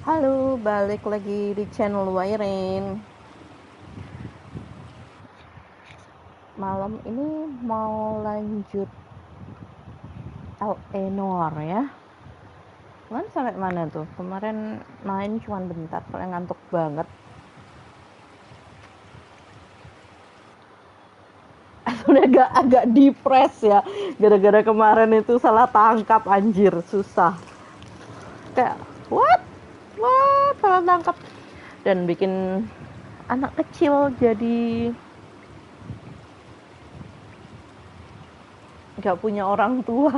Halo, balik lagi di channel Whyre Rein. Malam ini mau lanjut Noire ya. Kemarin sampai mana tuh? Kemarin main cuman bentar, soalnya ngantuk banget. Udah agak depres ya, gara-gara kemarin itu salah tangkap, anjir, susah. Kayak what salah tangkap, dan bikin anak kecil jadi nggak punya orang tua.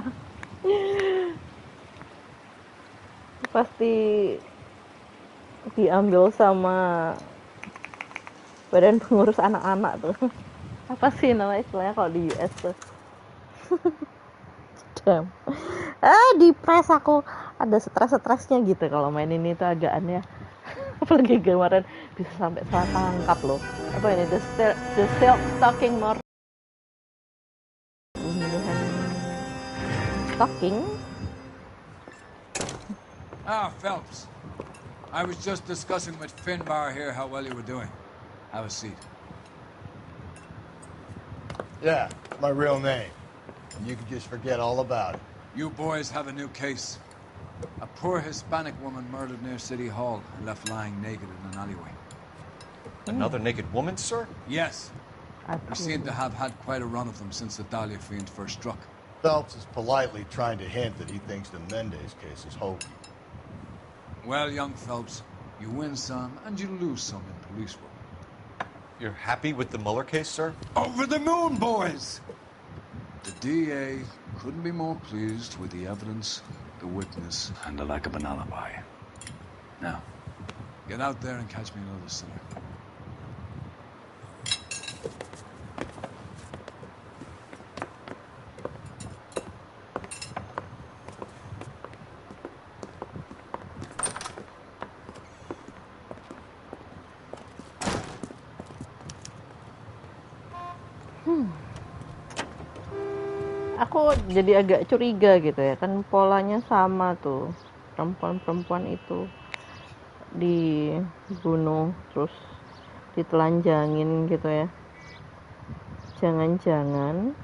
Pasti diambil sama badan pengurus anak-anak tuh. Apa sih nama istilahnya kalau di US tuh? Damn. Depres aku, ada stres-stresnya gitu kalau main ini tuh agak aneh. Apalagi kemarin bisa sampai salah tangkap loh. Apa ini, the still stalking more stalking. Phelps. I was just discussing with Finbar here how well you were doing. Have a seat. Yeah, my real name. You can just forget all about it. You boys have a new case. A poor Hispanic woman murdered near City Hall and left lying naked in an alleyway. Another naked woman, sir? Yes. We seem to have had quite a run of them since the Dahlia fiend first struck. Phelps is politely trying to hint that he thinks the Mendez case is hokey. Well, young Phelps, you win some and you lose some in police work. You're happy with the Mueller case, sir? Over the moon, boys! The DA couldn't be more pleased with the evidence, the witness, and the lack of an alibi. Now, get out there and catch me another sinner. Aku jadi agak curiga gitu ya, kan polanya sama tuh, perempuan-perempuan itu dibunuh terus ditelanjangin gitu ya. Jangan-jangan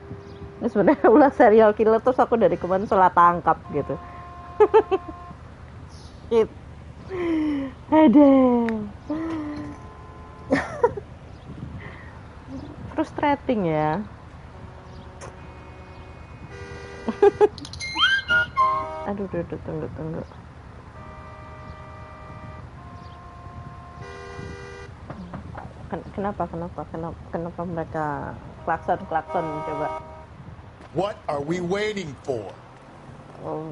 ini sebenarnya ulah serial killer, terus aku dari kemarin salah tangkap gitu. Shit. Ada. Frustrating ya. Aduh, tunggu. Kenapa mereka klakson coba? What are we waiting for? Oh.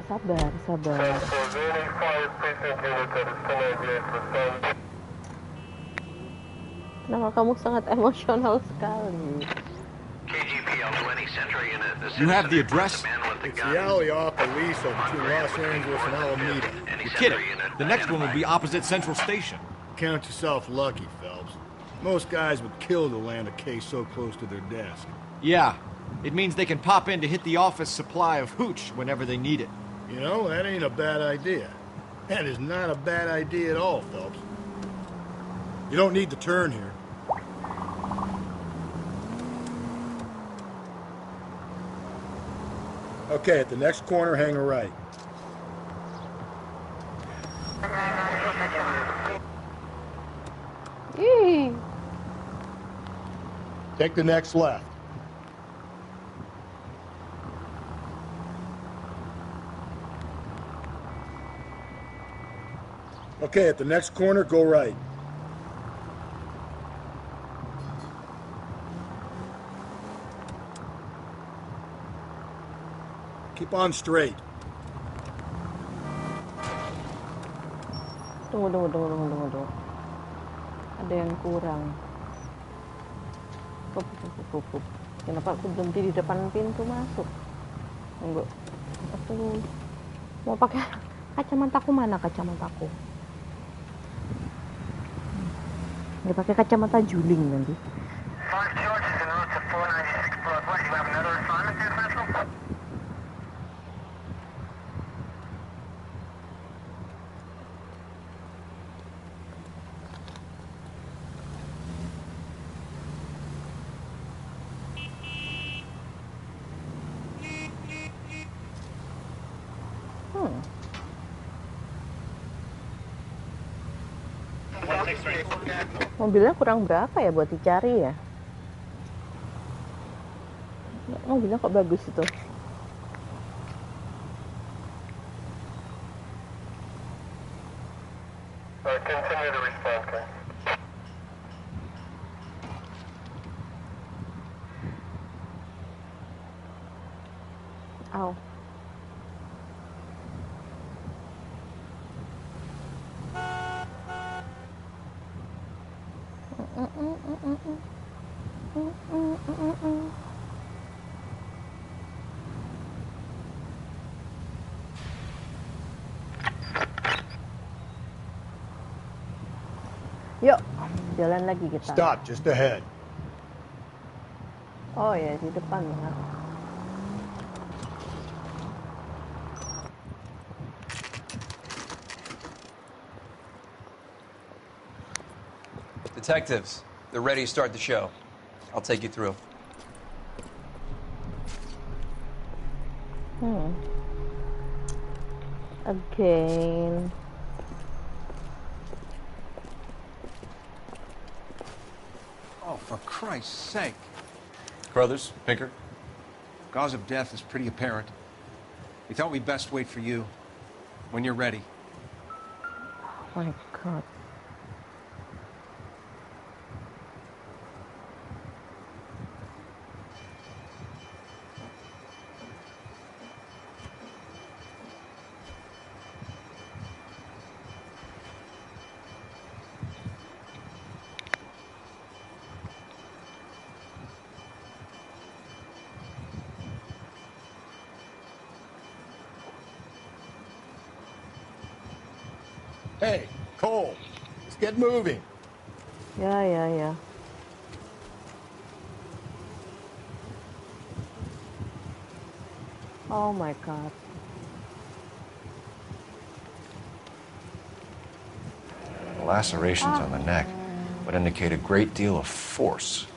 Sabar. Kenapa kamu sangat emosional sekali? You have the address? It's the alley off Aliso between Los Angeles and Alameda. You're kidding. The next one will be opposite Central Station. Count yourself lucky, Phelps. Most guys would kill to land a case so close to their desk. Yeah. It means they can pop in to hit the office supply of hooch whenever they need it. You know, that ain't a bad idea. That is not a bad idea at all, Phelps. You don't need to turn here. Okay, at the next corner, hang a right. Ih, Take the next left. Okay, at the next corner, go right. Keep on straight. Tunggu. Ada yang kurang. Pup. Kenapa aku berhenti di depan pintu masuk? Tunggu. Aku mau pakai kacamataku, mana kacamataku? Nggak pakai kacamata juling nanti. Mobilnya kurang berapa ya buat dicari ya? Mobilnya kok bagus itu. Continue to respond, okay? Au. Yuk, jalan lagi kita. Stop, just ahead. Oh ya, di depan banget. Detectives, they're ready to start the show. I'll take you through. Again. Oh, for Christ's sake. Carruthers, Pinker. Cause of death is pretty apparent. We thought we'd best wait for you. When you're ready. Oh my god. Hey, Cole, let's get moving. Ya. Oh my god. The lacerations on the neck would indicate a great deal of force.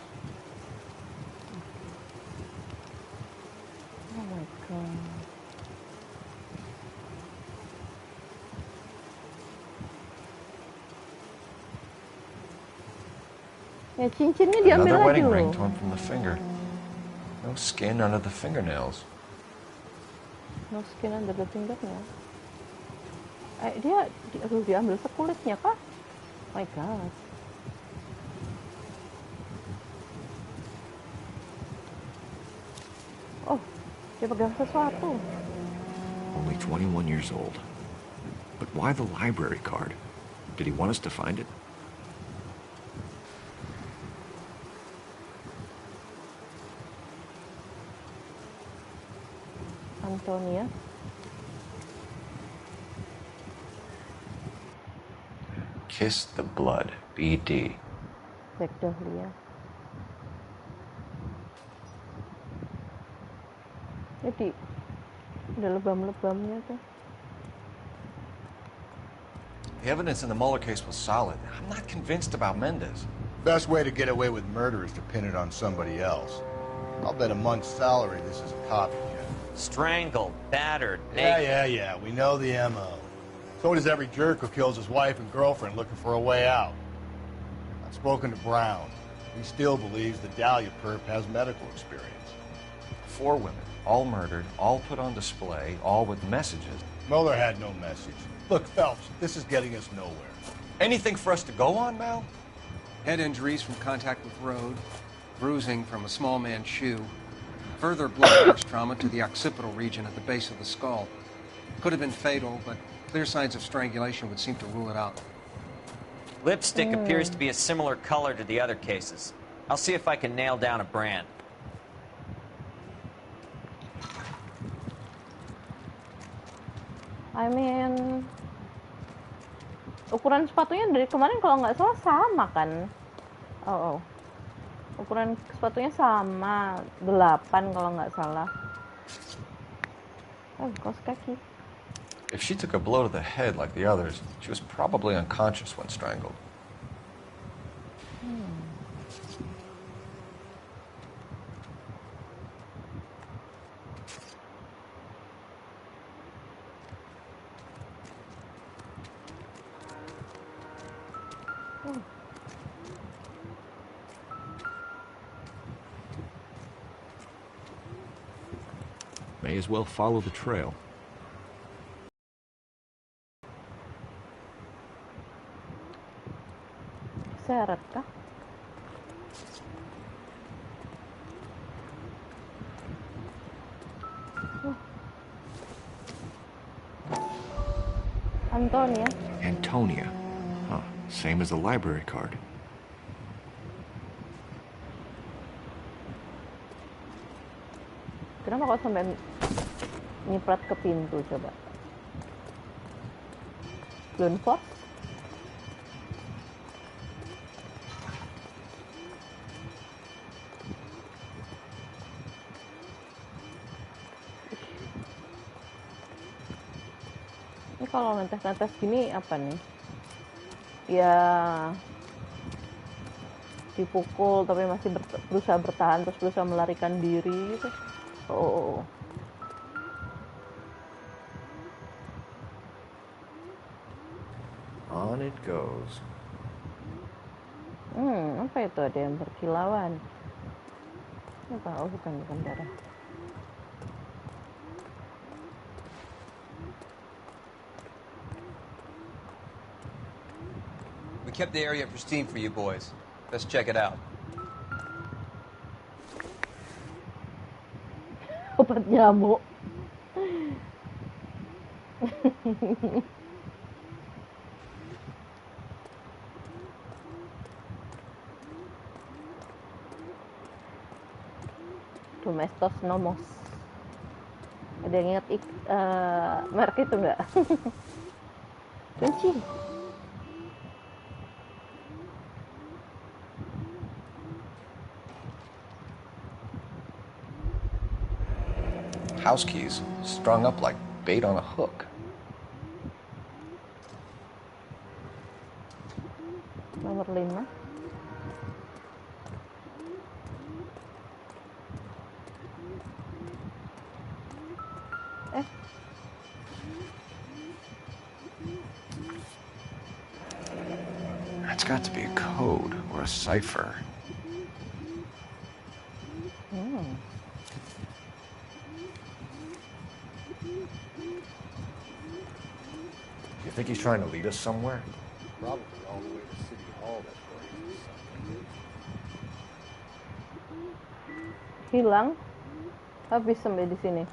Oh my god. Ya cincinnya diambil Another lagi wedding ring loh. torn from the finger. No skin under the fingernails. No skin under the fingernya. Dia diambil sekulitnya kah? Oh my god. Oh, dia pegang sesuatu. Only 21 years old. But why the library card? Did he want us to find it? Antonia. Kiss the blood. BD. Black Dahlia. Jadi ada lebam-lebamnya tuh. The evidence in the Mueller case was solid. I'm not convinced about Mendez. Best way to get away with murder is to pin it on somebody else. I'll bet a month's salary this is a copycat. Strangled, battered, naked. Yeah. We know the M.O. So does every jerk who kills his wife and girlfriend looking for a way out. I've spoken to Brown. He still believes the Dahlia perp has medical experience. 4 women, all murdered, all put on display, all with messages. Mueller had no message. Look, Phelps, this is getting us nowhere. Anything for us to go on, Mal? Head injuries from contact with road. Bruising from a small man's shoe. Further blood force trauma to the occipital region at the base of the skull. Could have been fatal, but clear signs of strangulation would seem to rule it out. Lipstick appears to be a similar color to the other cases. I'll see if I can nail down a brand. I mean, ukuran sepatunya dari kemarin kalau nggak salah sama kan? Oh. Ukuran sepatunya sama, 8 kalau nggak salah. Oh, kaos kaki. If she took a blow to the head like the others, she was probably unconscious when strangled. May as well follow the trail. Seret kah? Antonia. Antonia. Huh. Same as the library card. Kenapa kok sampai nyiprat ke pintu coba? Belum force? Ini kalau netes-netes gini apa nih? Ya dipukul tapi masih berusaha bertahan, terus berusaha melarikan diri gitu. Oh. On it goes. Apa itu, ada yang berkilauan? Apa? Oh, bukan darah. We kept the area pristine for you boys. Let's check it out. Obat nyamuk. Domestos nomos. Ada yang ingat merek itu nggak? Kunci. House keys strung up like bait on a hook. Nomor 5. That's got to be a code or a cipher. You think he's trying to lead us somewhere? Probably all the way to City Hall, that place. Hilang. Habis sampai di sini.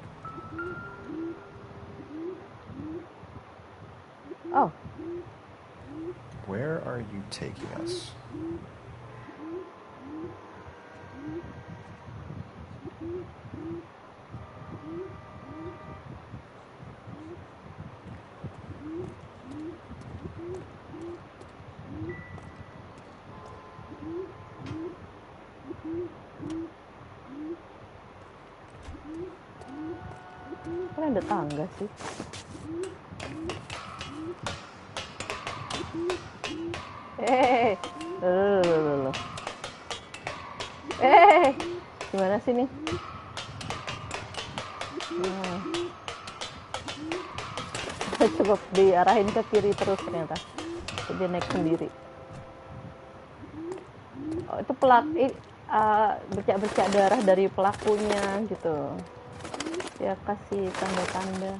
Oh. Where are you taking us? Kan ada tangga sih. Loh. Gimana sih nih? Coba diarahin ke kiri terus ternyata. Dia naik sendiri. Oh, itu bercak-bercak darah dari pelakunya gitu. Dia kasih tanda-tanda.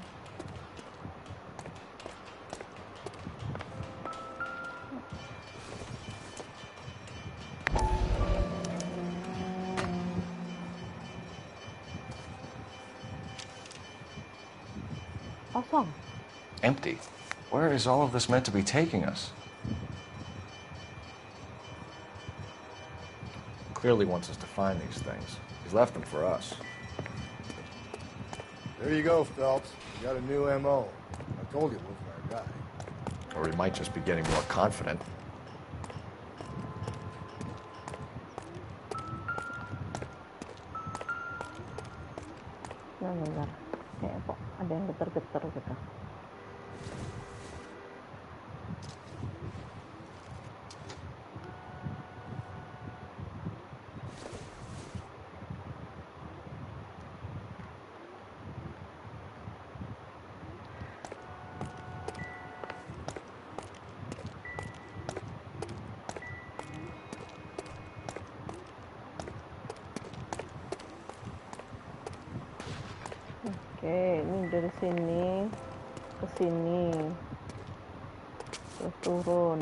Kosong. Empty. Where is all of this meant to be taking us? Clearly wants us to find these things. He's left them for us. There you go, Phelps. You got a new M.O. I told you it wasn't our guy. Or he might just be getting more confident. Benar. Kayak kok ada yang getar-getar gitu. Oke, ini dari sini ke sini. Terus turun.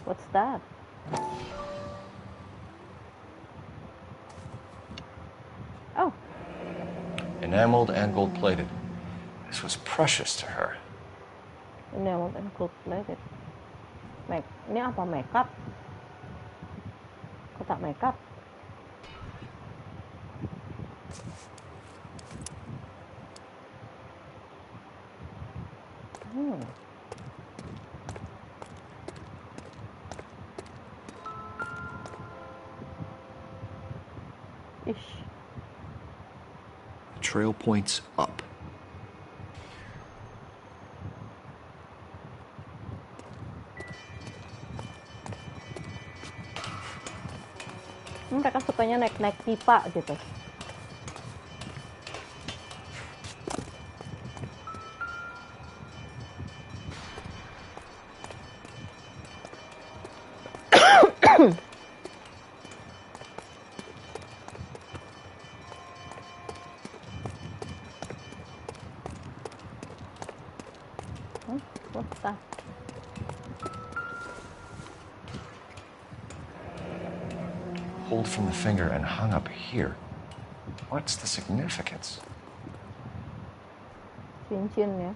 What's that? Oh, Enameled and gold-plated. This was precious to her. enameled and gold-plated. Ini apa, makeup? Kotak makeup. Ish. The trail points up. Mereka sukanya naik-naik pipa gitu. What's that? Pulled from the finger and hung up here. What's the significance? Cincin ya.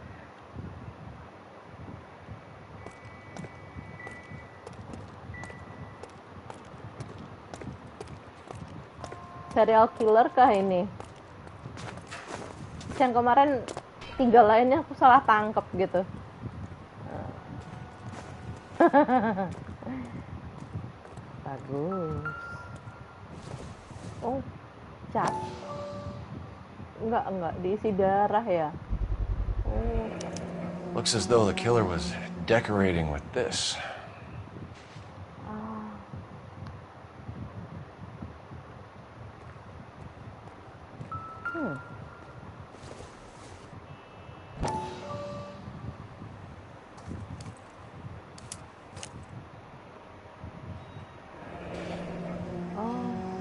Serial killer kah ini? Yang kemarin 3 lainnya aku salah tangkap gitu. Bagus. Oh, cat. Enggak diisi darah ya. Looks as though the killer was decorating with this.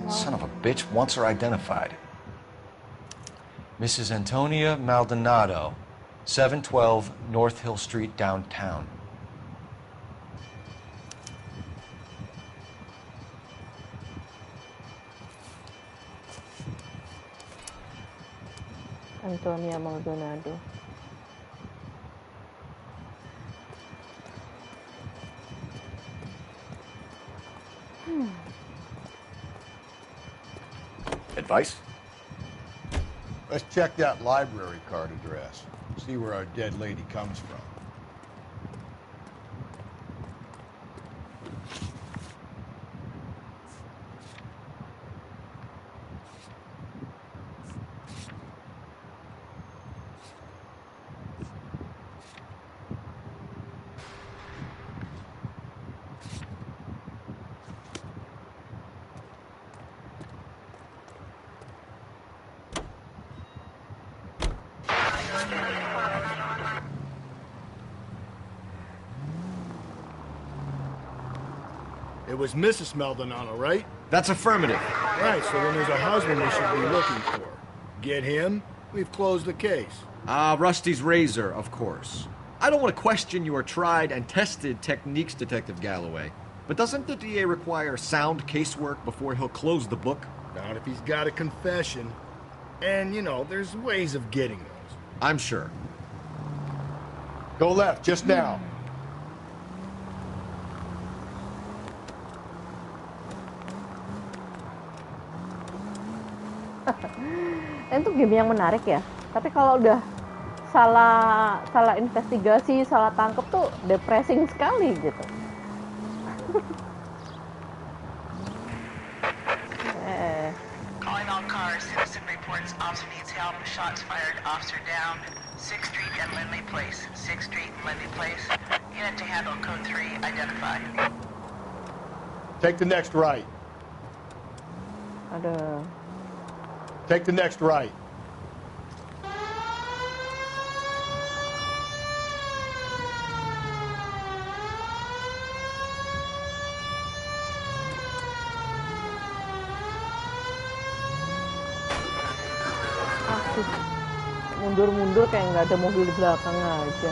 Son of a bitch wants her identified. Mrs. Antonia Maldonado, 712 North Hill Street, downtown. Antonia Maldonado. Advice? Let's check that library card address. See where our dead lady comes from. It was Mrs. Maldonado, right? That's affirmative. Right, so then there's a husband we should be looking for. Get him, we've closed the case. Rusty's razor, of course. I don't want to question your tried and tested techniques, Detective Galloway. But doesn't the DA require sound casework before he'll close the book? Not if he's got a confession. And, you know, there's ways of getting those. I'm sure. Go left, just now. Itu game yang menarik ya. Tapi kalau udah salah investigasi, salah tangkap tuh depressing sekali gitu. Calling all cars, citizen reports officer needs help. Shots fired, officer down. 6th Street and Lindley Place. 6th Street and Lindley Place. Unit to handle code 3, identify. Take the next right. Aduh. Take the next right. Terus mundur-mundur kayak nggak ada mobil di belakang aja.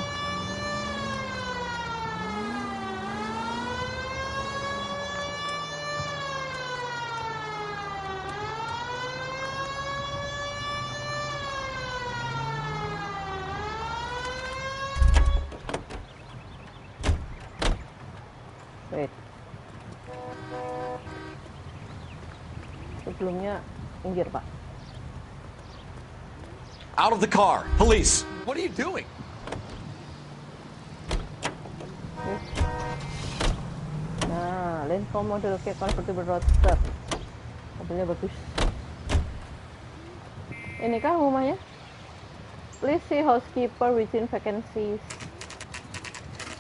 Wait. Sebelumnya minggir, Pak. Out of the car! Police! What are you doing? Nah, Land model kayak convertible roadster. Mobilnya bagus. Ini kan rumahnya. Please see housekeeper within vacancies.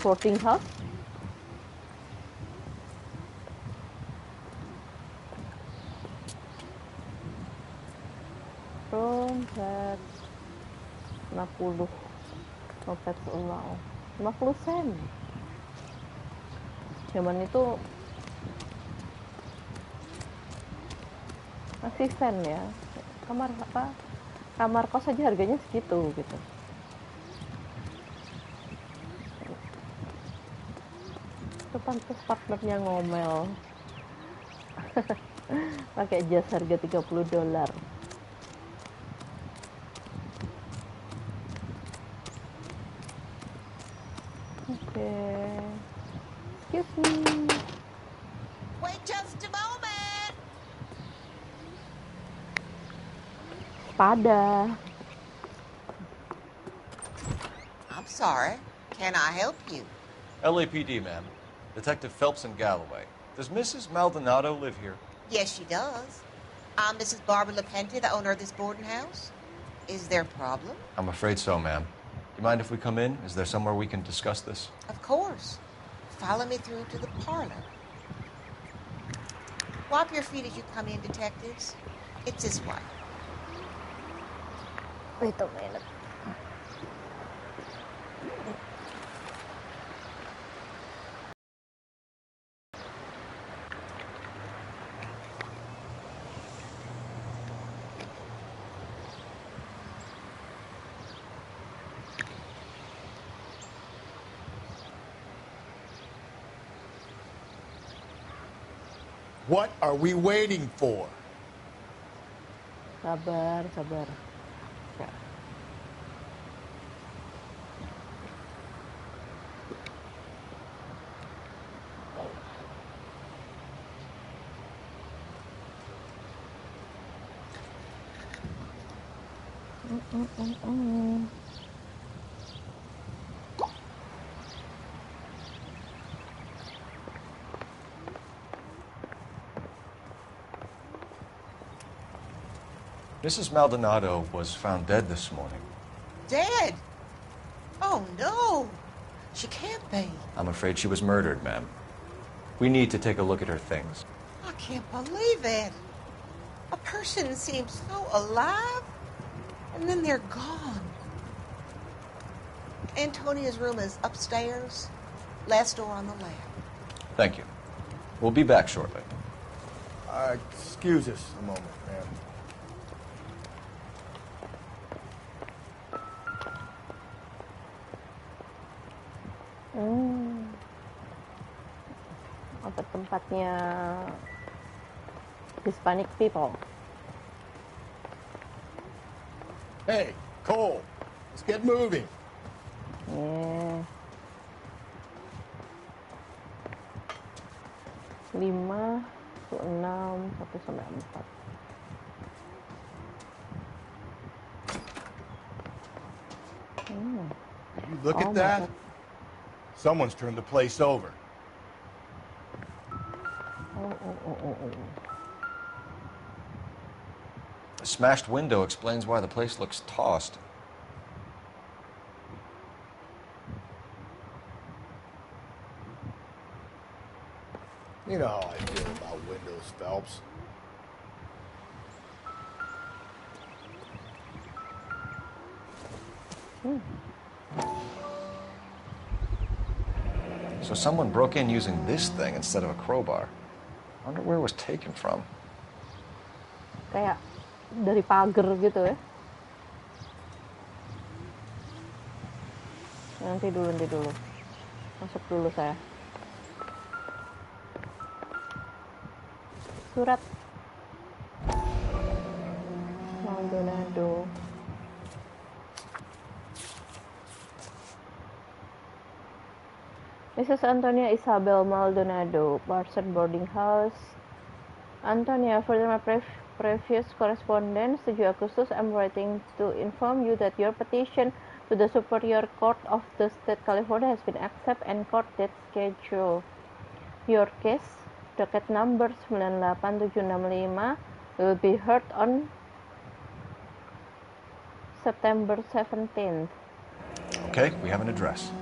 Boarding house. Room set 60. Dompet ulang 50 sen. Zaman itu masih sen ya. Kamar apa? Kamar kos aja harganya segitu gitu. Itu pantas partnernya ngomel. Pakai jas harga $30. Excuse me. Wait just a moment. Pada. I'm sorry. Can I help you? LAPD, ma'am. Detective Phelps and Galloway. Does Mrs. Maldonado live here? Yes, she does. I'm Mrs. Barbara LaPente, the owner of this boarding house. Is there a problem? I'm afraid so, ma'am. You mind if we come in? Is there somewhere we can discuss this? Of course. Follow me through to the parlor. Wipe your feet as you come in, detectives. It's this way. Wait a minute. What are we waiting for? Sabar, sabar. Ya. Mrs. Maldonado was found dead this morning. Dead? Oh, no. She can't be. I'm afraid she was murdered, ma'am. We need to take a look at her things. I can't believe it. A person seems so alive, and then they're gone. Antonia's room is upstairs, last door on the left. Thank you. We'll be back shortly. Excuse us a moment, ma'am. Apa tempatnya Hispanic people? Hey, Cole, let's get moving. Yeah. 5, 6, 1 sampai 4. You look at that? Someone's turned the place over. Oh. A smashed window explains why the place looks tossed. You know how I feel about windows, Phelps. So someone broke in using this thing instead of a crowbar. I wonder where it was taken from. Kayak dari pagar gitu ya. Nanti dulu. Masuk dulu saya. Surat Maldonado. Mrs. Antonia Isabel Maldonado, Barson Boarding House. Antonia, further my previous correspondence, 7 Agustus, I'm writing to inform you that your petition to the Superior Court of the State California has been accepted and court date scheduled. Your case, docket number 98765, will be heard on September 17th. Okay, we have an address.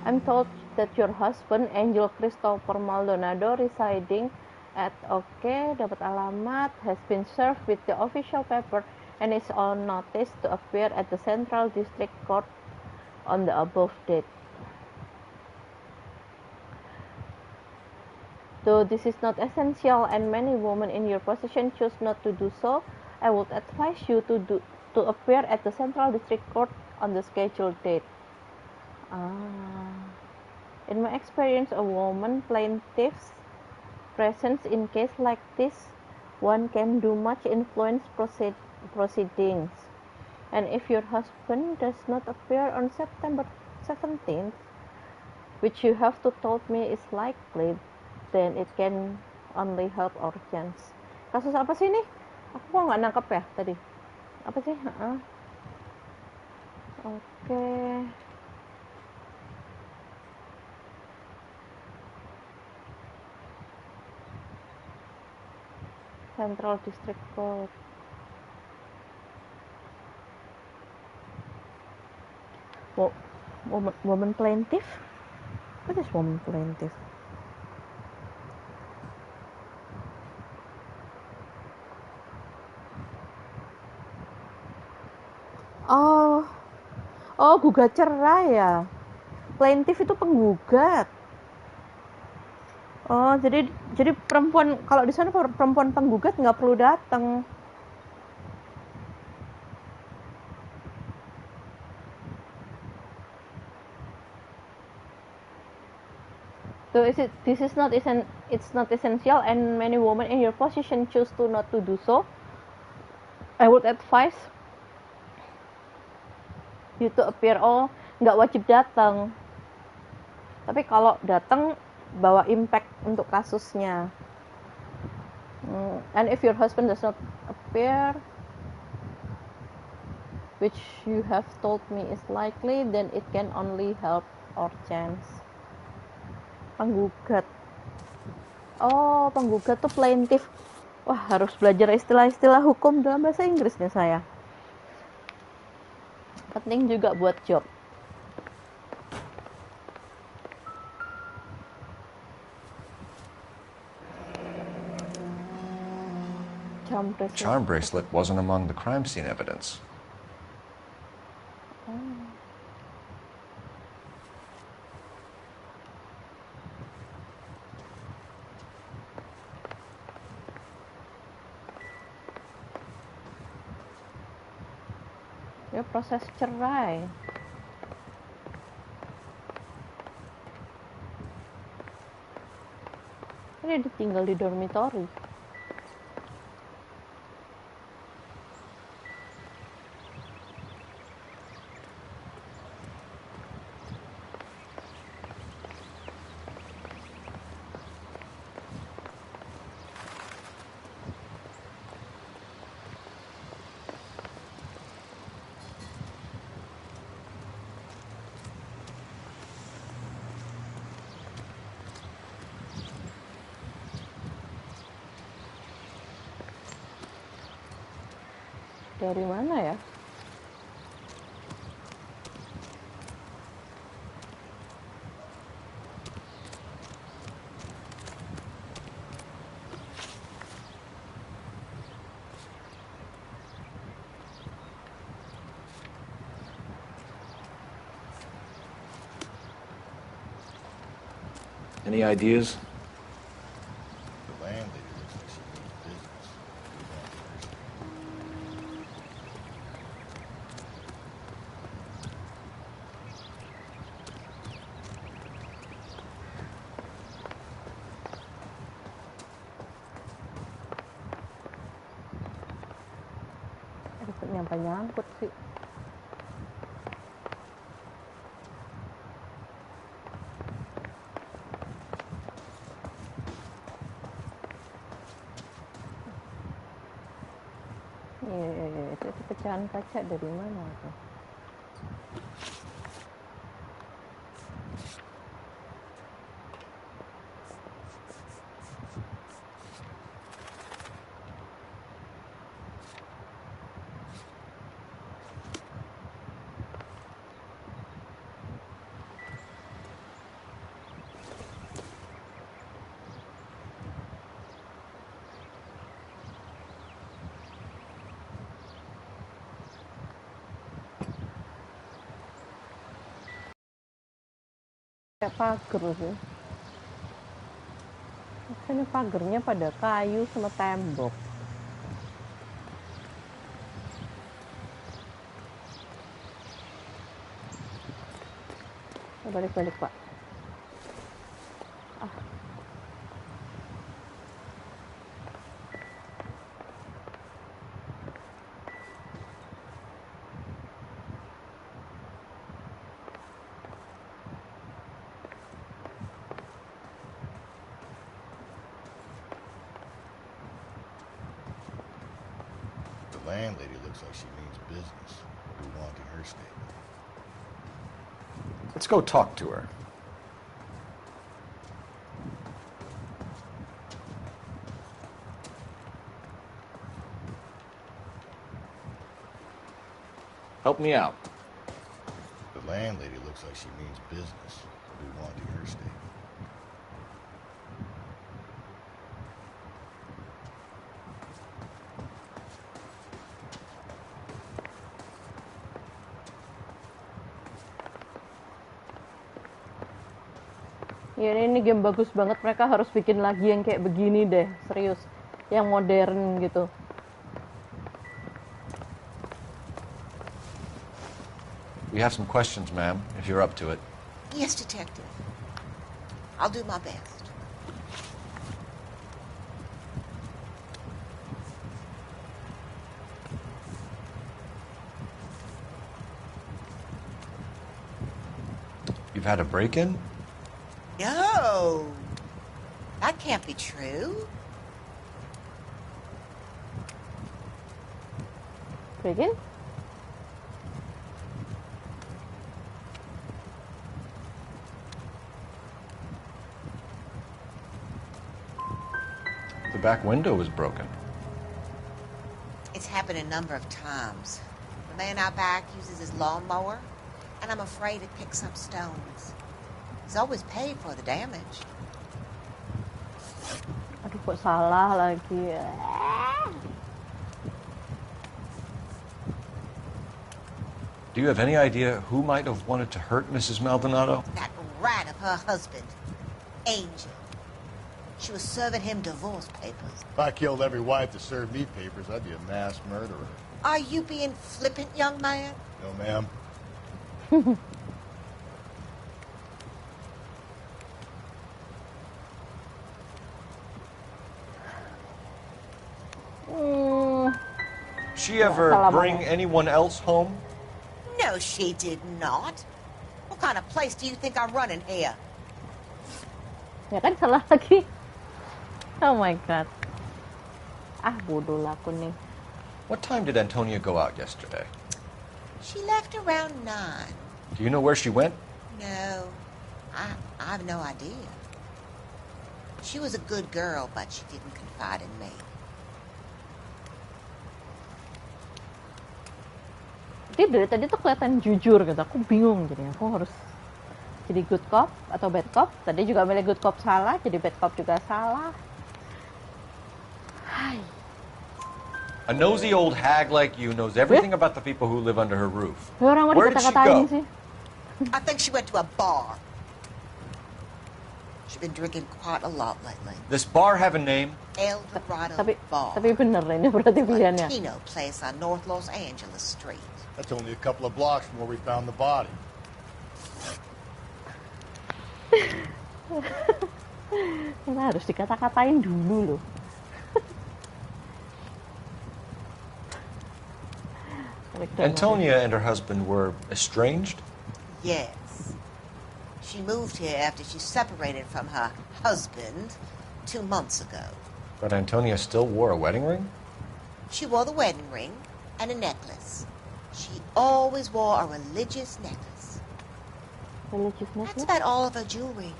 I'm told that your husband, Angel Christopher Maldonado, residing at OK, dapat alamat, has been served with the official paper and is on notice to appear at the Central District Court on the above date. Though this is not essential and many women in your position choose not to do so, I would advise you to appear at the Central District Court on the scheduled date. In my experience, a woman plaintiff's presence in case like this, one can do much influence proceedings. And if your husband does not appear on September 17th, which you have to told me is likely, then it can only help our chance. Kasus apa sih ini? Aku kok nggak nangkep ya tadi. Apa sih? Oke. Central District Court. Woman plaintiff? What is woman plaintiff? Oh, gugat cerai ya. Plaintiff itu penggugat. Oh, jadi perempuan, kalau di sana perempuan penggugat nggak perlu datang. So it's not essential and many women in your position choose to not to do so. I would advise you to appear. Oh, nggak wajib datang. Tapi kalau datang bawa impact untuk kasusnya. And if your husband does not appear, which you have told me is likely, then it can only help our chance. Penggugat. Oh, penggugat tuh plaintiff. Wah, harus belajar istilah-istilah hukum dalam bahasa Inggris nih saya. Penting juga buat job. Charm bracelet wasn't among the crime scene evidence. Ya, proses cerai. Ini ditinggal di dormitory. Dari mana ya? Any ideas? The landlady looks like she means business. nyangkut sih. Iya, itu pecahan kaca dari mana tuh? Kayak pagar sih. Ini pagarnya pada kayu sama tembok. Balik-balik, Pak. The landlady looks like she means business. We'll be wanting her statement. Let's go talk to her. Help me out. The landlady looks like she means business. We'll be wanting her statement. Ya ini game bagus banget, mereka harus bikin lagi yang kayak begini deh, serius, yang modern gitu. We have some questions, ma'am, if you're up to it. Yes, Detective. I'll do my best. You've had a break-in? No, that can't be true. Begin? The back window was broken. It's happened a number of times. The man out back uses his lawnmower, and I'm afraid it picks up stones. He's always paid for the damage. Aduh, kok salah lagi. Do you have any idea who might have wanted to hurt Mrs. Maldonado? That rat of her husband, Angel. She was serving him divorce papers. If I killed every wife that served me papers, I'd be a mass murderer. Are you being flippant, young man? No, ma'am. She ever bring anyone else home? No, she did not. What kind of place do you think I'm running here? Ya kan salah lagi. Oh my god. Bodoh lah aku nih. What time did Antonia go out yesterday? She left around 9. Do you know where she went? No, I have no idea. She was a good girl, but she didn't confide in me. Dia dari tadi tuh kelihatan jujur gitu. Aku bingung jadi aku harus jadi good cop atau bad cop. Tadi juga milih good cop salah, jadi bad cop juga salah. Hai. A nosy old hag like you knows everything about the people who live under her roof. Orang mau Where did she dikata-katain go? sih. I think she went to a bar. She's been drinking quite a lot lately. This bar have a name? El Dorado Bar. Tapi bener ini berarti pilihannya. Latino place on North Los Angeles Street. That's only a couple of blocks from where we found the body. Kita harus dikata-katain dulu loh. Antonia and her husband were estranged? Yes. She moved here after she separated from her husband 2 months ago. But Antonia still wore a wedding ring? She wore the wedding ring and a necklace. She always wore a religious necklace. Religious necklace? That's about all of her jewelry.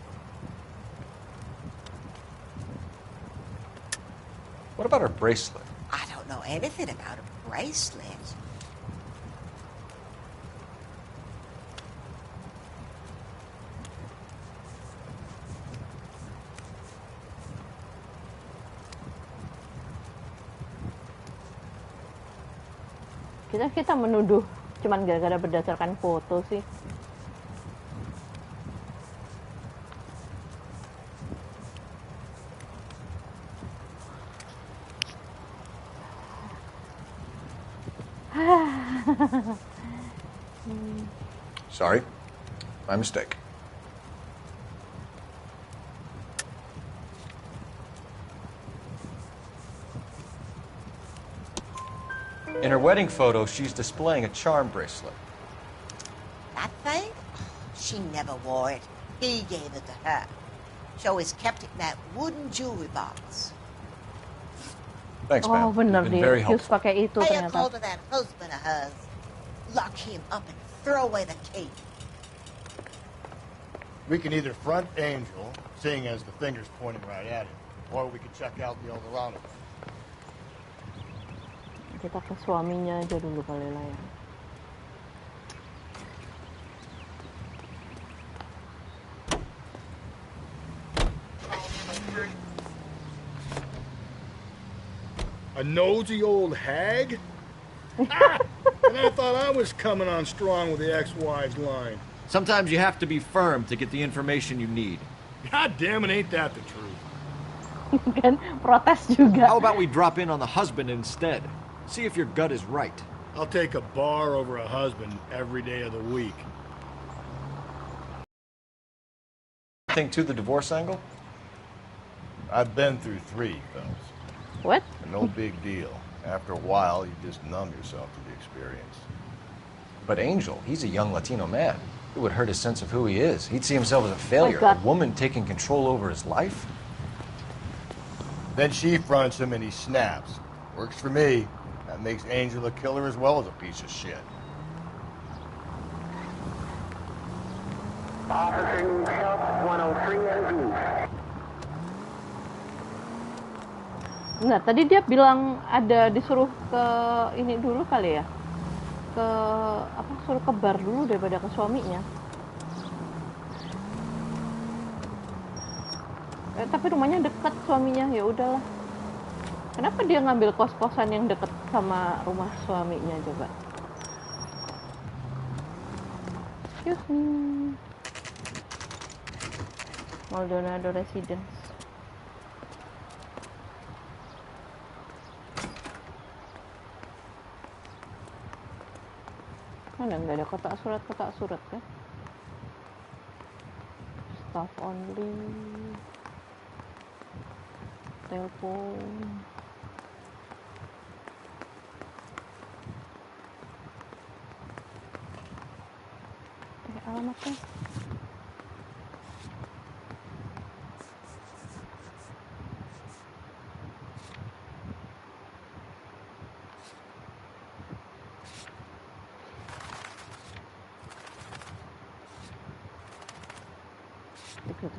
What about her bracelet? I don't know anything about a bracelet. Kita menuduh cuman gara-gara berdasarkan foto sih. Sorry, my mistake. In her wedding photo, she's displaying a charm bracelet. That thing? She never wore it. He gave it to her. She always kept it in that wooden jewelry box. Thanks, Oh, ma'am. benar You've been dia. very Excuse helpful. pakai itu Pay a ternyata. call to that husband of hers. Lock him up and throw away the key. We can either front Angel, seeing as the finger's pointing right at him, or we can check out the Eldorado. Kita ke suaminya aja dulu kali lah ya. A nosy old hag? Ah! And I thought I was coming on strong with the ex-wives line. Sometimes you have to be firm to get the information you need. God damn it, ain't that the truth? Kan protes juga. How about we drop in on the husband instead? See if your gut is right. I'll take a bar over a husband every day of the week. Think to the divorce angle? I've been through 3, fellas. What? And no big deal. After a while, you just numb yourself to the experience. But Angel, he's a young Latino man. It would hurt his sense of who he is. He'd see himself as a failure. God. A woman taking control over his life? Then she fronts him and he snaps. Works for me. That makes Angel a killer as well as a piece of shit. Officing help 103 and East. Enggak, tadi dia bilang ada disuruh ke ini dulu kali ya. Ke apa, suruh ke bar dulu daripada ke suaminya. Tapi rumahnya dekat suaminya, ya udahlah. Kenapa dia ngambil kos-kosan yang dekat sama rumah suaminya coba? Excuse me. Maldonado Residence. Mana nggak ada kotak surat kan? Staff only. Telepon. Alamatnya. Dekat.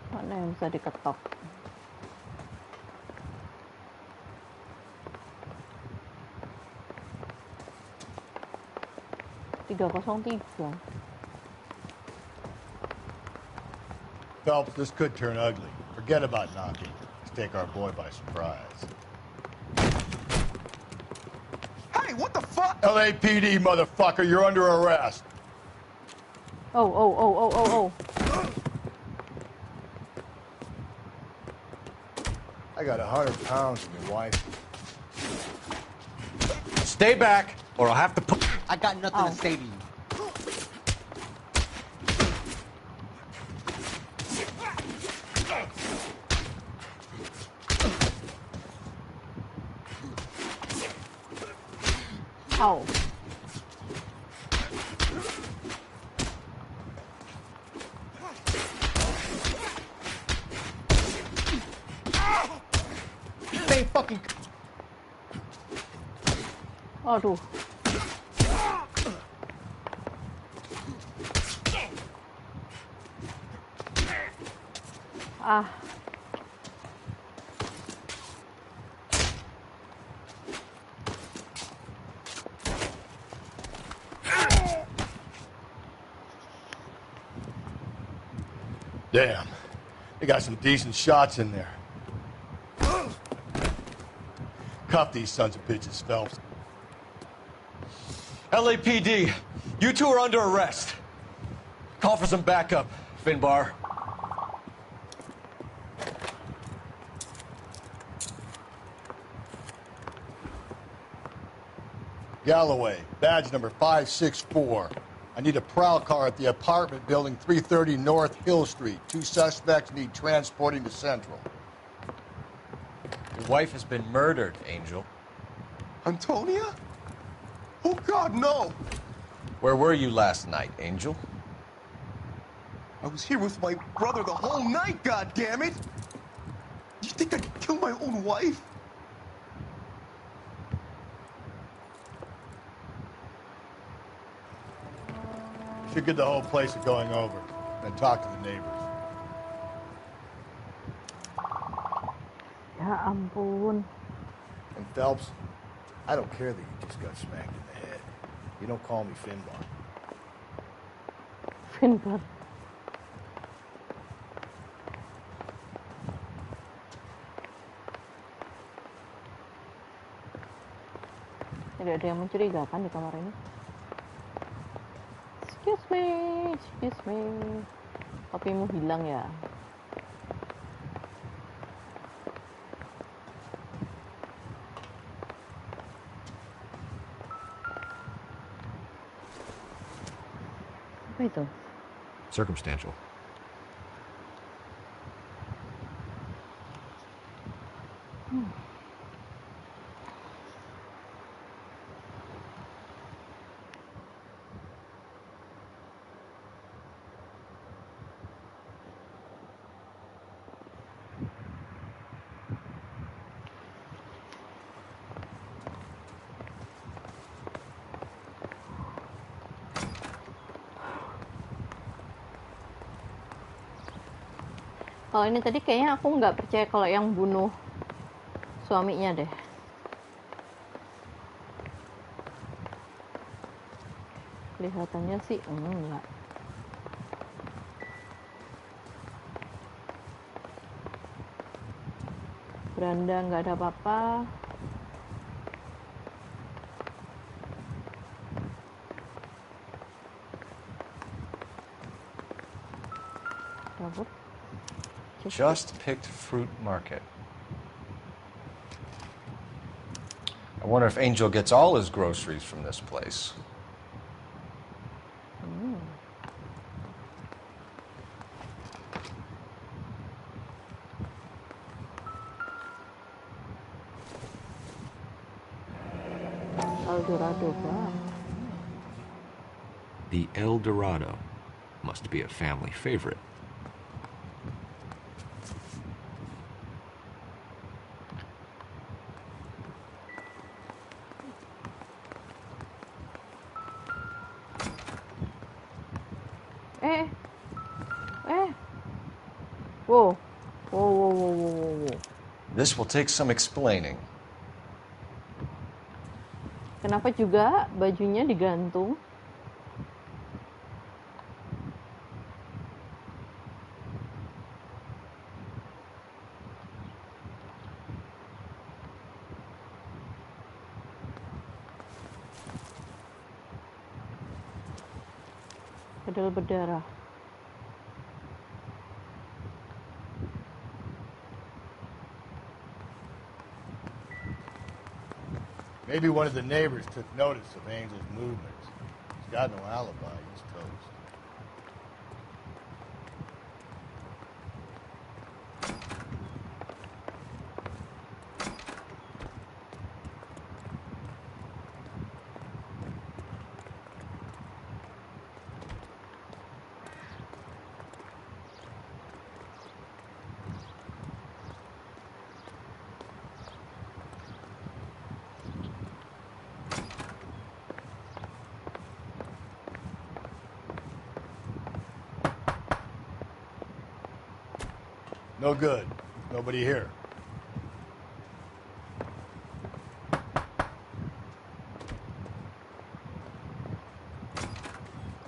Mana yang bisa diketok? (303) Phelps, this could turn ugly. Forget about knocking. Let's take our boy by surprise. Hey, what the fuck? LAPD, motherfucker, you're under arrest. Oh. I got 100 pounds from your wife. Stay back, or I'll have to put... I got nothing to say to you. Ow. Same fucking. Aduh. Ah. Damn. They got some decent shots in there. Cuff these sons of bitches, Phelps. LAPD, you two are under arrest. Call for some backup, Finbar. Galloway, badge number 564. I need a prowl car at the apartment building 330 North Hill Street. 2 suspects need transporting to Central. Your wife has been murdered, Angel. Antonia? Oh, God, no! Where were you last night, Angel? I was here with my brother the whole night, goddammit! You think I'd kill my own wife? Should get the whole place going over, then talk to the neighbors. Ya ampun. And Phelps, I don't care that you just got smacked in the head. You don't call me Finbar. Finbar. Tidak ada yang mencurigakan di kamar ini. Excuse me. Kopimu hilang ya? Apa itu? Circumstantial. Kalau ini tadi kayaknya aku nggak percaya kalau yang bunuh suaminya deh. Kelihatannya sih enggak. Beranda nggak ada apa-apa. Dapur. Just picked fruit market. I wonder if Angel gets all his groceries from this place. El Dorado, wow. The El Dorado must be a family favorite. Whoa. This will take some explaining. Kenapa juga bajunya digantung? Padahal berdarah. Maybe one of the neighbors took notice of Angel's movements. He's got no alibi. He's toast. No good. Nobody here.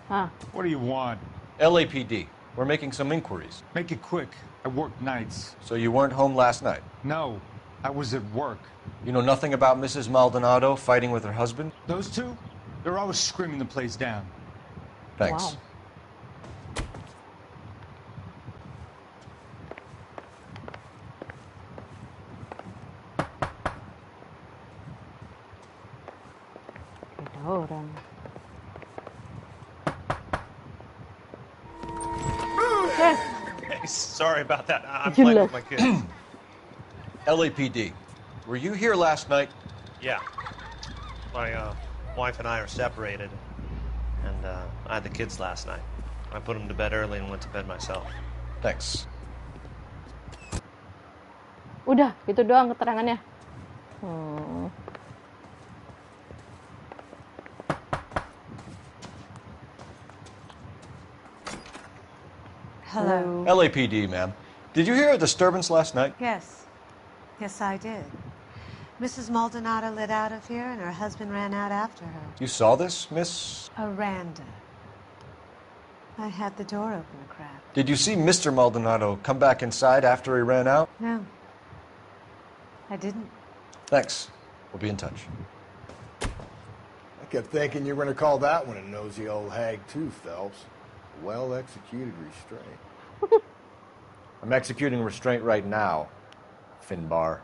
Huh. What do you want? LAPD. We're making some inquiries. Make it quick. I work nights. So you weren't home last night? No, I was at work. You know nothing about Mrs. Maldonado fighting with her husband? Those two? They're always screaming the place down. Thanks. Wow. Orang. Hey, sorry about that. I'm playing with my kids. LAPD. Were you here last night? Yeah. My wife and I are separated, and I had the kids last night. I put them to bed early and went to bed myself. Thanks. Udah, itu doang keterangannya. Hello. LAPD, ma'am. Did you hear a disturbance last night? Yes. Yes, I did. Mrs. Maldonado lit out of here, and her husband ran out after her. You saw this, Miss? Aranda. I had the door open a crack. Did you see Mr. Maldonado come back inside after he ran out? No. I didn't. Thanks. We'll be in touch. I kept thinking you were going to call that one a nosy old hag too, Phelps. Well-executed restraint. I'm executing restraint right now, Finbar.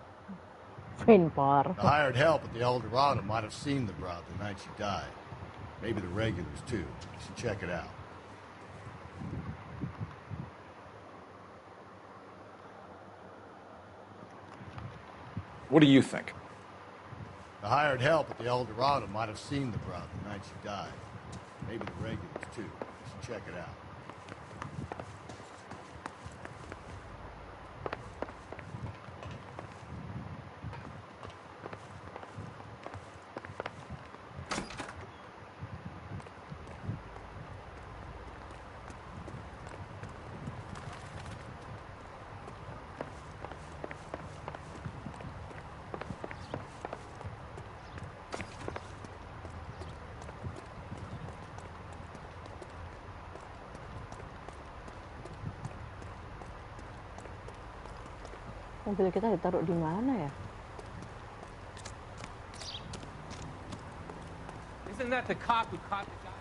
Finbar. The hired help at the El Dorado might have seen the broad the night she died. Maybe the regulars, too. You should check it out. What do you think? The hired help at the El Dorado might have seen the broad the night she died. Maybe the regulars, too. You should check it out. Mobil kita ditaruh di mana ya? Isn't that the cop who caught the guy?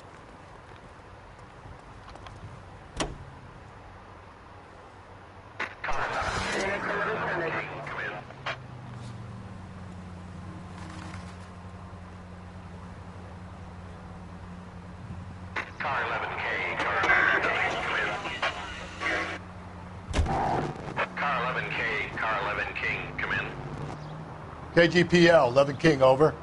KGPL, 11 King, over.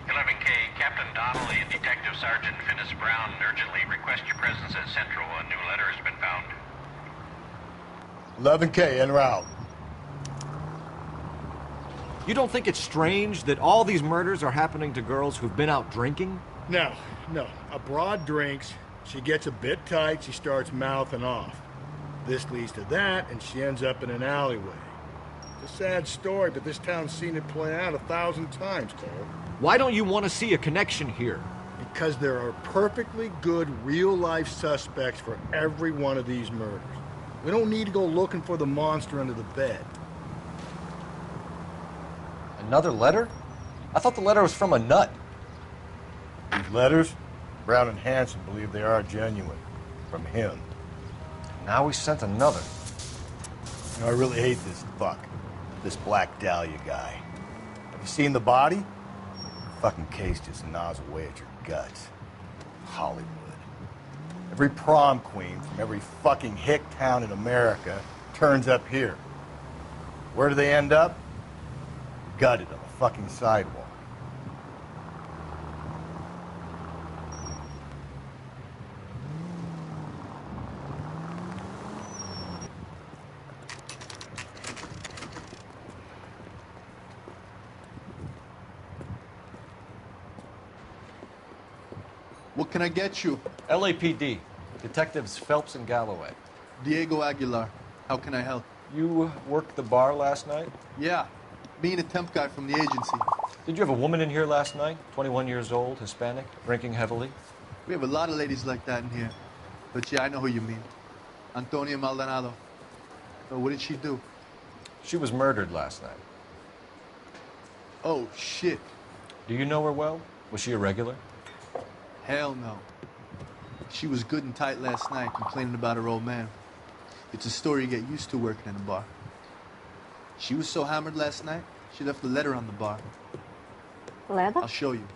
11K, Captain Donnelly and Detective Sergeant Finis Brown urgently request your presence at Central. A new letter has been found. 11K, en route. You don't think it's strange that all these murders are happening to girls who've been out drinking? No. A broad drinks, she gets a bit tight, she starts mouthing off. This leads to that, and she ends up in an alleyway. It's a sad story, but this town's seen it play out 1,000 times, Cole. Why don't you want to see a connection here? Because there are perfectly good real-life suspects for every one of these murders. We don't need to go looking for the monster under the bed. Another letter? I thought the letter was from a nut. These letters, Brown and Hanson believe they are genuine. From him. Now we sent another. You know, I really hate this fuck. This Black Dahlia guy. Have you seen the body? Fucking case just gnaws away at your guts. Hollywood. Every prom queen from every fucking hick town in America turns up here. Where do they end up? Gutted on the fucking sidewalk. What can I get you? LAPD. Detectives Phelps and Galloway. Diego Aguilar. How can I help? You worked the bar last night? Yeah. Me and a temp guy from the agency. Did you have a woman in here last night? 21 years old, Hispanic, drinking heavily? We have a lot of ladies like that in here. But yeah, I know who you mean. Antonia Maldonado. So what did she do? She was murdered last night. Oh, shit. Do you know her well? Was she a regular? Hell no. She was good and tight last night, complaining about her old man. It's a story you get used to working in a bar. She was so hammered last night, she left a letter on the bar. Letter? I'll show you.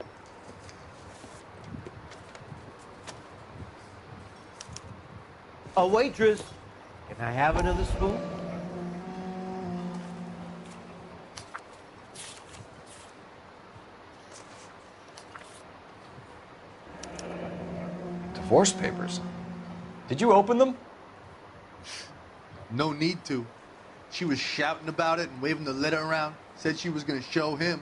A waitress. Can I have another spoon? Divorce papers. Did you open them? No need to. She was shouting about it and waving the letter around. Said she was going to show him.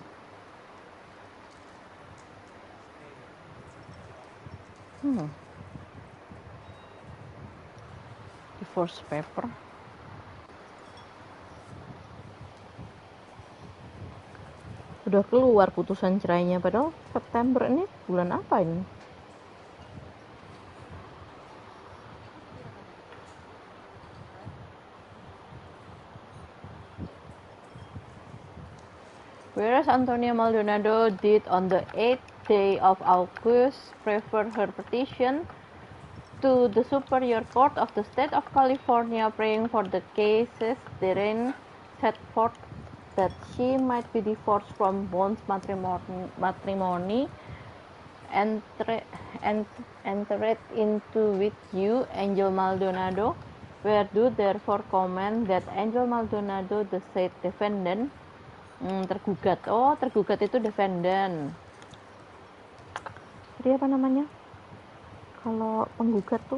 Divorce paper. Udah keluar putusan cerainya, padahal September ini bulan apa ini? Whereas Antonia Maldonado did on the 8th day of August prefer her petition to the Superior Court of the State of California, praying for the cases therein set forth that she might be divorced from Bond's matrimony and entered into with you, Angel Maldonado, where do therefore comment that Angel Maldonado, the said defendant, tergugat. Oh, tergugat itu defendant. Jadi apa namanya? Kalau penggugat tuh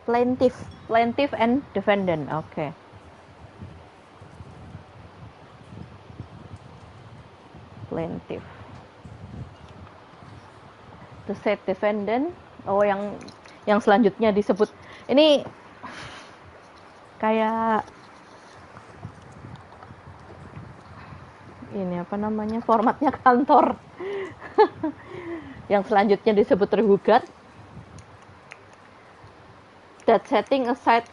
plaintiff and defendant. Okay. Plaintiff. The said defendant. Oh, yang selanjutnya disebut ini kayak ini apa namanya, formatnya kantor. Yang selanjutnya disebut tergugat. That setting aside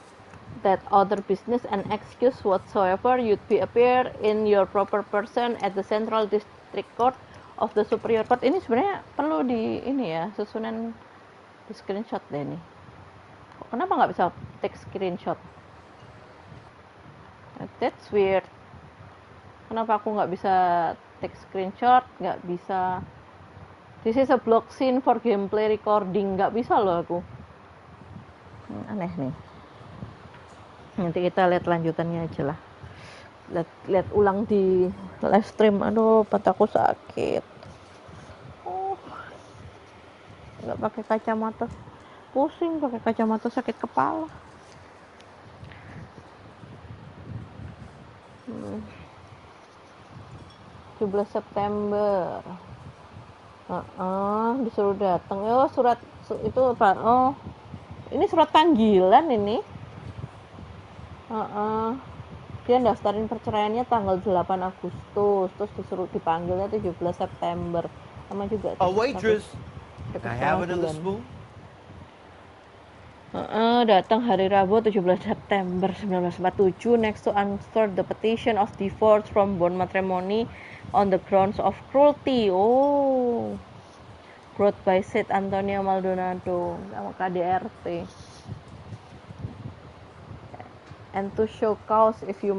that other business and excuse whatsoever, you'd be appear in your proper person at the Central District Court of the Superior Court. Ini sebenarnya perlu di ini ya, susunan di screenshot deh nih. Kenapa nggak bisa take screenshot? That's weird. Kenapa aku nggak bisa take screenshot? Nggak bisa. This is a block scene for gameplay recording. Nggak bisa loh aku. Aneh nih. Nanti kita lihat lanjutannya aja lah. Lihat ulang di live stream. Aduh, mataku sakit. Nggak pakai kacamata, pusing. Pakai kacamata sakit kepala. 17 September. Disuruh datang. Oh, surat itu apa? Oh, ini surat panggilan ini. Dia daftarin perceraiannya tanggal 8 Agustus, terus disuruh dipanggilnya 17 September. Sama juga. A waitress. Can I have another spoon? Datang hari Rabu 17 September 1947 next to answer the petition of divorce from Bond matrimony on the grounds of cruelty. Oh, brought by said Antonia Maldonado sama KDRT. and to show cause, if you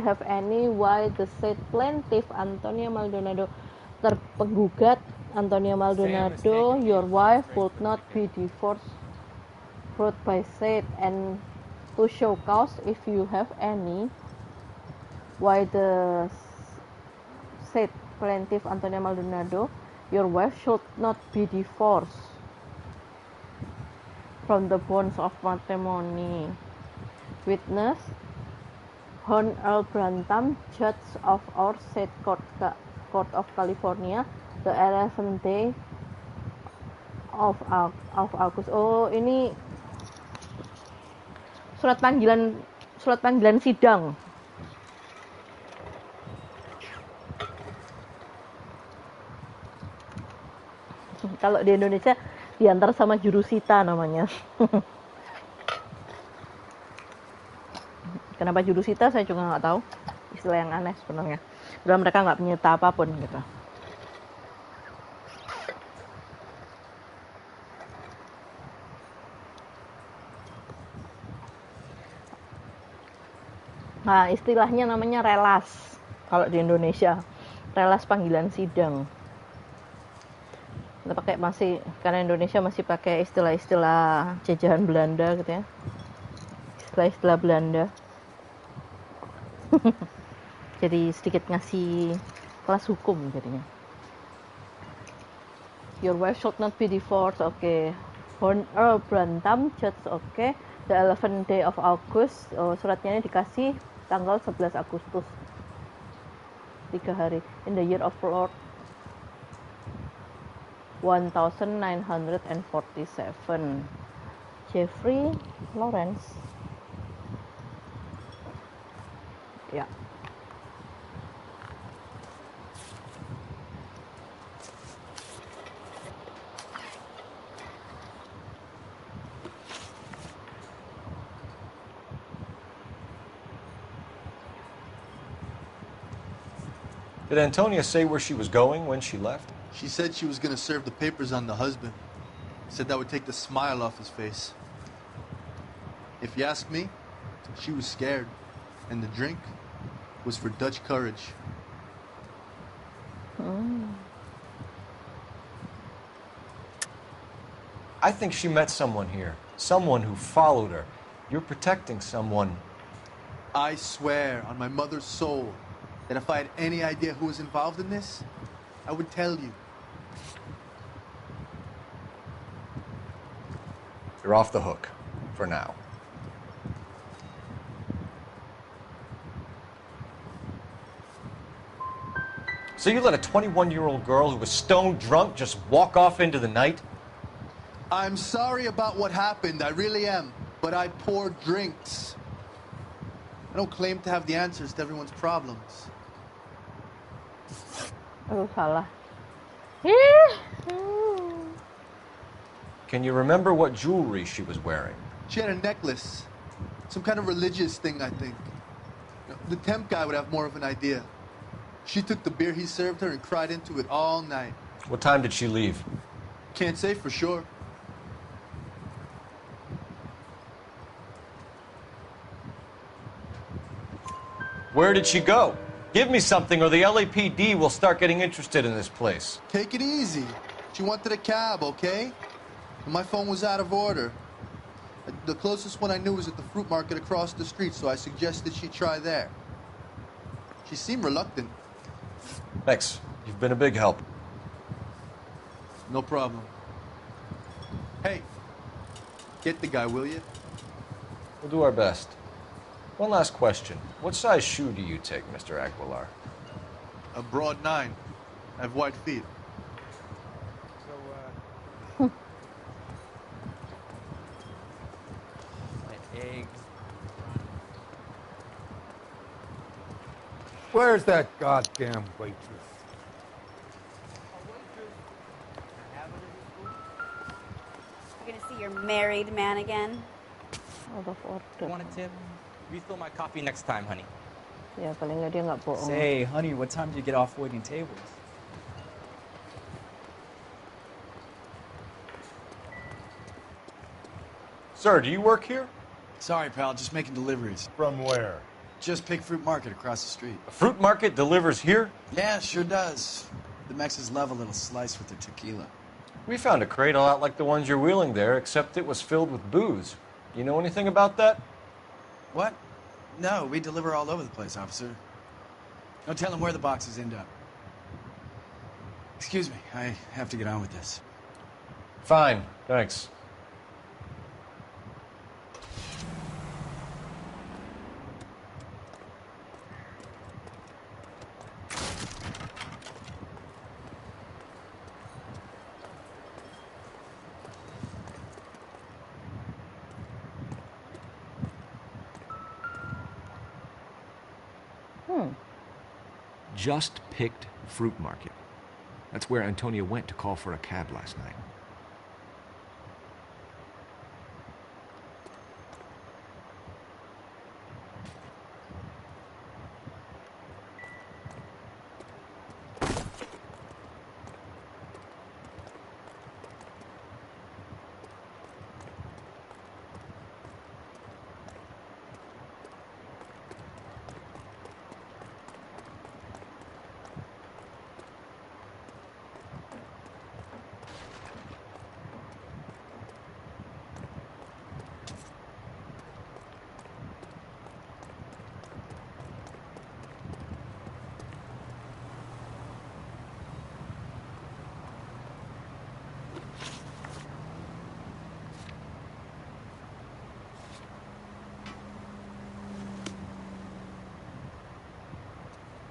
have any, why the said plaintiff Antonia Maldonado, terpenggugat Antonia Maldonado, your wife would not be divorced brought by said, and to show cause, if you have any, why the said plaintiff Antonia Maldonado, your wife should not be divorced from the bonds of matrimony. Witness Hon Earl Brantam, judge of our said court of California, the 11th day of August. Oh, ini surat panggilan sidang. Kalau di Indonesia diantar sama jurusita namanya. Kenapa jurusita saya juga nggak tahu, istilah yang aneh sebenarnya. Padahal mereka nggak menyita apapun gitu. Nah, istilahnya namanya relas kalau di Indonesia, relas panggilan sidang. Kita pakai masih, karena Indonesia masih pakai istilah-istilah jajahan Belanda gitu ya, istilah-istilah Belanda. Jadi sedikit ngasih kelas hukum jadinya. Your wife should not be divorced, okay. Hon Earl Brantam, judge, okay. The 11th day of August, suratnya ini dikasih tanggal 11 Agustus, 3 hari. In the year of Lord 1947. Jeffrey Lawrence. Ya. Did Antonia say where she was going when she left? She said she was going to serve the papers on the husband. Said that would take the smile off his face. If you ask me, she was scared. And the drink was for Dutch courage. I think she met someone here. Someone who followed her. You're protecting someone. I swear on my mother's soul that if I had any idea who was involved in this, I would tell you. You're off the hook. For now. So you let a 21-year-old girl who was stone drunk just walk off into the night? I'm sorry about what happened, I really am. But I pour drinks. I don't claim to have the answers to everyone's problems. Oh, Salah. Can you remember what jewelry she was wearing? She had a necklace. Some kind of religious thing, I think. The temp guy would have more of an idea. She took the beer he served her and cried into it all night. What time did she leave? Can't say for sure. Where did she go? Give me something or the LAPD will start getting interested in this place. Take it easy. She wanted a cab, okay? And my phone was out of order. The closest one I knew was at the fruit market across the street, so I suggested she try there. She seemed reluctant. Thanks. You've been a big help. No problem. Hey, get the guy, will you? We'll do our best. One last question. What size shoe do you take, Mr. Aguilar? A broad 9. I have wide feet. So, my eggs. Where's that goddamn waitress? You're gonna see your married man again? Out of order. Want a tip? Refill my coffee next time, honey. Ya, paling nggak dia nggak bohong. Say, honey, what time do you get off waiting tables? Sir, do you work here? Sorry, pal, just making deliveries. From where? Just Pig Fruit Market across the street. A fruit market delivers here? Yeah, sure does. The Mexes love a little slice with their tequila. We found a crate a lot like the ones you're wheeling there, except it was filled with booze. You know anything about that? What? No, we deliver all over the place, officer. Don't tell them where the boxes end up. Excuse me, I have to get on with this. Fine, thanks. Just picked fruit market. That's where Antonia went to call for a cab last night.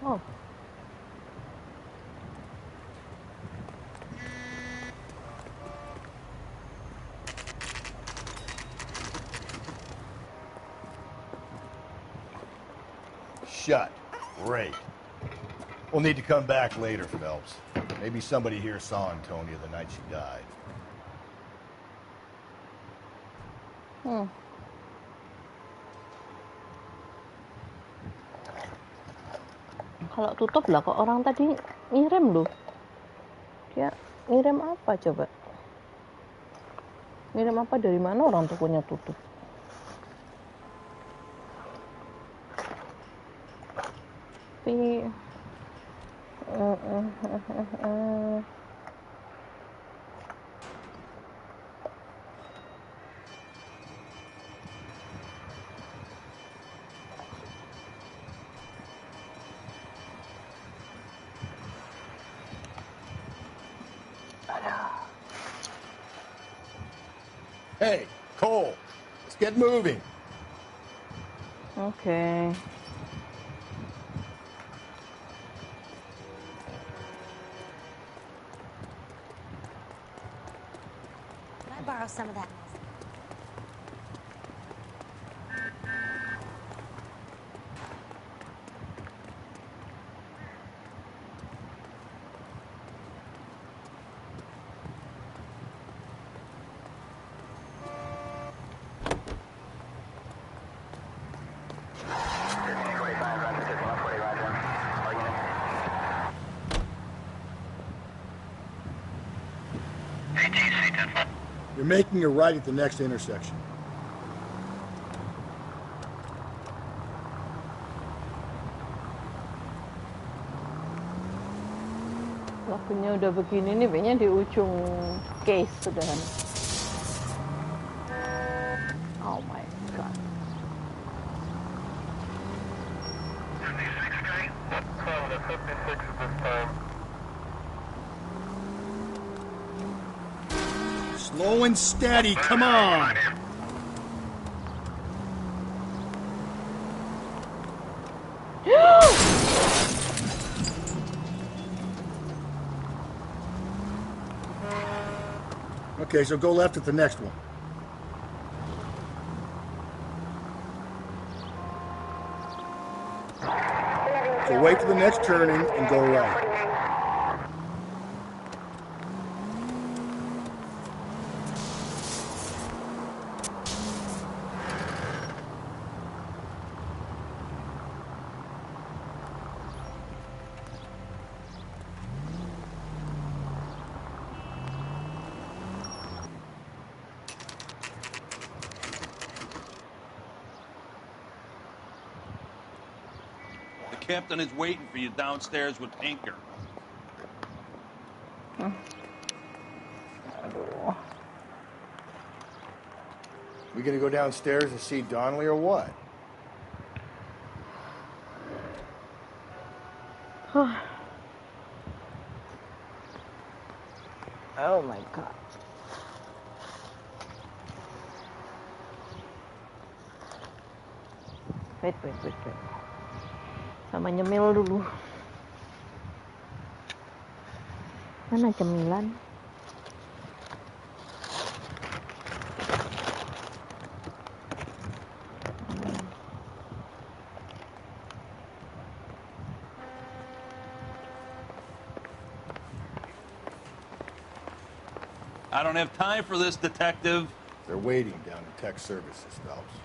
Oh. Shut. Great. We'll need to come back later, Phelps. Maybe somebody here saw Antonia the night she died. Kalau tutup lah, kok orang tadi ngirim loh. Dia ngirim apa coba? Ngirim apa, dari mana orang tokonya tutup? Tapi Hey, Cole, let's get moving. Okay. Can I borrow some of that? You're making a right at the next intersection. Waktunya udah begini nih, kayaknya di ujung case sudah. Oh my god. Slow and steady, come on! Okay, so go left at the next one. So wait for the next turning and go right. Captain is waiting for you downstairs with Pinker. Aduh. We gonna go downstairs and see Donnelly or what? Oh my god. Wait. Sama nyemil dulu. Mana cemilan? I don't have time for this, Detective. They're waiting down in tech services, Phelps.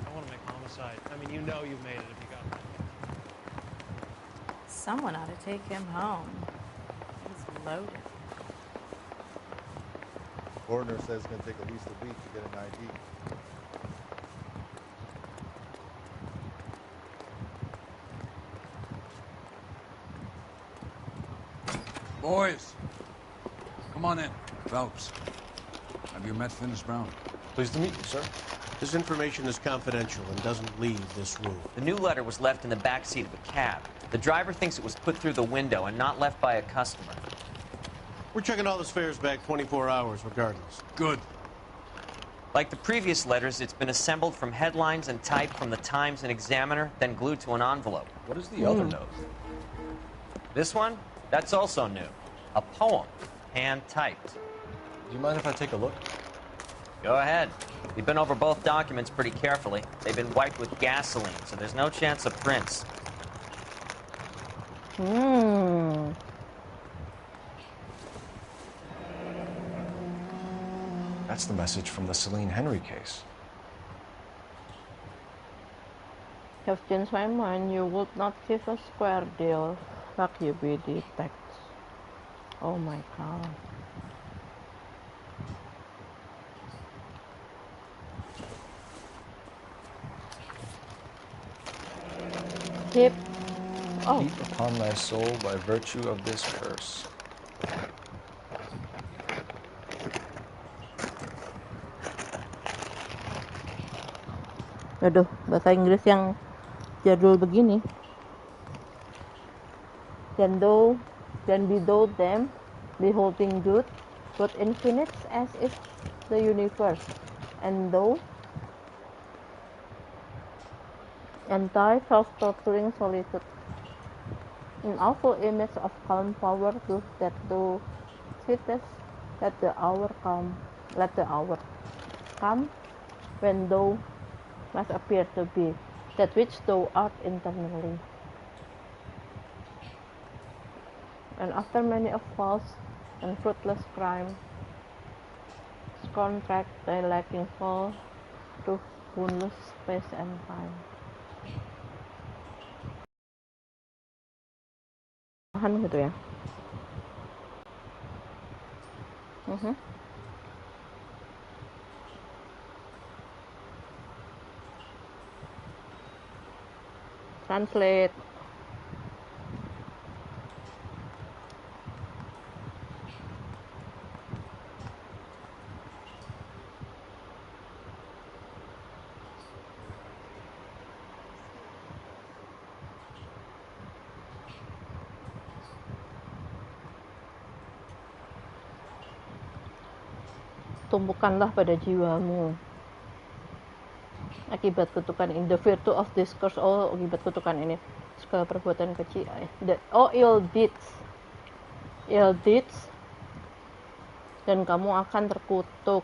I want to make homicide. I mean, you know you've made it if you got that. Someone ought to take him home. He's loaded. Coroner says it's going to take at least a week to get an ID. Boys, come on in. Phelps, have you met Finis Brown? Pleased to meet you, sir. This information is confidential and doesn't leave this room. The new letter was left in the back seat of a cab. The driver thinks it was put through the window and not left by a customer. We're checking all this fares back 24 hours regardless. Good. Like the previous letters, it's been assembled from headlines and typed from the Times and Examiner, then glued to an envelope. What is the other note? This one? That's also new. A poem, hand-typed. Do you mind if I take a look? Go ahead. We've been over both documents pretty carefully. They've been wiped with gasoline, so there's no chance of prints. That's the message from the Celine Henry case. Have changed my mind. You would not give a square deal. Fuck you, BD text. Oh my god. Keep. Oh. Heap upon thy soul by virtue of this curse. Aduh, bahasa Inggris yang jadul begini. Then below them, beholding good, but infinite as is the universe, and thou, and thy self-torturing solitude, in awful image of calm power, to that thou sittest, let the hour come, when thou must appear to be that which thou art internally. And after many a false and fruitless crime, contract thy lacking fall to boundless space and time. Tahan gitu ya. Translate. Tumpukanlah pada jiwamu akibat kutukan ini, the virtue of discourse. Oh, akibat kutukan ini, segala perbuatan keji. Ill deeds, dan kamu akan terkutuk.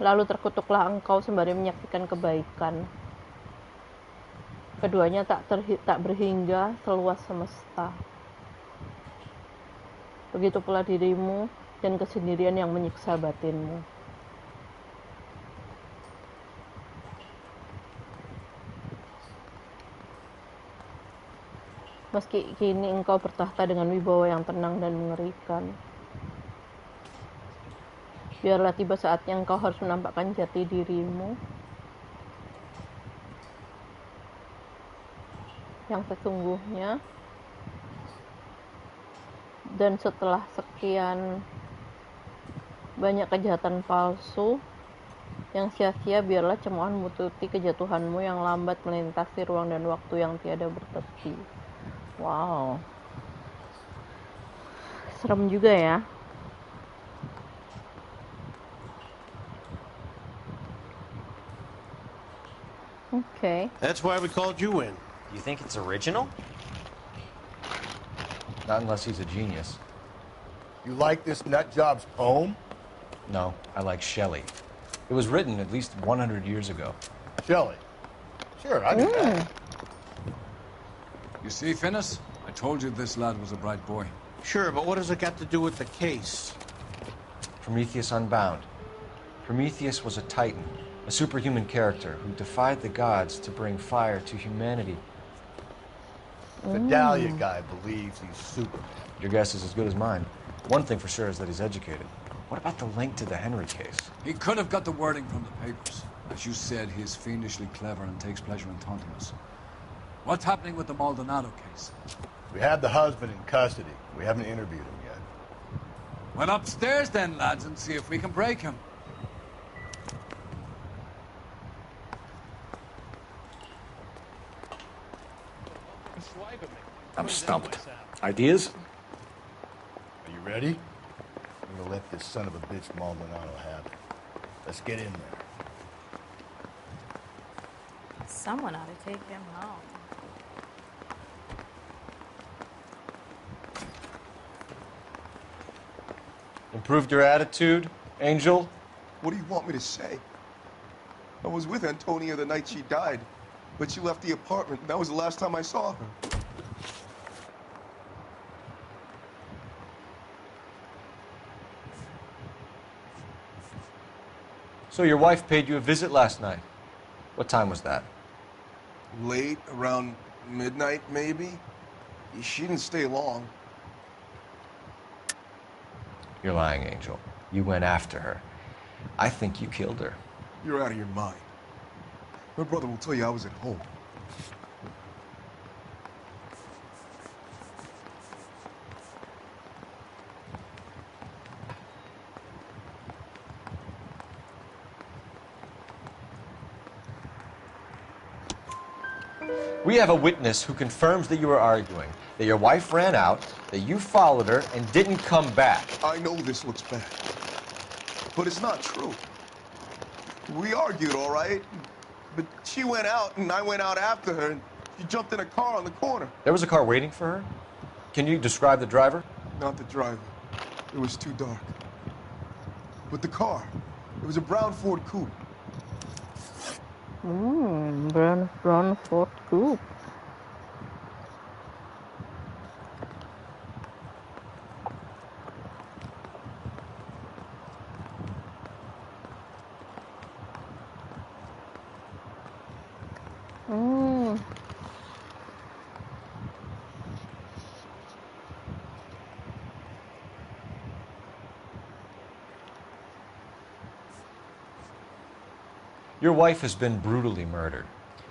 Lalu terkutuklah engkau sembari menyaksikan kebaikan. Keduanya tak berhingga seluas semesta. Begitu pula dirimu dan kesendirian yang menyiksa batinmu. Meski kini engkau bertahta dengan wibawa yang tenang dan mengerikan, Biarlah tiba saatnya engkau harus menampakkan jati dirimu yang sesungguhnya. Dan setelah sekian banyak kejahatan palsu yang sia-sia, biarlah cemoohan menutupi kejatuhanmu yang lambat melintasi ruang dan waktu yang tiada bertepi. Wow, serem juga ya. Okay. That's why we called you in. You think it's original? Not unless he's a genius. You like this nutjob's poem? No, I like Shelley. It was written at least 100 years ago. Shelley? Sure, I do that. You see, Finnis? I told you this lad was a bright boy. Sure, but what has it got to do with the case? Prometheus Unbound. Prometheus was a titan, a superhuman character who defied the gods to bring fire to humanity. The Dahlia guy believes he's Superman. Your guess is as good as mine. One thing for sure is that he's educated. What about the link to the Henry case? He could have got the wording from the papers. As you said, he is fiendishly clever and takes pleasure in taunting us. What's happening with the Maldonado case? We have the husband in custody. We haven't interviewed him yet. Well, upstairs then, lads, and see if we can break him. I'm stumped. Ideas? Are you ready? I'm gonna let this son of a bitch Maldonado have it. Let's get in there. Someone ought to take him home. Improved your attitude, Angel? What do you want me to say? I was with Antonia the night she died, but she left the apartment, and that was the last time I saw her. So your wife paid you a visit last night. What time was that? Late, around midnight, maybe? She didn't stay long. You're lying, Angel. You went after her. I think you killed her. You're out of your mind. My brother will tell you I was at home. We have a witness who confirms that you were arguing, that your wife ran out, that you followed her and didn't come back. I know this looks bad, but it's not true. We argued, all right, but she went out and I went out after her and she jumped in a car on the corner. There was a car waiting for her? Can you describe the driver? Not the driver. It was too dark. But the car, it was a brown Ford Coupe. Brown Ford Coupe. Your wife has been brutally murdered.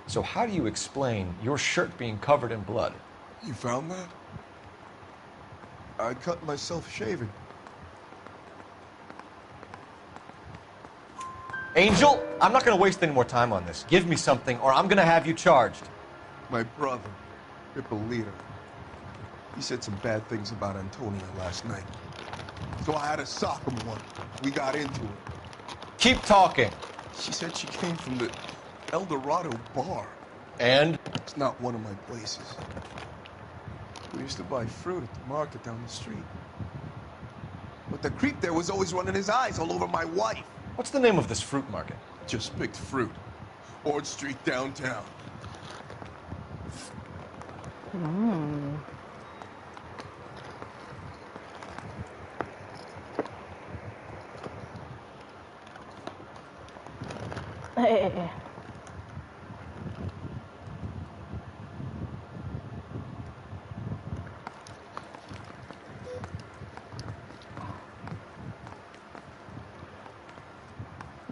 So how do you explain your shirt being covered in blood? You found that? I cut myself shaving. Angel, I'm not going to waste any more time on this. Give me something or I'm going to have you charged. My brother, Ippolito, he said some bad things about Antonia last night. So I had to sock him one. We got into it. Keep talking. She said she came from the El Dorado bar. And? It's not one of my places. We used to buy fruit at the market down the street. But the creep there was always running his eyes all over my wife. What's the name of this fruit market? Just picked fruit. Ord Street downtown. Hey.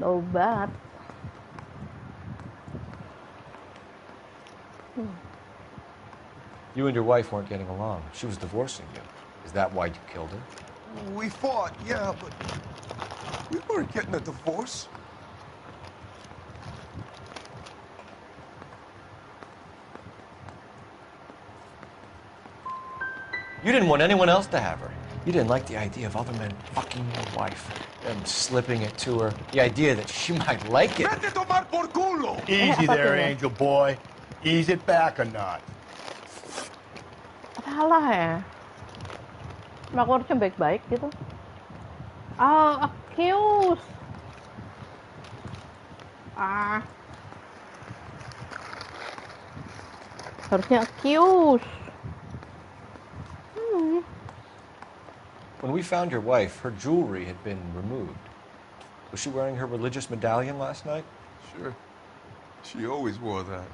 obat. You and your wife weren't getting along. She was divorcing you. Is that why you killed her? We fought, yeah, but we weren't getting a divorce. You didn't want anyone else to have her. You didn't like the idea of other men fucking your wife, them slipping it to her, the idea that she might like it. Easy there, Angel Boy. Ease it back a notch. Salah ya? Aku harusnya baik-baik gitu. Ah, accuse. Harusnya accuse. When we found your wife, her jewelry had been removed. Was she wearing her religious medallion last night? Sure. She always wore that.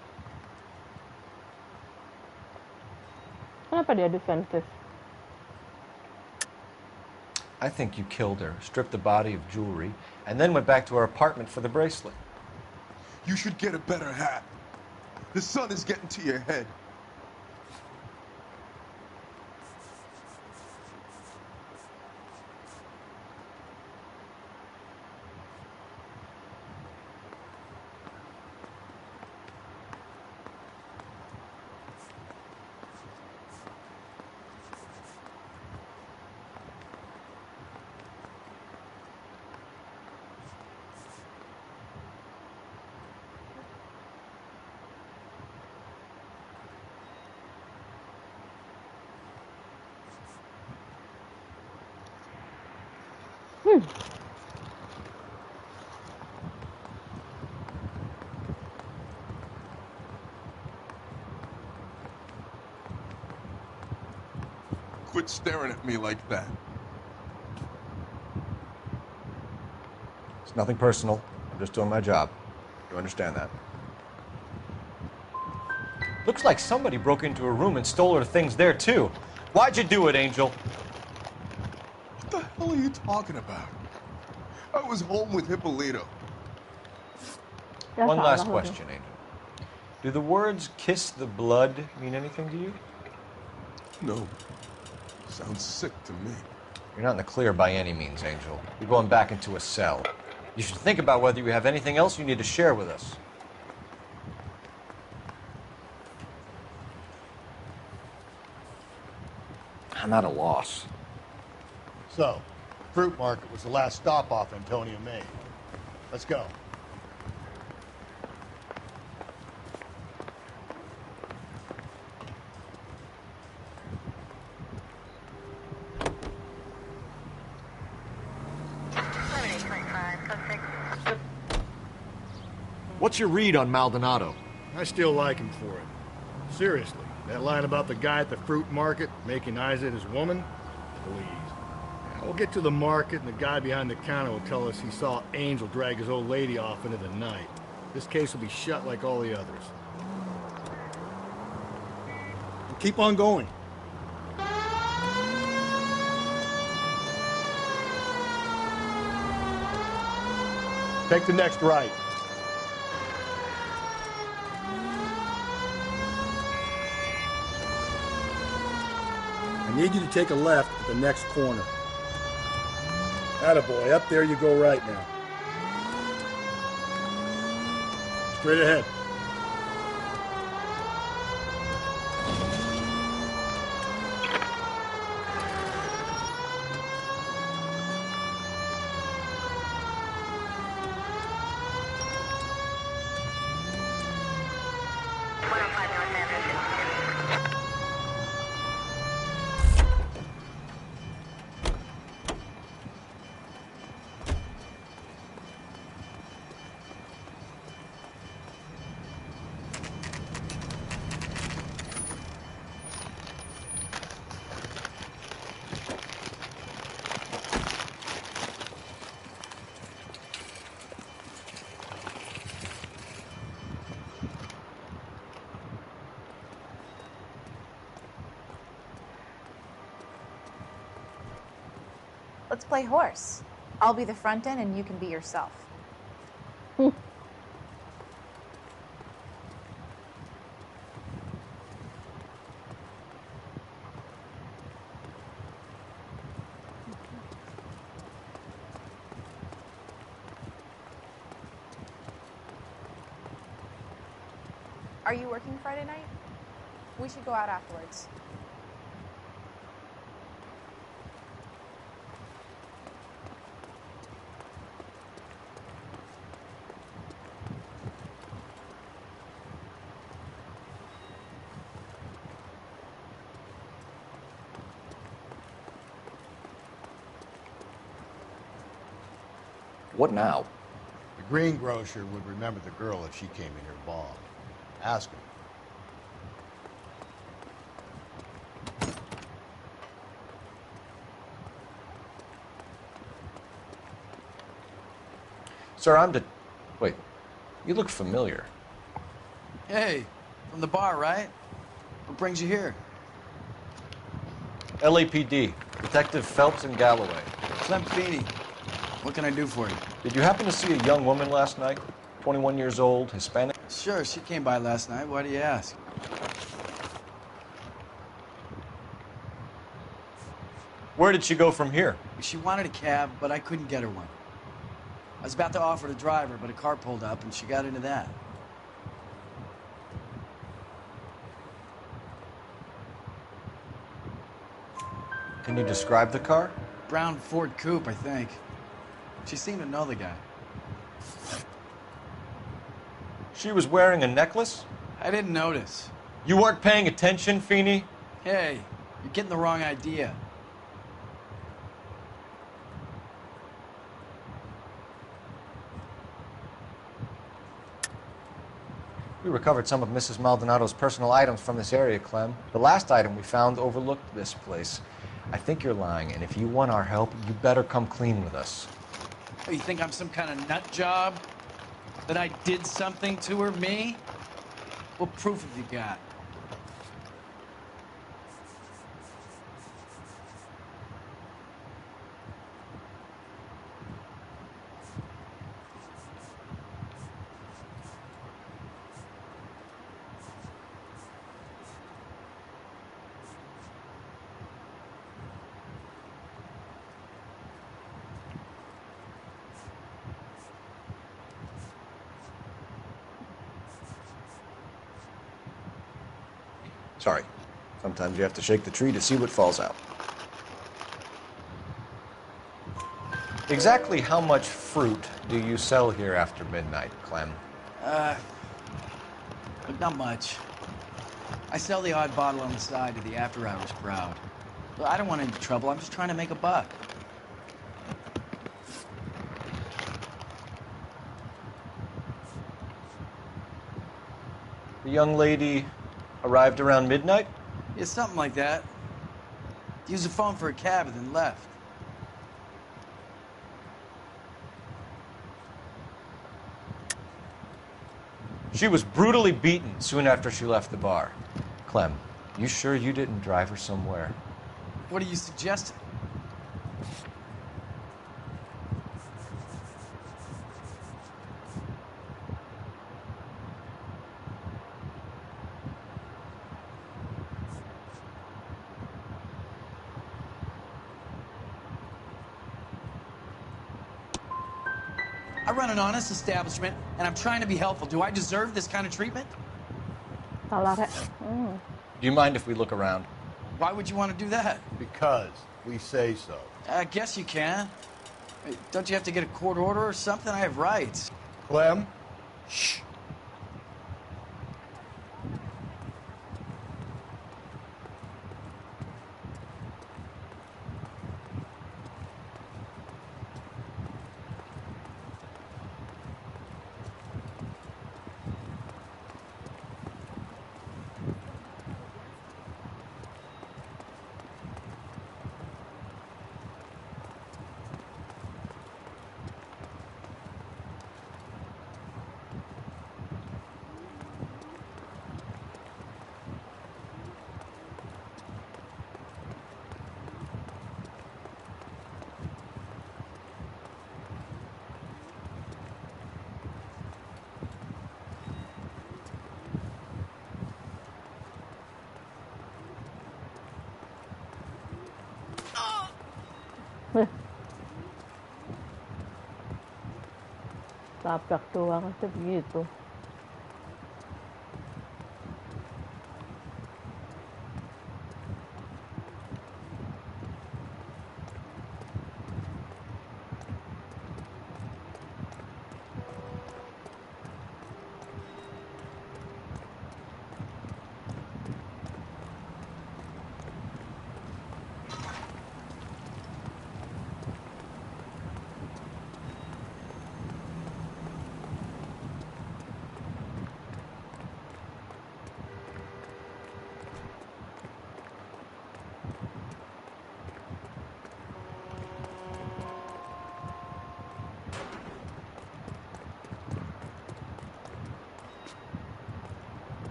Kenapa dia defensif? I think you killed her, stripped the body of jewelry, and then went back to her apartment for the bracelet. You should get a better hat. The sun is getting to your head. Quit staring at me like that. It's nothing personal. I'm just doing my job. You understand that? Looks like somebody broke into her room and stole her things there, too. Why'd you do it, Angel? What the hell are you talking about? I was home with Hippolito. One last question, Angel. Do the words kiss the blood mean anything to you? No. Sounds sick to me. You're not in the clear by any means, Angel. You're going back into a cell. You should think about whether you have anything else you need to share with us. I'm at a loss. So, Fruit Market was the last stop off Antonia made. Let's go. What's your read on Maldonado? I still like him for it. Seriously, that line about the guy at the fruit market making Isa his woman? Please. Yeah, we'll get to the market and the guy behind the counter will tell us he saw Angel drag his old lady off into the night. This case will be shut like all the others. We'll keep on going. Take the next right. I need you to take a left at the next corner. Attaboy, up there you go right now. Straight ahead. Let's play horse. I'll be the front end and you can be yourself. Are you working Friday night? We should go out afterwards. What now? The greengrocer would remember the girl if she came in here bombed. Ask her. Sir, Wait, you look familiar. Hey, from the bar, right? What brings you here? LAPD, Detective Phelps and Galloway. Clem Feeney. What can I do for you? Did you happen to see a young woman last night? 21 years old, Hispanic? Sure, she came by last night. Why do you ask? Where did she go from here? She wanted a cab, but I couldn't get her one. I was about to offer to drive her, but a car pulled up and she got into that. Can you describe the car? Brown Ford Coupe, I think. She seemed to know the guy. She was wearing a necklace? I didn't notice. You weren't paying attention, Feeney? Hey, you're getting the wrong idea. We recovered some of Mrs. Maldonado's personal items from this area, Clem. The last item we found overlooked this place. I think you're lying, and if you want our help, you better come clean with us. Oh, you think I'm some kind of nut job? That I did something to her, me? What proof have you got? Sorry. Sometimes you have to shake the tree to see what falls out. Exactly how much fruit do you sell here after midnight, Clem? Not much. I sell the odd bottle on the side to the after-hours crowd. Well, I don't want any trouble. I'm just trying to make a buck. The young lady arrived around midnight? Yeah, something like that. Used the phone for a cab and then left. She was brutally beaten soon after she left the bar. Clem, you sure you didn't drive her somewhere? What are you suggesting? I run an honest establishment, and I'm trying to be helpful. Do I deserve this kind of treatment? Salah. Do you mind if we look around? Why would you want to do that? Because we say so. I guess you can. Hey, don't you have to get a court order or something? I have rights. Clem? Shh. Tabrak doang aja begitu.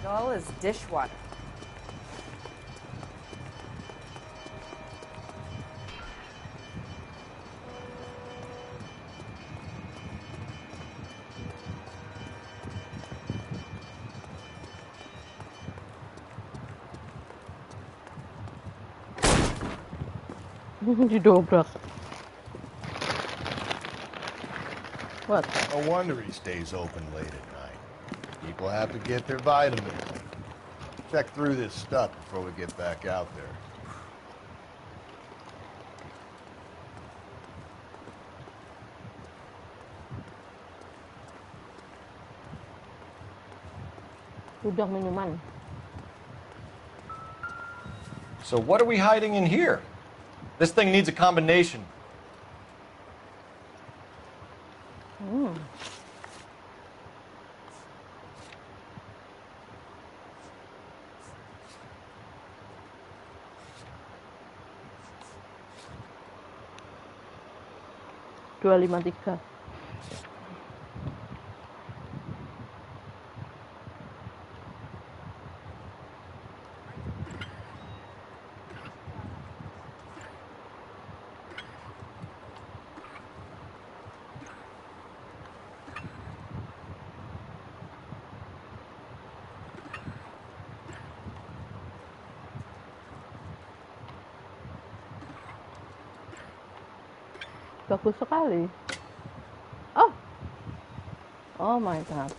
All is dishwater. Didobrak. What? No wonder he stays open late at night. People have to get their vitamins. Check through this stuff before we get back out there. Udah minuman. So what are we hiding in here? This thing needs a combination. Hmm. Dua lima tiga. Bagus sekali. Oh, oh my god.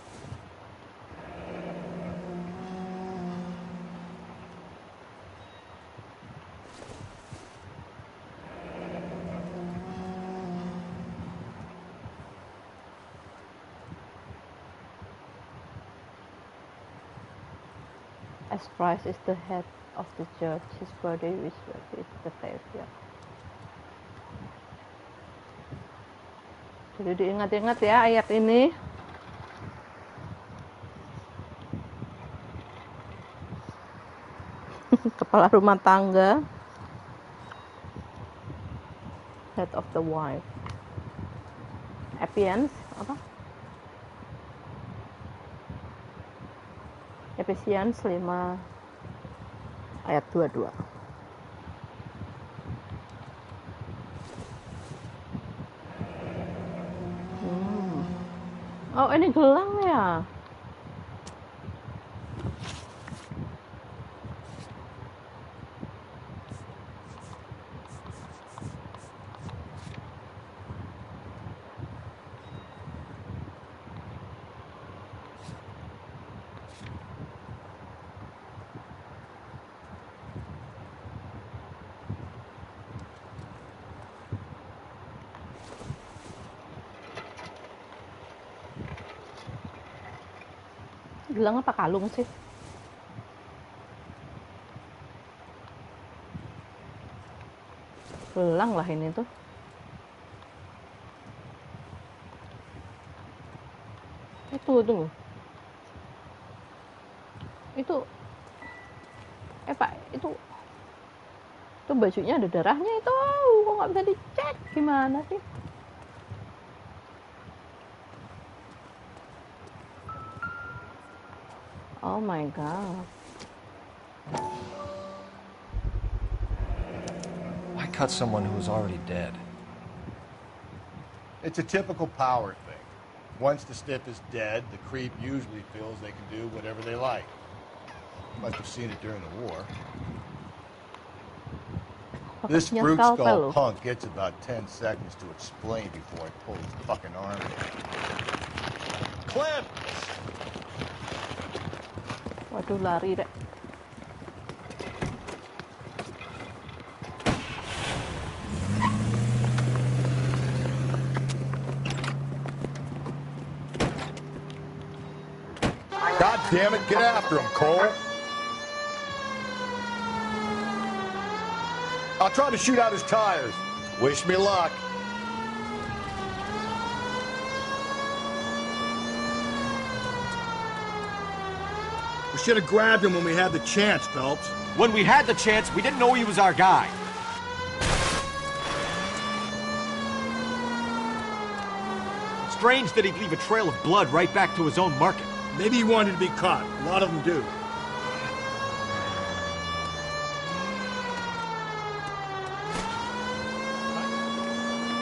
As Christ is the head of the church, his body is the Savior. Jadi diingat-ingat ya ayat ini. Kepala rumah tangga, head of the wife. Ephesians apa? Ephesians 5 ayat 22. Oh, ini gelang ya? Gelang apa kalung sih? Gelang lah ini tuh. Tunggu. Itu Pak, itu bajunya ada darahnya itu. Kok nggak bisa dicek? Gimana sih? Oh my god. Why cut someone who was already dead? It's a typical power thing. Once the stiff is dead, the creep usually feels they can do whatever they like. Must have seen it during the war. This fruit skull punk gets about 10 seconds to explain before I pull his fucking arm in. Clem! Waduh, lari deh. God damn it, get after him, Cole. I'll try to shoot out his tires. Wish me luck. We should have grabbed him when we had the chance, Phelps. When we had the chance, we didn't know he was our guy. Strange that he'd leave a trail of blood right back to his own market. Maybe he wanted to be caught. A lot of them do.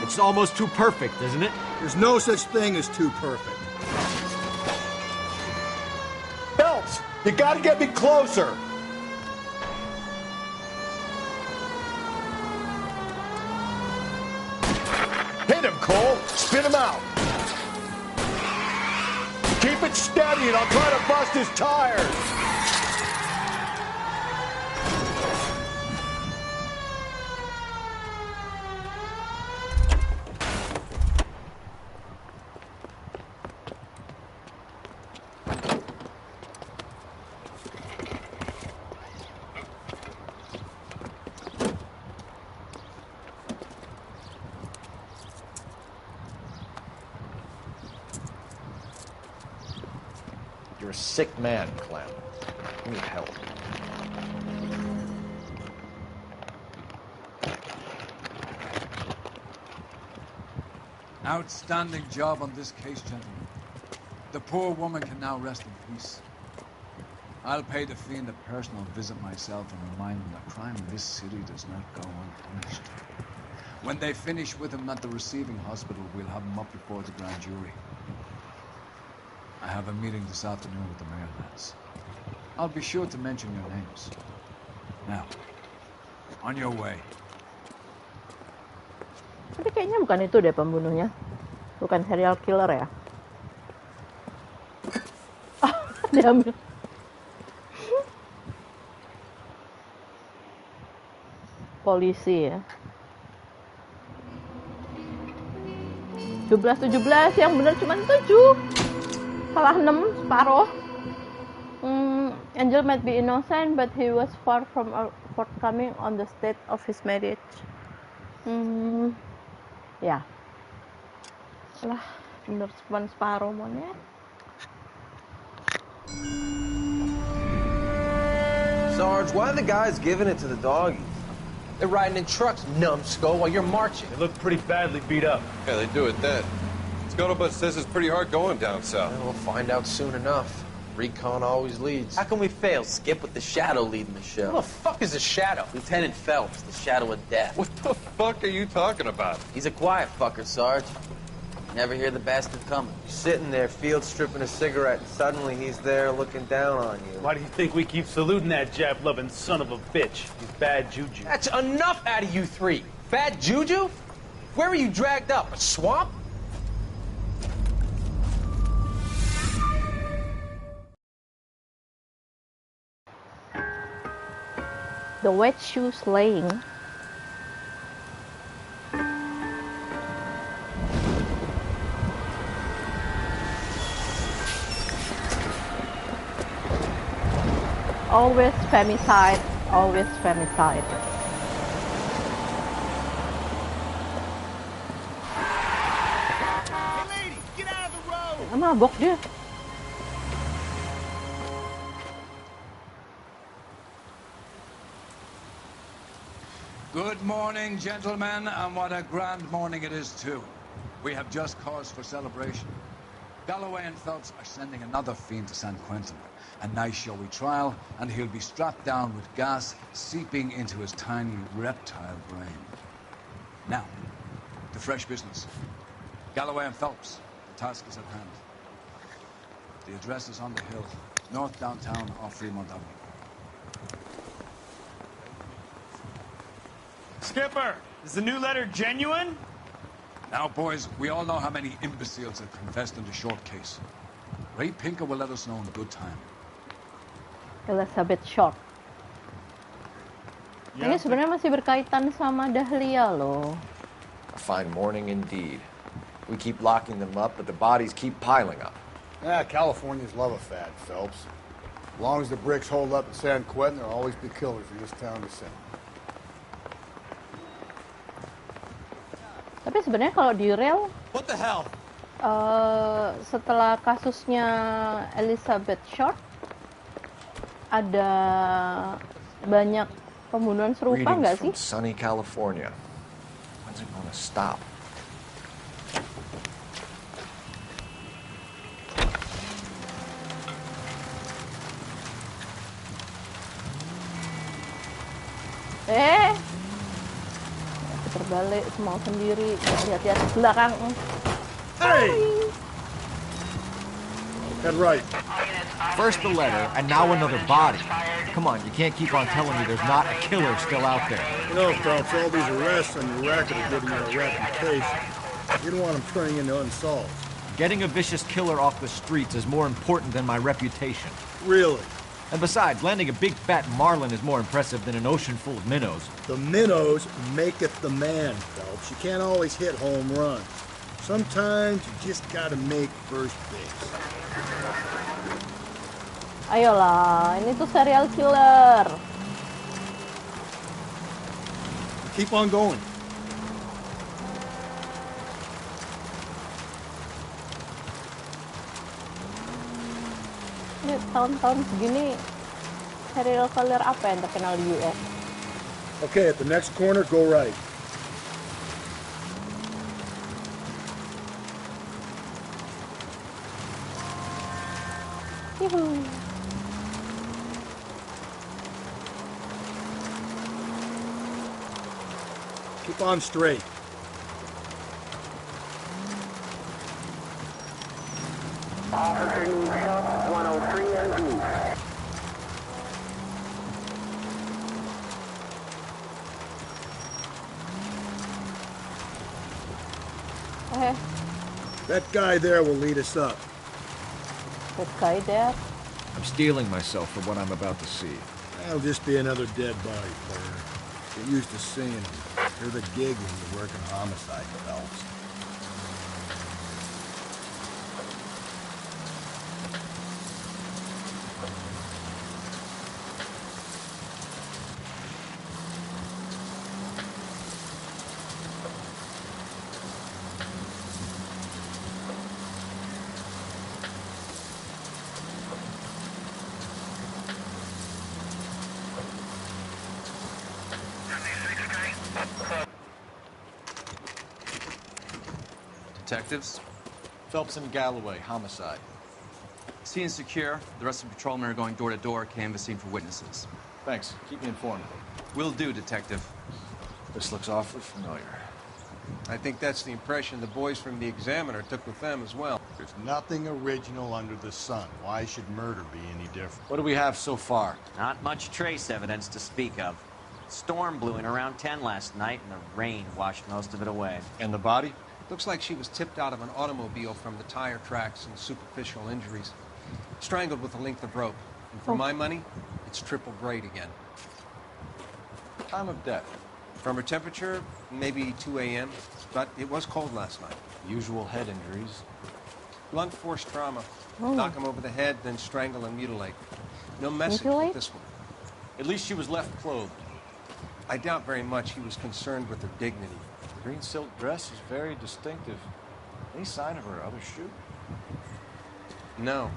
It's almost too perfect, isn't it? There's no such thing as too perfect. Phelps, you gotta get me closer. Hit him, Cole. Spin him out. Keep it steady and I'll try to bust his tires. You're a sick man, Clem. You need help. Outstanding job on this case, gentlemen. The poor woman can now rest in peace. I'll pay the fiend a personal visit myself and remind him that crime in this city does not go unpunished. When they finish with him at the receiving hospital, we'll have him up before the grand jury. I have a meeting this afternoon with the mayor, lads. I'll be sure to mention your names. Now, on your way. Tapi kayaknya bukan itu deh pembunuhnya. Bukan serial killer ya. Diambil. Polisi ya. 17 yang benar cuma 7. Salah 6 separuh. Angel might be innocent, but he was far from forthcoming on the state of his marriage. Ya. Lah, bener cuma separuh monyet. Sarge, why are the guys giving it to the doggies? They're riding in trucks, numbskull, while you're marching. They look pretty badly beat up. Yeah, they do at that. Scuttlebutt says it's pretty hard going down south. Well, we'll find out soon enough. Recon always leads. How can we fail, Skip, with the Shadow leading the show? Who the fuck is the Shadow? Lieutenant Phelps, the Shadow of Death. What the fuck are you talking about? He's a quiet fucker, Sarge. Never hear the bastard coming. You're sitting there, field stripping a cigarette, and suddenly he's there looking down on you. Why do you think we keep saluting that Jap-loving son of a bitch? He's bad juju. That's enough out of you three. Bad juju? Where were you dragged up? A swamp? The wet shoe slaying. Always femicide, always femicide. Hey lady, get out of the road! Mabok dia. Good morning, gentlemen, and what a grand morning it is, too. We have just cause for celebration. Galloway and Phelps are sending another fiend to San Quentin. A nice showy trial, and he'll be strapped down with gas seeping into his tiny reptile brain. Now, to fresh business. Galloway and Phelps, the task is at hand. The address is on the hill, north downtown off Fremont Avenue. Skipper, is the new letter genuine? Now, boys, we all know how many imbeciles have confessed in the short case. Ray Pinker will let us know in good time. Elizabeth Short. Ini sebenarnya masih berkaitan sama Dahlia loh. A fine morning indeed. We keep locking them up, but the bodies keep piling up. Yeah, Californians love a fad, Phelps. As long as the bricks hold up in San Quentin, there'll always be killers in this town to sing. Tapi sebenarnya kalau di real, What the hell? Setelah kasusnya Elizabeth Short, ada banyak pembunuhan serupa nggak sih? Sunny California. When's it gonna stop? Terbalik, mau sendiri, lihat-lihat belakang. Hey! Head right. First the letter, and now another body. Come on, you can't keep on telling me there's not a killer still out there. You know, Phelps, all these arrests on your record are giving you a reputation. You don't want them turning into unsolved. Getting a vicious killer off the streets is more important than my reputation. Really? And besides, landing a big fat marlin is more impressive than an ocean full of minnows. The minnows maketh the man, Phelps. You can't always hit home runs. Sometimes you just gotta make first base. Ayolah, ini tuh serial killer. Keep on going. Ini tahun-tahun segini serial killer apa yang terkenal di US? Okay, at the next corner, go right. Yuhuu. Keep on straight. Officer needs help, 103 and east. That guy there will lead us up. That guy there? I'm steeling myself for what I'm about to see. That'll just be another dead body, player. Get used to seeing them. You're the gig when you're working homicide, Phelps. Detectives? Phelps and Galloway, homicide. Scene secure. The rest of the patrolmen are going door to door, canvassing for witnesses. Thanks. Keep me informed. Will do, Detective. This looks awfully familiar. I think that's the impression the boys from the Examiner took with them as well. There's nothing original under the sun. Why should murder be any different? What do we have so far? Not much trace evidence to speak of. Storm blew in around 10 last night, and the rain washed most of it away. And the body? Looks like she was tipped out of an automobile from the tire tracks and superficial injuries. Strangled with a length of rope. And for my money, it's triple grade again. Time of death? From her temperature, maybe 2 a.m., but it was cold last night. Usual head injuries. Blunt force trauma. Knock him over the head, then strangle and mutilate. No message with this one. At least she was left clothed. I doubt very much he was concerned with her dignity. The green silk dress is very distinctive. Any sign of her other shoe? No.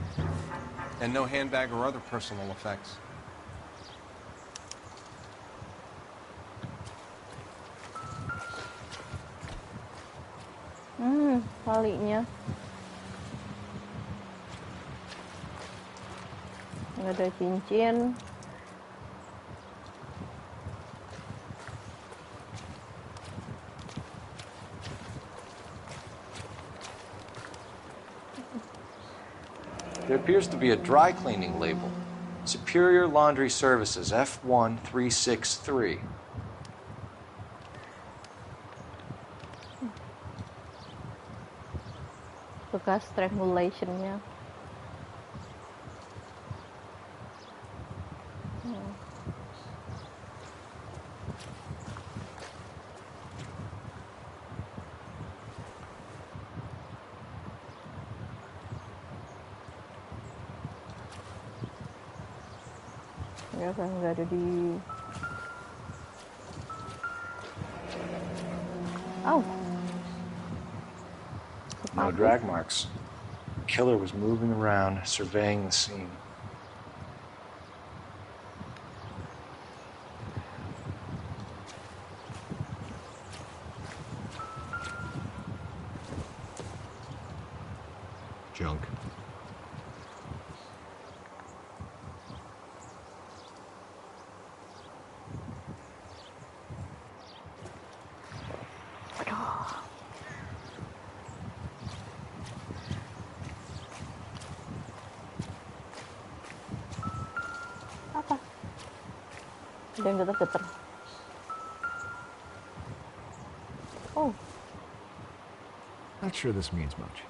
And no handbag or other personal effects. Talinya. Nggak ada cincin. There appears to be a dry cleaning label. Superior Laundry Services, F1363. Bekas strangulation-nya. Ya kan nggak ada di. Oh. No drag marks. The killer was moving around, surveying the scene. Junk. Apa? Ada yang getar-getar. Oh. Not sure this means much.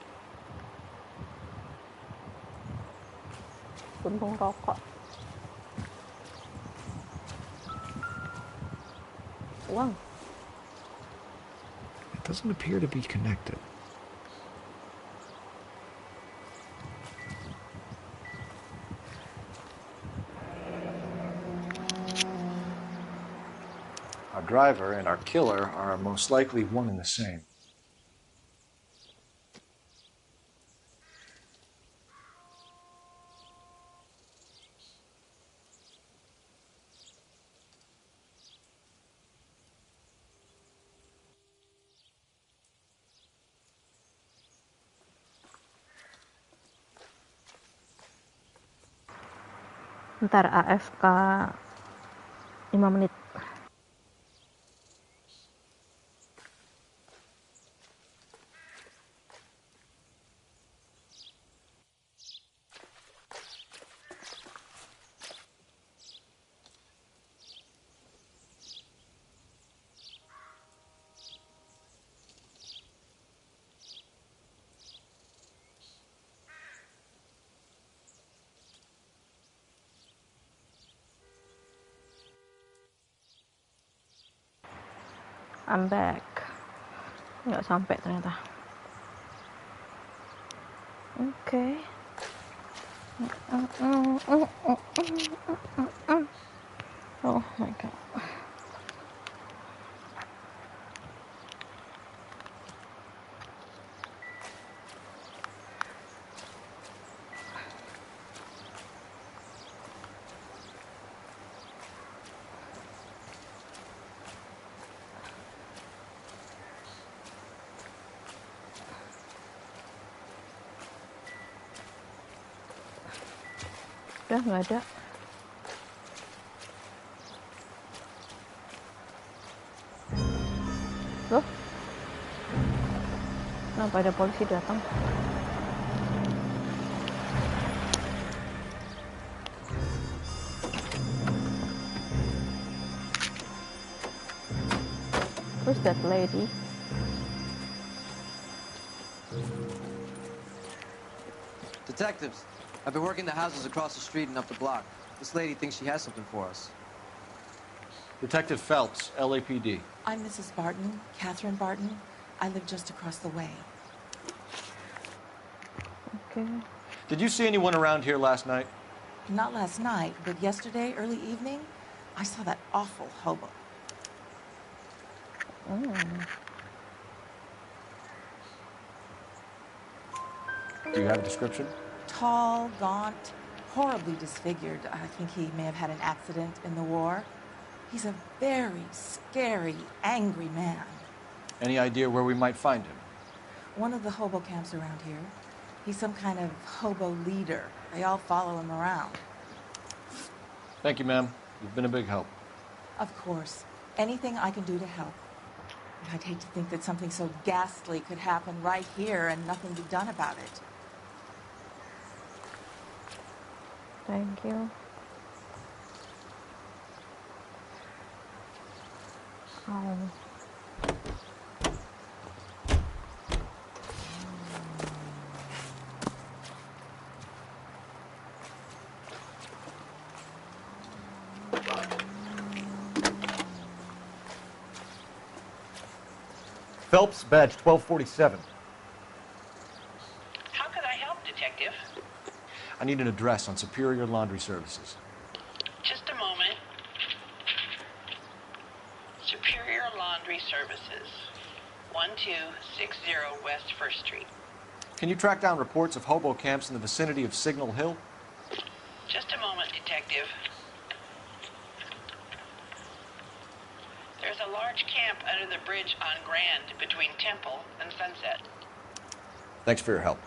Puntung rokok. Uang. It doesn't appear to be connected. Our driver and our killer are most likely one and the same. Ntar AFK 5 menit. I'm back. Nggak sampai ternyata. Oke. Oh my god. Udah nggak ada. Loh? Kenapa ada polisi datang? Who's that lady? Detectives, I've been working the houses across the street and up the block. This lady thinks she has something for us. Detective Phelps, LAPD. I'm Mrs. Barton, Catherine Barton. I live just across the way. Okay. Did you see anyone around here last night? Not last night, but yesterday, early evening, I saw that awful hobo. Do you have a description? Tall, gaunt, horribly disfigured. I think he may have had an accident in the war. He's a very scary, angry man. Any idea where we might find him? One of the hobo camps around here. He's some kind of hobo leader. They all follow him around. Thank you, ma'am. You've been a big help. Of course. Anything I can do to help. I'd hate to think that something so ghastly could happen right here and nothing be done about it. Thank you. Oh. Phelps, badge 1247. How could I help, Detective? I need an address on Superior Laundry Services. Just a moment. Superior Laundry Services, 1260 West 1st Street. Can you track down reports of hobo camps in the vicinity of Signal Hill? Just a moment, Detective. There's a large camp under the bridge on Grand between Temple and Sunset. Thanks for your help.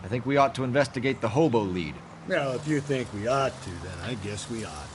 I think we ought to investigate the hobo lead. Well, if you think we ought to, then I guess we ought.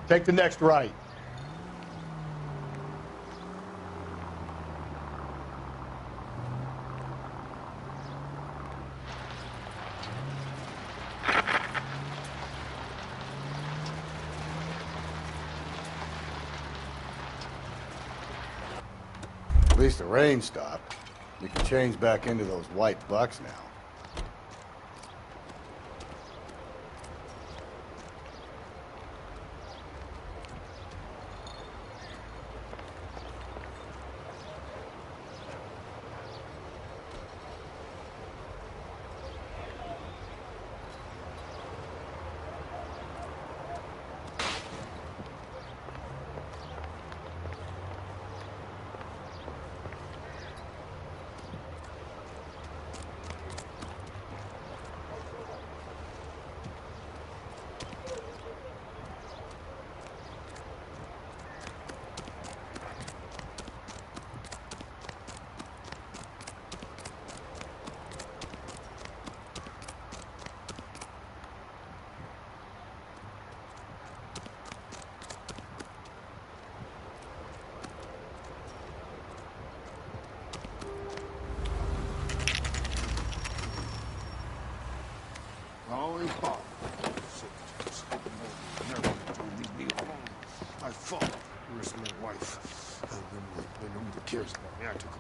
Take the next right. At least the rain stopped. We can change back into those white bucks now.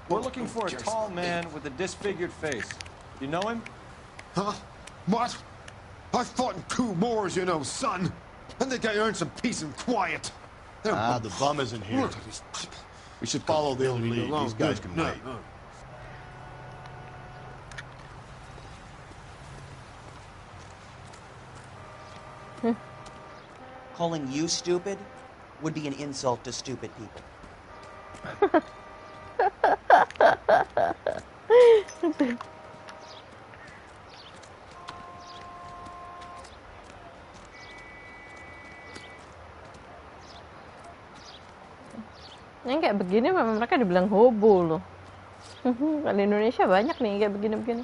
We're looking for a tall man with a disfigured face. You know him? Huh? What? I fought in 2 wars, you know, son. I think I earned some peace and quiet. The bum isn't here. We should follow the other lead. These guys can wait. Calling you stupid would be an insult to stupid people. Yang kayak begini memang mereka dibilang hobo loh. Di Indonesia banyak nih kayak begini-begini.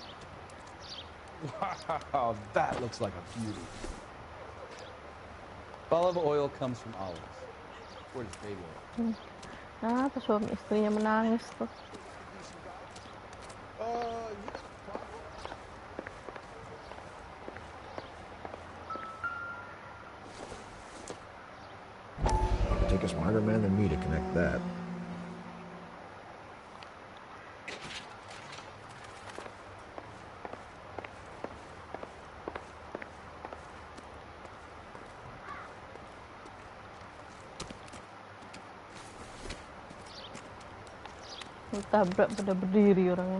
Wow, that looks like a beauty. Olive oil comes from olives. Where does baby oil? Apa suami istrinya menangis tuh? It'll take a smarter man than me to connect that. Tabrak pada berdiri orangnya.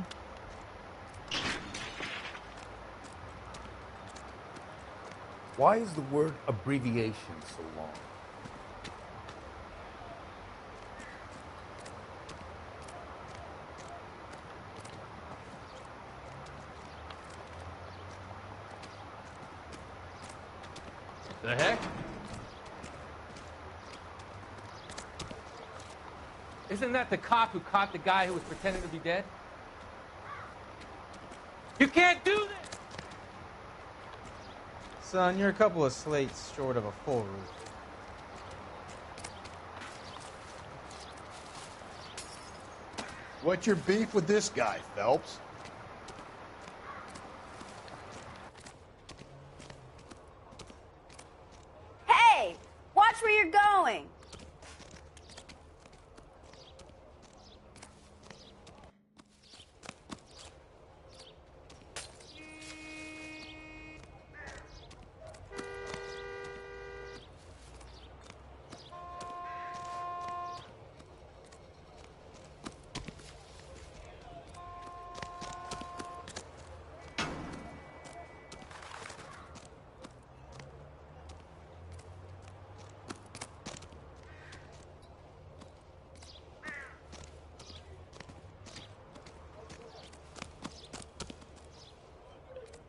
Why is the word abbreviation so long? The heck? Isn't that the cop who caught the guy who was pretending to be dead? You can't do this! Son, you're a couple of slates short of a full roof. What's your beef with this guy, Phelps? Hey! Watch where you're going!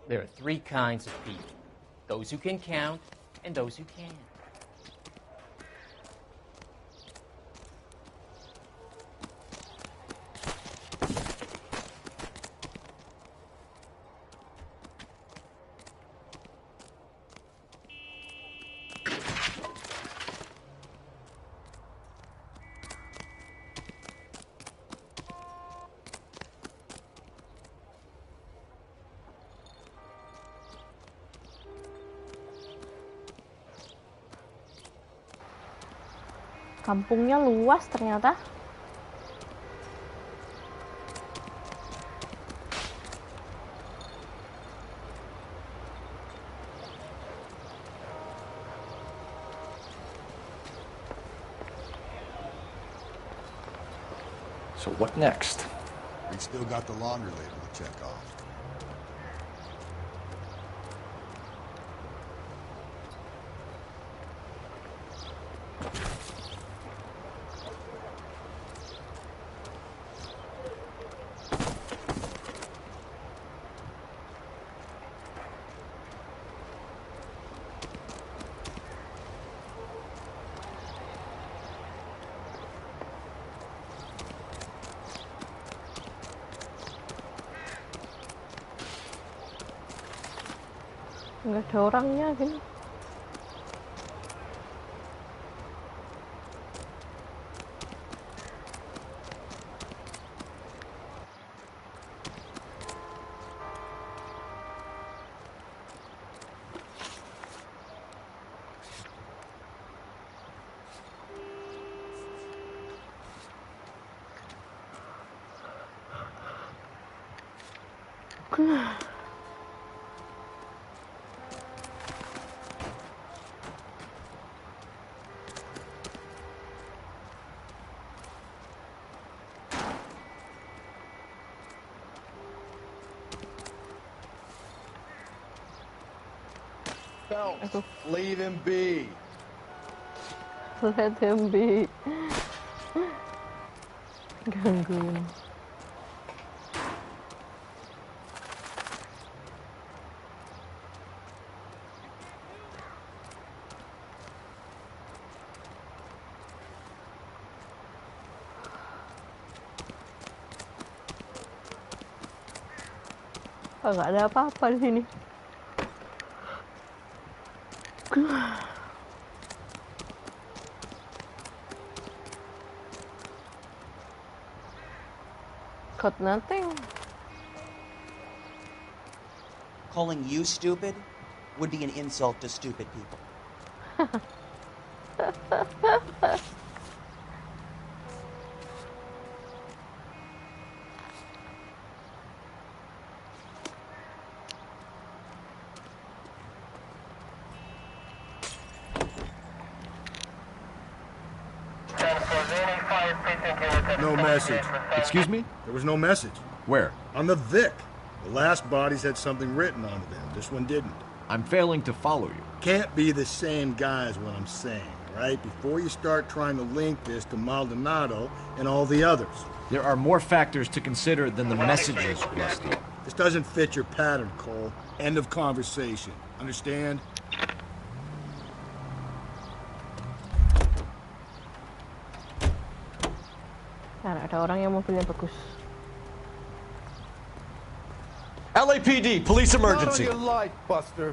There are three kinds of people. Those who can count and those who can't. Kampungnya luas ternyata. So what next? We still got the laundry label to check off. Nggak ada orangnya gini. Phelps, leave him be. Let him be. Gangguin. Oh, nggak ada apa-apa di sini. Got nothing. Calling you stupid would be an insult to stupid people. No message. Excuse me? There was no message. Where? On the Vic. The last bodies had something written onto them. This one didn't. I'm failing to follow you. Can't be the same guy is what I'm saying, right? Before you start trying to link this to Maldonado and all the others. There are more factors to consider than the messages, Rusty. This doesn't fit your pattern, Cole. End of conversation. Understand? Nah, ada orang yang mobilnya bagus. LAPD, police emergency. Not on your life, Buster.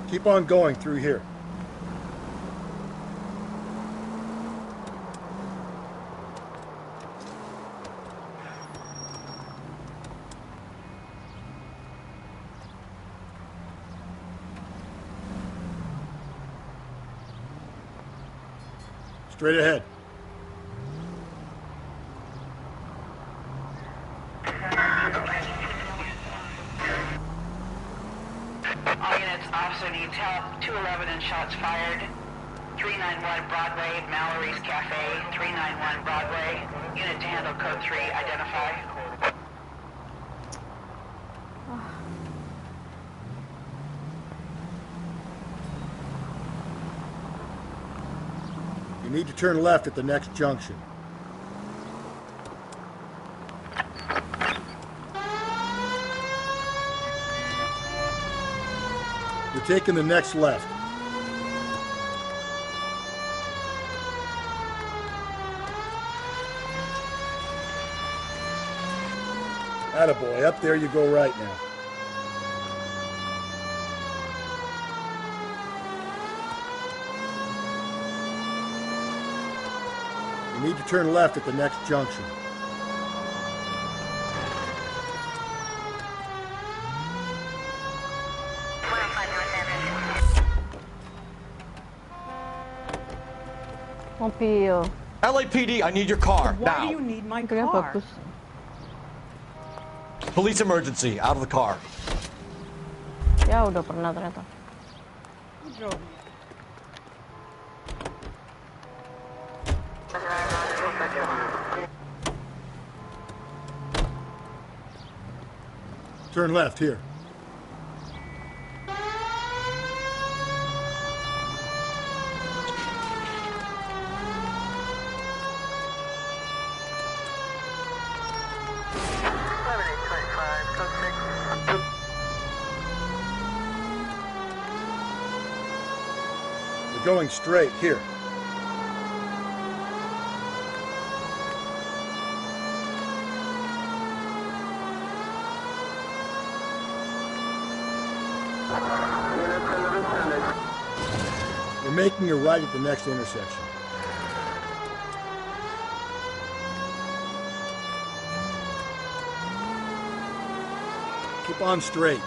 Keep on going through here. Straight ahead. All units, officer needs help. 211 and shots fired. 391 Broadway, Mallory's Cafe. 391 Broadway. Unit to handle code 3, identify. You need to turn left at the next junction. You're taking the next left. Attaboy, up there you go right now. You need to turn left at the next junction. Mobil. LAPD, I need your car, Why now. do you need my Mobilnya car? bagus. Police emergency, out of the car. Ya udah pernah ternyata. Turn left here. We're going straight here. We're making a right at the next intersection. Keep on straight.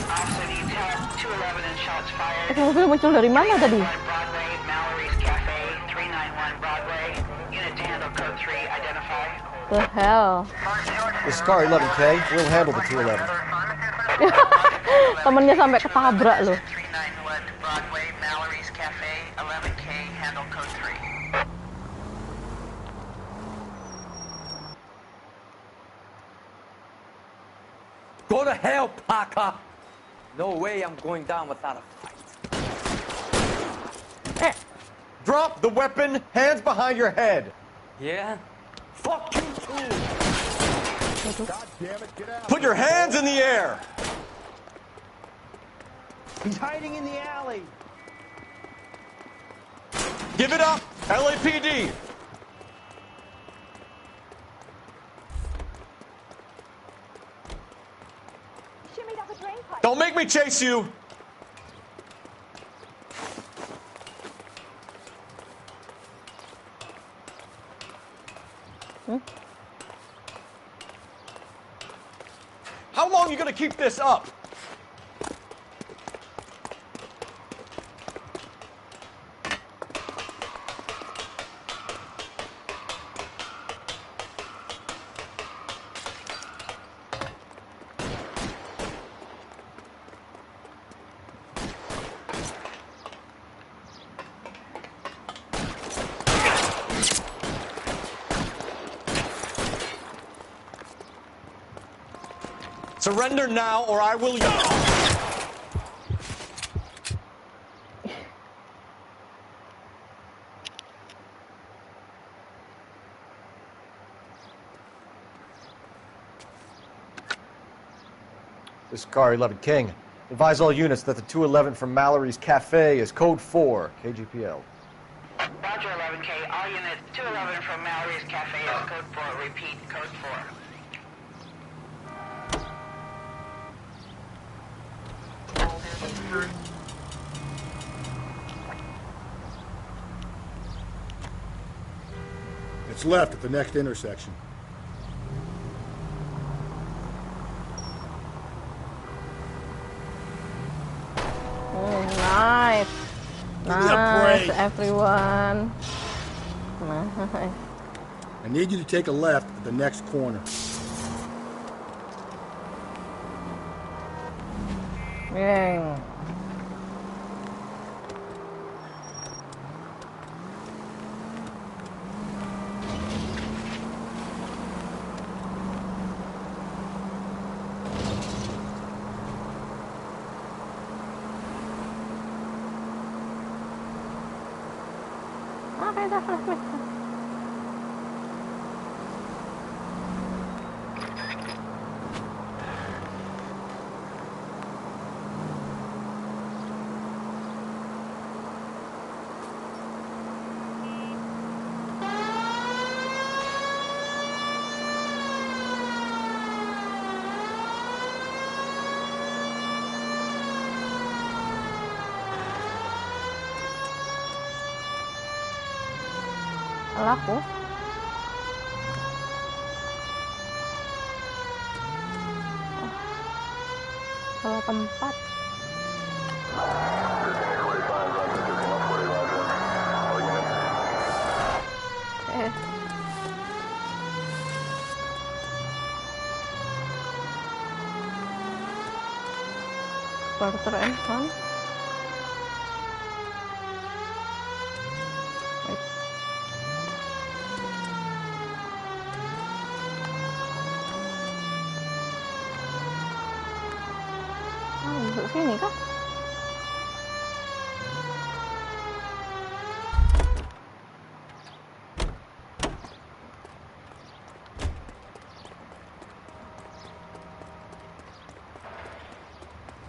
Officer needs help. 211 and shots fired. Mobil muncul dari mana tadi? Broadway, Mallory's Cafe. 391 Broadway. Unit to handle code 3, identify. The hell? This is car 11K. We'll handle the 211. Temennya sampai ketabrak loh. 391 Broadway, Mallory's Cafe, 11K, handle code 3. Go to hell, Parker! No way I'm going down without a fight. Drop the weapon, hands behind your head. Yeah? Fuck you too! God damn it, get out. Put your hands in the air. He's hiding in the alley. Give it up, LAPD. Don't make me chase you. How long are you gonna keep this up? Surrender now, or I will. This is Car 11 King. Advise all units that the 211 from Mallory's Cafe is code 4, KGPL. Roger 11K, all units 211 from Mallory's Cafe is code 4. Repeat, code 4. It's left at the next intersection. Nice. Give me a Nice, break. everyone. Nice. I need you to take a left at the next corner. Yeah. Okay, that's right. Laku. Salah tempat. Quarter and one. Masuk sini kah?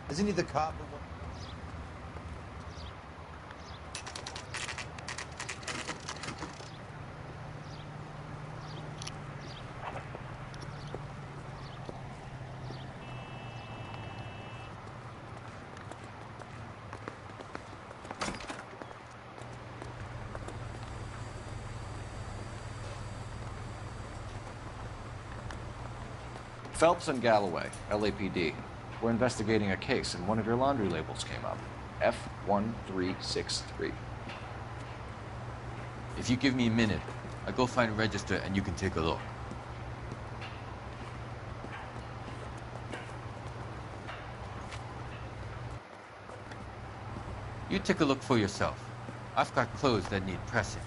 Isn't he the cop? Phelps and Galloway, LAPD. We're investigating a case, and one of your laundry labels came up. F1363. If you give me a minute, I'll go find a register and you can take a look. You take a look for yourself. I've got clothes that need pressing.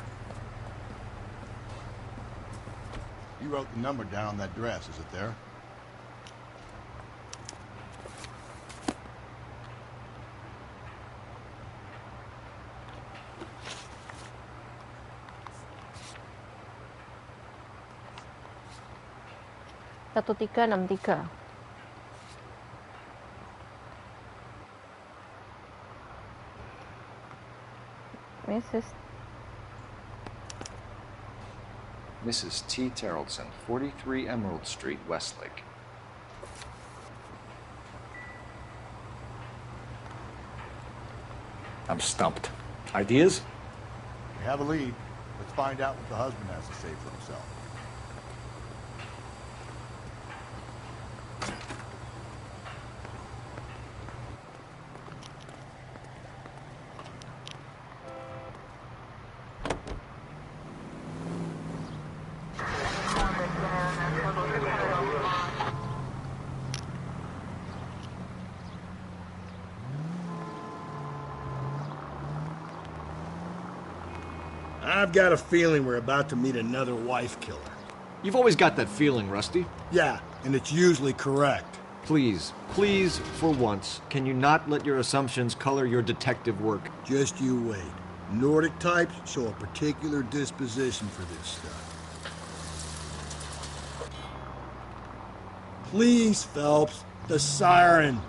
You wrote the number down on that dress, is it there? Satu tiga enam tiga. Mrs. T. Terrellson, 43 Emerald Street, Westlake. I'm stumped. Ideas? We have a lead. Let's find out what the husband has to say for himself. I've got a feeling we're about to meet another wife killer. You've always got that feeling, Rusty. Yeah, and it's usually correct. Please, please, for once, can you not let your assumptions color your detective work? Just you wait. Nordic types show a particular disposition for this stuff. Please, Phelps, the siren.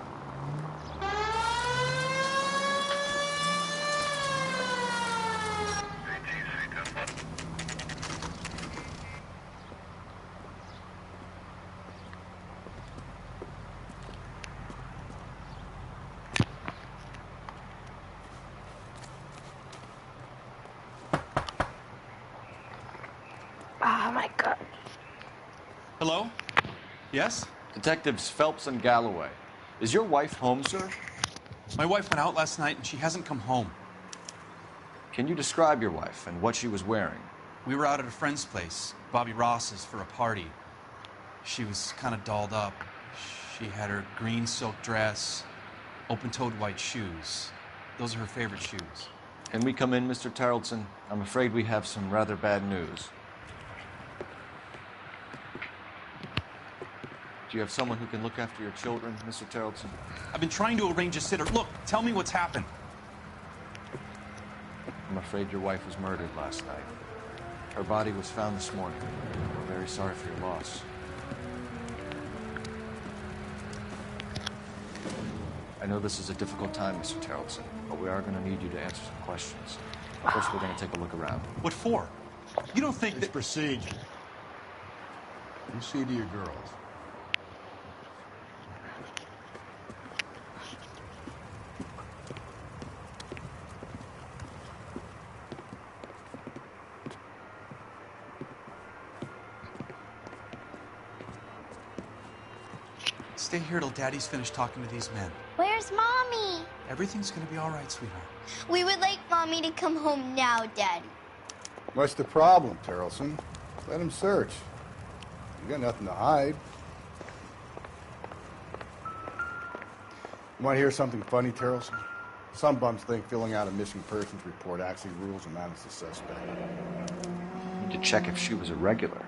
Oh my god. Hello? Yes? Detectives Phelps and Galloway. Is your wife home, sir? My wife went out last night and she hasn't come home. Can you describe your wife and what she was wearing? We were out at a friend's place, Bobby Ross's, for a party. She was kind of dolled up. She had her green silk dress, open-toed white shoes. Those are her favorite shoes. Can we come in, Mr. Terrellson? I'm afraid we have some rather bad news. Do you have someone who can look after your children, Mr. Terrellson? I've been trying to arrange a sitter. Look, tell me what's happened. I'm afraid your wife was murdered last night. Her body was found this morning. We're very sorry for your loss. I know this is a difficult time, Mr. Terrellson, but we are going to need you to answer some questions. First, we're going to take a look around. What for? You don't think It's procedure. You see to your girls. Stay here till Daddy's finished talking to these men. Where's Mommy? Everything's gonna be all right, sweetheart. We would like Mommy to come home now, Daddy. What's the problem, Terrellson? Let him search. You got nothing to hide. You want to hear something funny, Terrellson? Some bums think filling out a missing persons report actually rules them out as a suspect. We need to check if she was a regular.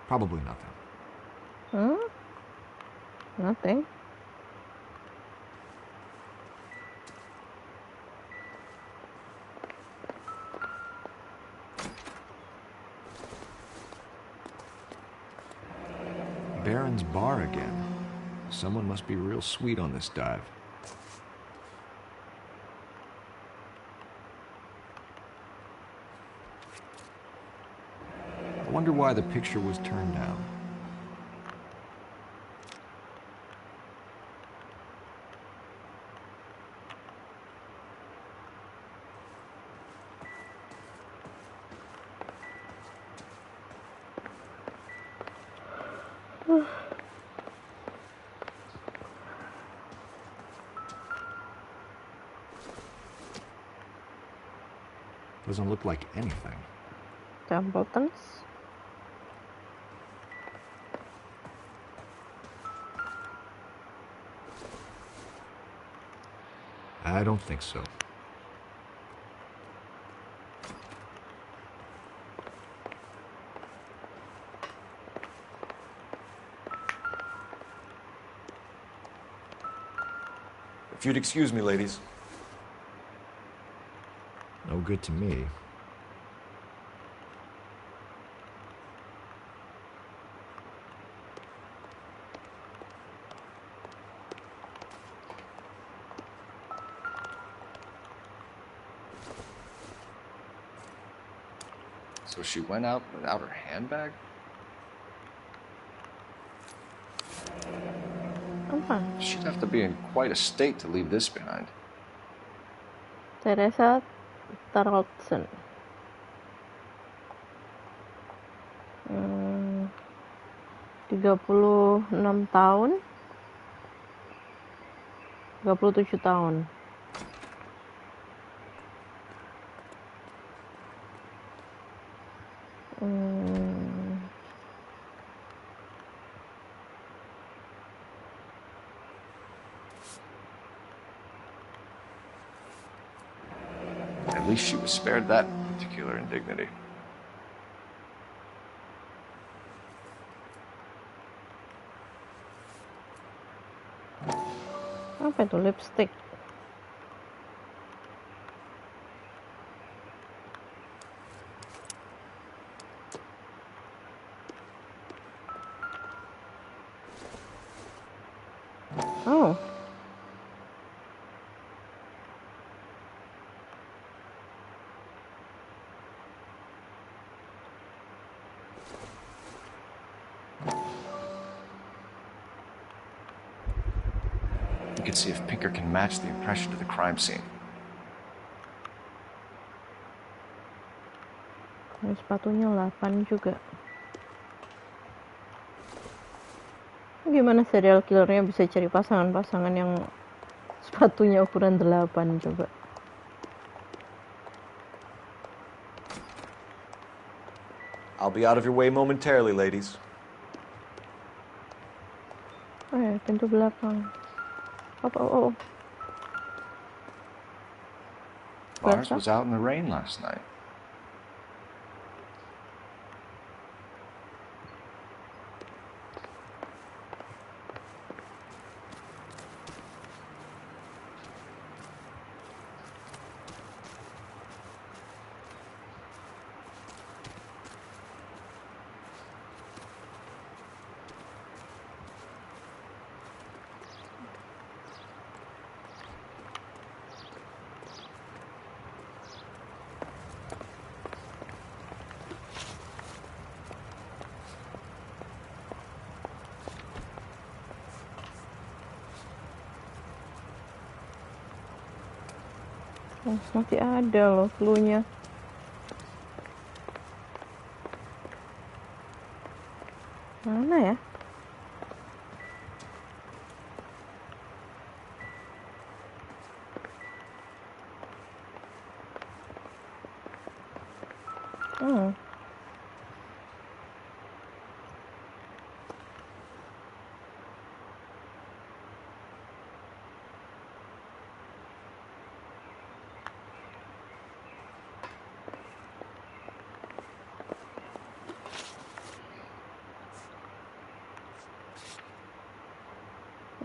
Probably nothing. Nothing. Baron's bar again. Someone must be real sweet on this dive. I wonder why the picture was turned down. Doesn't look like anything. Templetons. I don't think so. If you'd excuse me, ladies. No good to me. So she went out without her handbag? Apa? She'd have to be in quite a state to leave this behind. Terasa 36 tahun, 37 tahun. At least she was spared that particular indignity. Apa itu lipstick? Oh. We could see if Pinker can match the impression to the crime scene. Ini sepatunya 8 juga. Gimana serial killernya bisa cari pasangan-pasangan yang sepatunya ukuran 8 coba? I'll be out of your way momentarily, ladies. Oh ya, pintu belakang. Oh. Lars was out in the rain last night. Oh, masih ada loh clue-nya. Mana ya?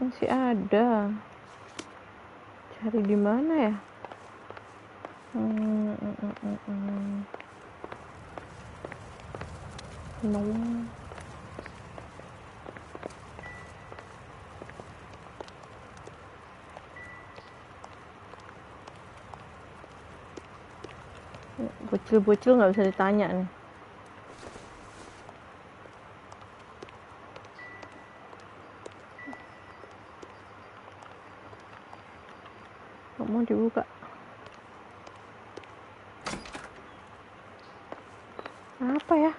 Masih ada. Cari di mana ya? No. Bocil-bocil nggak bisa ditanya nih. Nggak mau dibuka. Apa ya?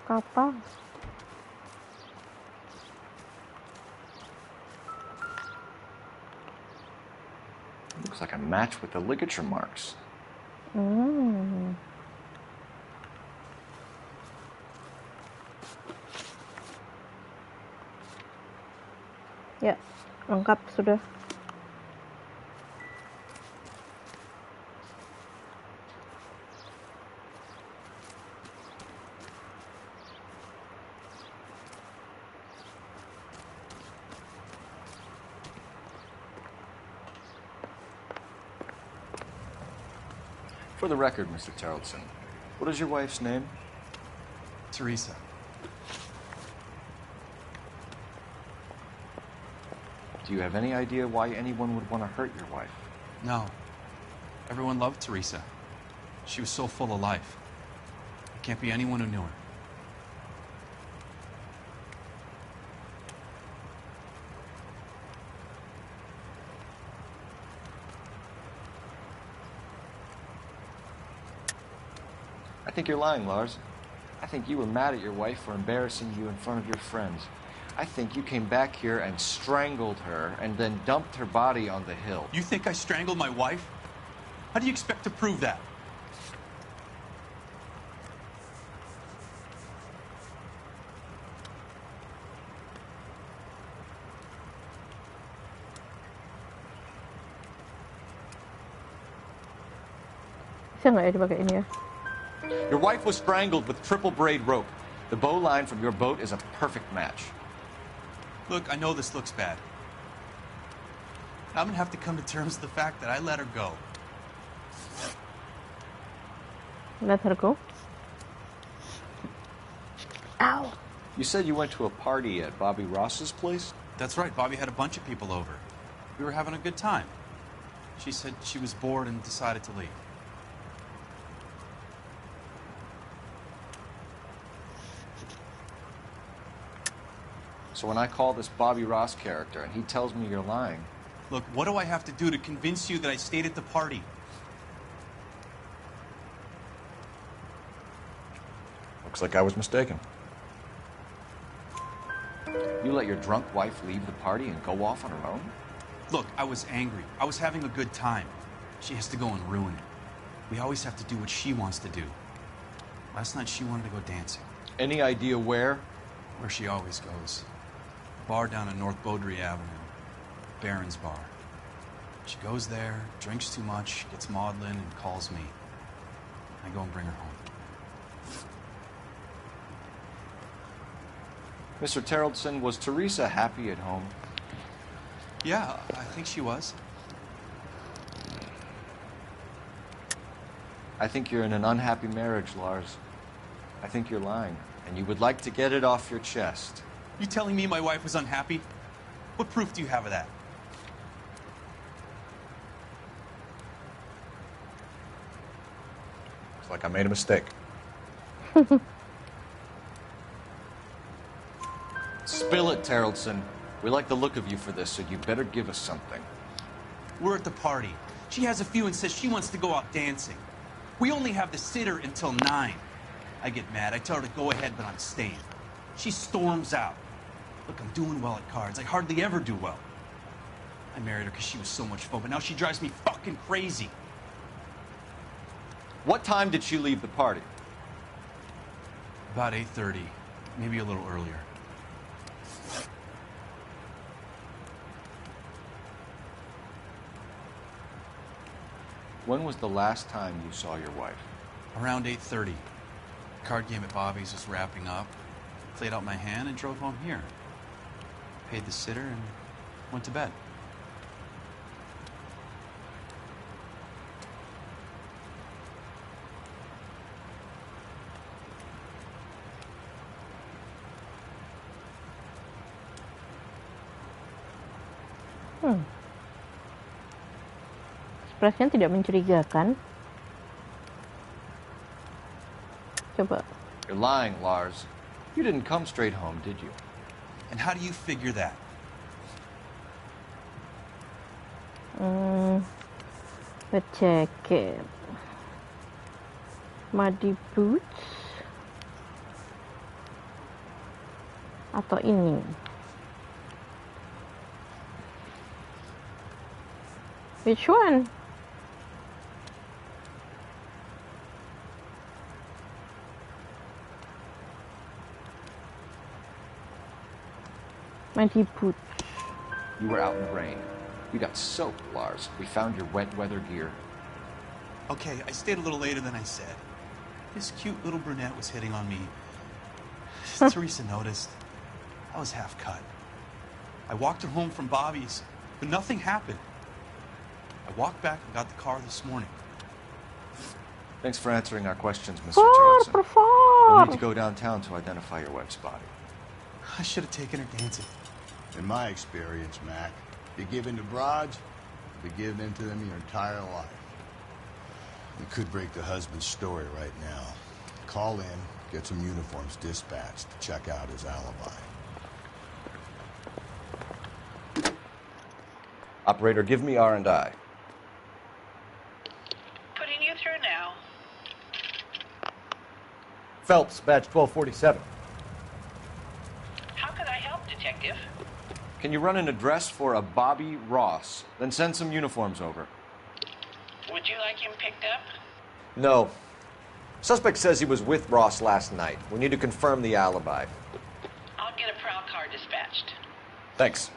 Kapal. Looks like a match with the ligature marks. Ya, lengkap sudah. For the record, Mr. Terrellson, what is your wife's name? Teresa. Do you have any idea why anyone would want to hurt your wife? No. Everyone loved Teresa. She was so full of life. There can't be anyone who knew her. I think you're lying, Lars. I think you were mad at your wife for embarrassing you in front of your friends. I think you came back here and strangled her and then dumped her body on the hill. You think I strangled my wife? How do you expect to prove that? Bisa nggak ya dipakai ini ya? Your wife was strangled with triple braid rope. The bow line from your boat is a perfect match. Look, I know this looks bad. I'm gonna have to come to terms with the fact that I let her go. Let her go. Ow. You said you went to a party at Bobby Ross's place? That's right, Bobby had a bunch of people over. We were having a good time. She said she was bored and decided to leave. So when I call this Bobby Ross character and he tells me you're lying... Look, what do I have to do to convince you that I stayed at the party? Looks like I was mistaken. You let your drunk wife leave the party and go off on her own? Look, I was angry. I was having a good time. She has to go and ruin it. We always have to do what she wants to do. Last night she wanted to go dancing. Any idea where? Where she always goes. Bar down on North Beaudry Avenue. Barron's Bar. She goes there, drinks too much, gets maudlin, and calls me. I go and bring her home. Mr. Terrellson, was Teresa happy at home? Yeah, I think she was. I think you're in an unhappy marriage, Lars. I think you're lying, and you would like to get it off your chest. You telling me my wife was unhappy? What proof do you have of that? Looks like I made a mistake. Spill it, Terrellson. We like the look of you for this, so you better give us something. We're at the party. She has a few and says she wants to go out dancing. We only have the sitter until 9. I get mad. I tell her to go ahead, but I'm staying. She storms out. Look, I'm doing well at cards. I hardly ever do well. I married her because she was so much fun, but now she drives me fucking crazy. What time did she leave the party? About 8:30, maybe a little earlier. When was the last time you saw your wife? Around 8:30. The card game at Bobby's was wrapping up. Played out my hand and drove home here. Paid the sitter and went to bed. Ekspresinya tidak mencurigakan. Coba. You're lying, Lars. You didn't come straight home, did you? And how do you figure that? Let's check it. Muddy boots. Atau ini? Which one? Mighty Pooch. You were out in the rain. You got soaked, Lars. We found your wet weather gear. Okay, I stayed a little later than I said. This cute little brunette was hitting on me. Teresa noticed. I was half cut. I walked her home from Bobby's, but nothing happened. I walked back and got the car this morning. Thanks for answering our questions, Mr. Charlson. Por favor. We'll need to go downtown to identify your wife's body. I should have taken her dancing. In my experience, Mac, you give in to broads, you give in to them your entire life. You could break the husband's story right now. Call in, get some uniforms dispatched to check out his alibi. Operator, give me R&I. Putting you through now. Phelps, badge 1247. How can I help, Detective? Can you run an address for a Bobby Ross? Then send some uniforms over. Would you like him picked up? No. Suspect says he was with Ross last night. We need to confirm the alibi. I'll get a prowl car dispatched. Thanks.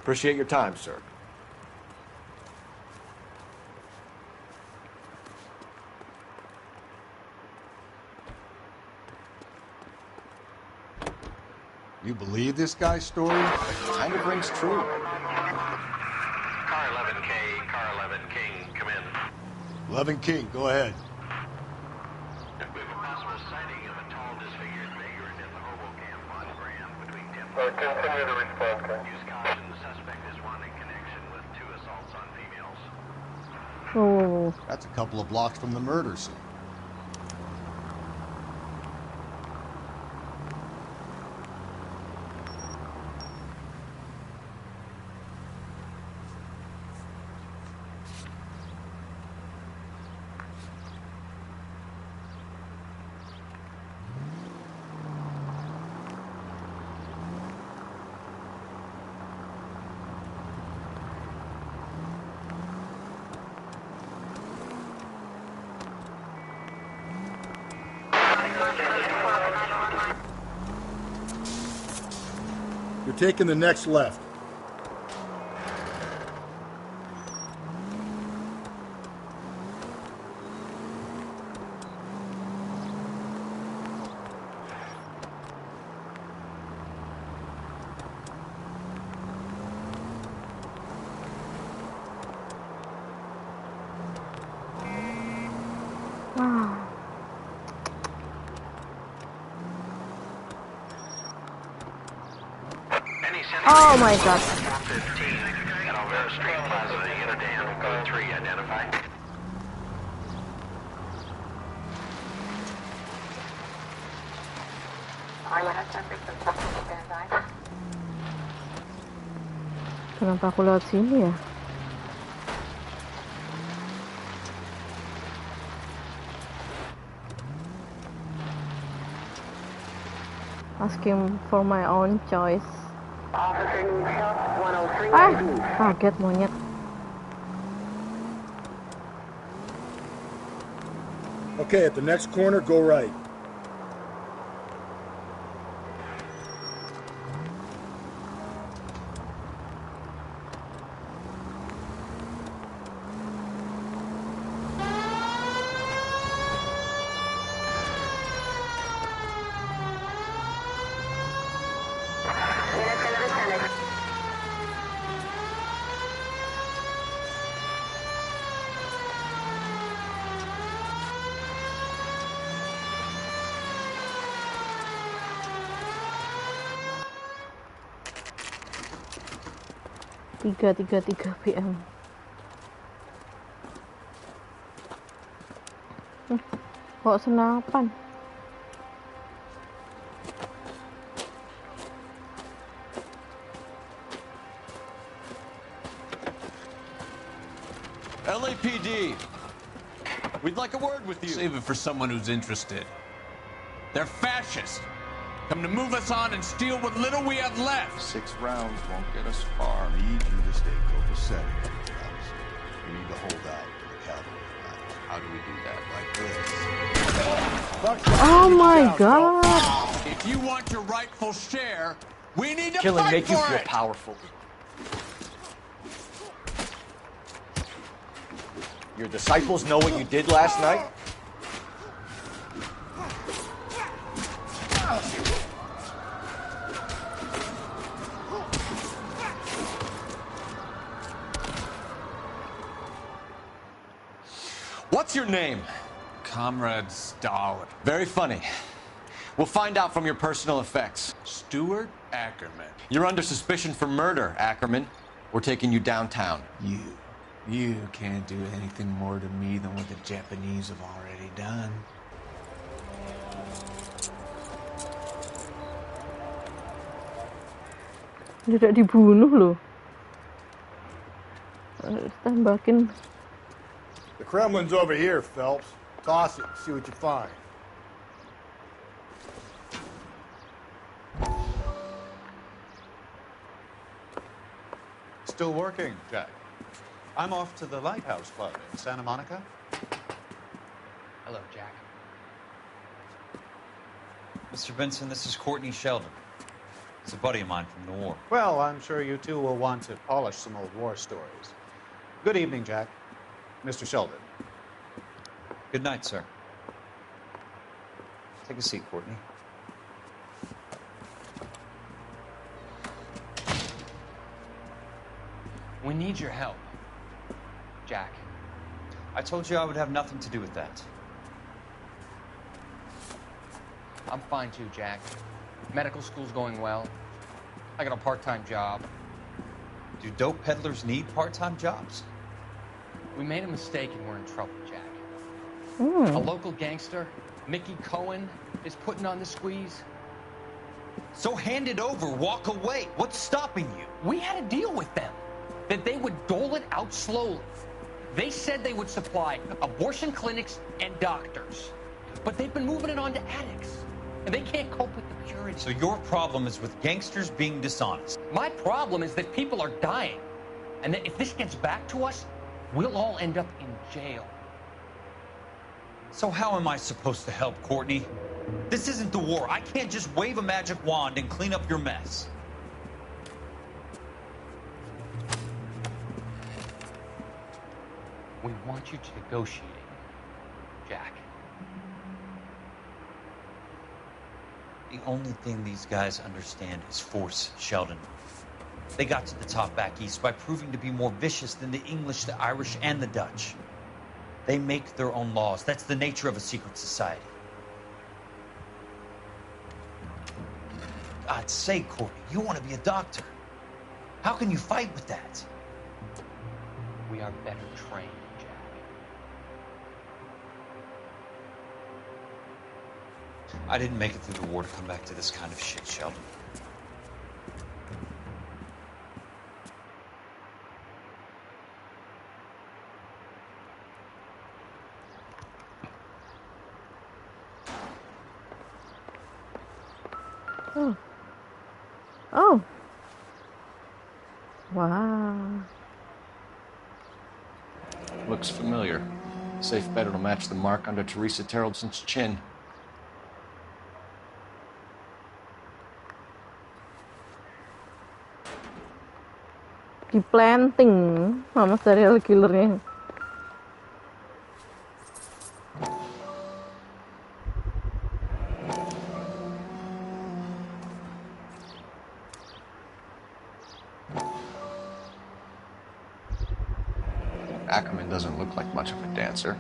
Appreciate your time, sir. You believe this guy's story? Kind of rings true. Car 11K, Car 11 King, come in. 11 King, go ahead. We have a possible sighting of a tall, disfigured vagrant in the Hoboken on Graham between 10 continue to respond. Use caution. The suspect is wanting connection with 2 assaults on females. Oh. That's a couple of blocks from the murder scene. You're taking the next left. Wow. Oh my god. 415 at Alvera Street Plaza, Unidan, code 3, identify. Kenapa aku lewat sini ya? Asking for my own choice. Kaget monyet. Okay, at the next corner, go right. Tiga PM. Kok senapan? LAPD. We'd like a word with you. Save it for someone who's interested. They're fascists. Come to move us on and steal what little we have left. 6 rounds won't get us far. I need you to stay copacetic. You need to hold out to the cavalry. How do we do that? Like this. Oh my god. If you want your rightful share, we need to Killing fight make you for feel it. powerful. Your disciples know what you did last night? What's your name? Comrade Stalin. Very funny. We'll find out from your personal effects. Stuart Ackerman. You're under suspicion for murder, Ackerman. We're taking you downtown. You can't do anything more to me than what the Japanese have already done. Tidak dibunuh loh. Tembakin. The Kremlin's over here, Phelps. Toss it, see what you find. Still working, Jack. I'm off to the Lighthouse Club in Santa Monica. Hello, Jack. Mr. Benson, this is Courtney Sheldon. He's a buddy of mine from the war. Well, I'm sure you two will want to polish some old war stories. Good evening, Jack. Mr. Sheldon. Good night, sir. Take a seat, Courtney. We need your help, Jack. I told you I would have nothing to do with that. I'm fine too, Jack. Medical school's going well. I got a part-time job. Do dope peddlers need part-time jobs? We made a mistake and we're in trouble, Jack. Hmm. A local gangster, Mickey Cohen, is putting on the squeeze. So hand it over, walk away. What's stopping you? We had a deal with them that they would dole it out slowly. They said they would supply abortion clinics and doctors, but they've been moving it on to addicts, and they can't cope with the purity. So your problem is with gangsters being dishonest. My problem is that people are dying, and that if this gets back to us, we'll all end up in jail. So how am I supposed to help, Courtney? This isn't the war. I can't just wave a magic wand and clean up your mess. We want you to negotiate, Jack. The only thing these guys understand is force, Sheldon. They got to the top back east by proving to be more vicious than the English, the Irish, and the Dutch. They make their own laws. That's the nature of a secret society. God's sake, Courtney, you want to be a doctor. How can you fight with that? We are better trained, Jack. I didn't make it through the war to come back to this kind of shit, Sheldon. Oh. Oh. Wow. Looks familiar. Safe bet it'll match the mark under Teresa Terrelson's chin. Di planting sama serial killernya. Ackerman doesn't look like much of a dancer.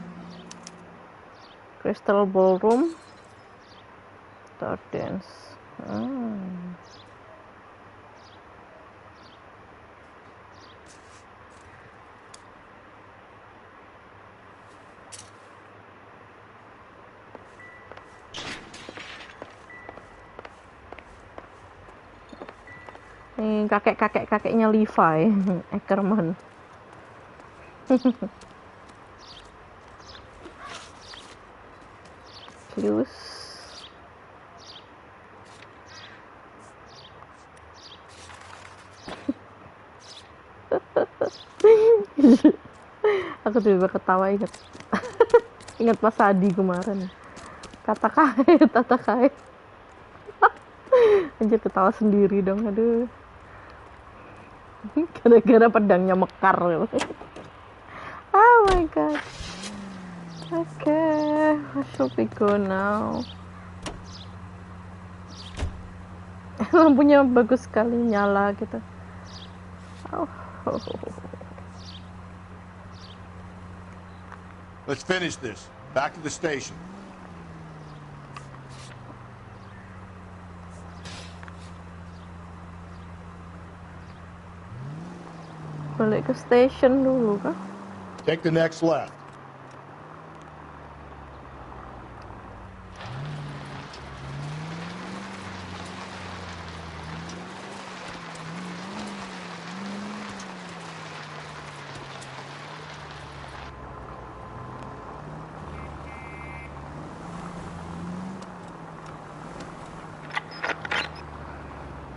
Crystal Ballroom. Star Dance. Ini kakeknya Levi Ackerman. Serius. Aku juga ketawa inget inget Mas Adi kemarin. Kata kait. Anjir, ketawa sendiri dong, aduh. Gara-gara pedangnya mekar. Oh my god. Okay, I should be go now. Lampunya bagus sekali nyala gitu. Oh. Let's finish this. Back to the station. Balik ke station dulu kah? Take the next left.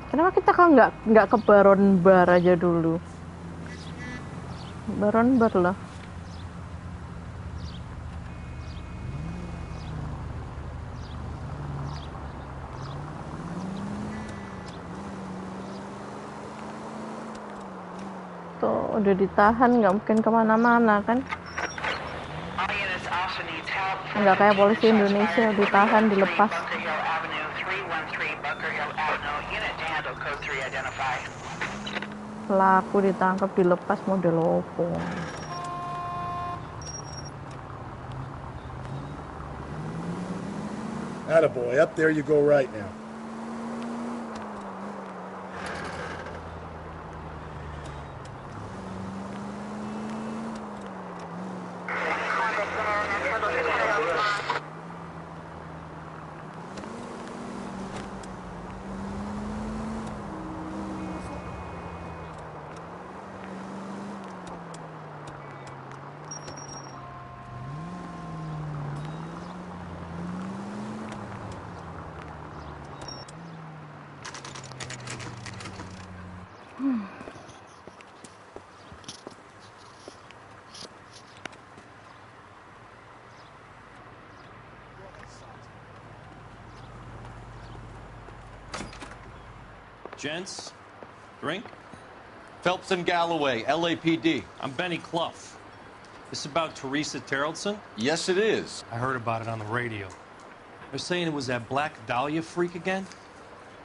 Kenapa kita kan nggak ke Baron Bar aja dulu? Baron Bar lah. Tuh udah ditahan, nggak mungkin kemana-mana kan? Nggak kayak polisi Indonesia, ditahan dilepas. Pelaku ditangkap dilepas model opo. Attaboy, up there you go right now. Gents, drink? Phelps and Galloway, LAPD. I'm Benny Clough. This about Teresa Terrellson? Yes, it is. I heard about it on the radio. They're saying it was that Black Dahlia freak again?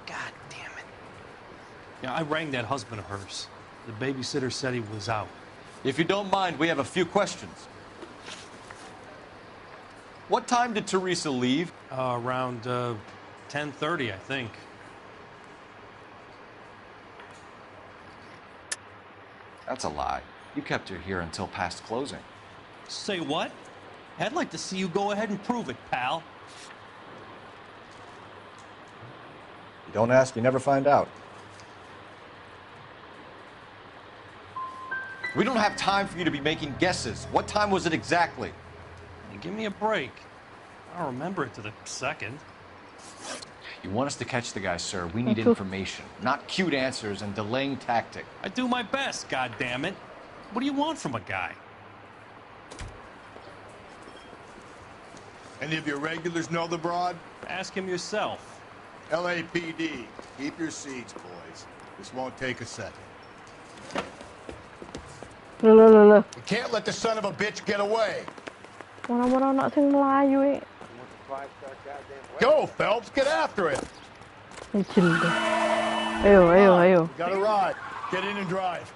God damn it. Yeah, I rang that husband of hers. The babysitter said he was out. If you don't mind, we have a few questions. What time did Teresa leave? Around 10:30, I think. That's a lie. You kept her here until past closing. Say what? I'd like to see you go ahead and prove it, pal. You don't ask, you never find out. We don't have time for you to be making guesses. What time was it exactly? Hey, give me a break. I don't remember it to the second. You want us to catch the guy, sir. We need information, not cute answers and delaying tactic. I do my best, goddammit. What do you want from a guy? Any of your regulars know the broad? Ask him yourself. LAPD, keep your seats, boys. This won't take a second. Loh. We can't let the son of a bitch get away. Mana-mana anak sing Melayu. Go, Phelps, get after it. Ayo. Got a ride. Get in and drive.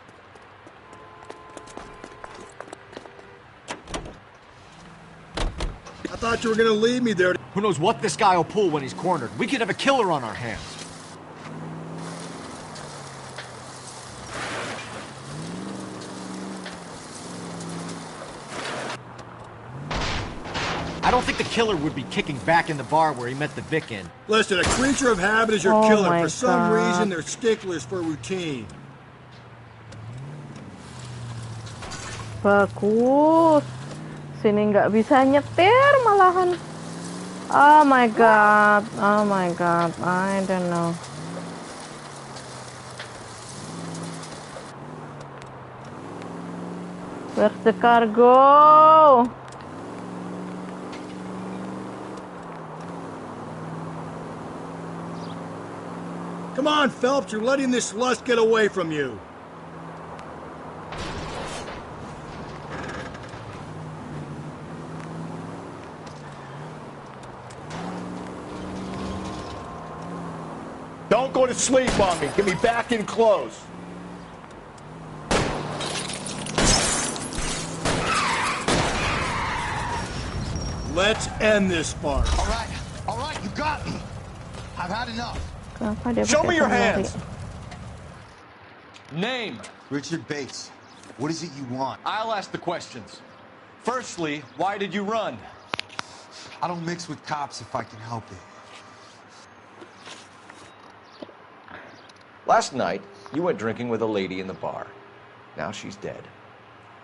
I thought you were gonna leave me there. Who knows what this guy will pull when he's cornered? We could have a killer on our hands. I don't think the killer would be kicking back in the bar where he met the Vic in. Listen, a creature of habit is your Oh killer. my For some God. reason, they're sticklers for routine. Bagus. Sini nggak bisa nyetir malahan. Oh my god. Oh my god. I don't know. Where's the cargo? Come on, Phelps, you're letting this lust get away from you. Don't go to sleep on me. Get me back in close. Let's end this farce. All right, you got me. I've had enough. Show me your hands. Name. Richard Bates. What is it you want? I'll ask the questions. Firstly, why did you run? I don't mix with cops if I can help it. Last night, you went drinking with a lady in the bar. Now she's dead,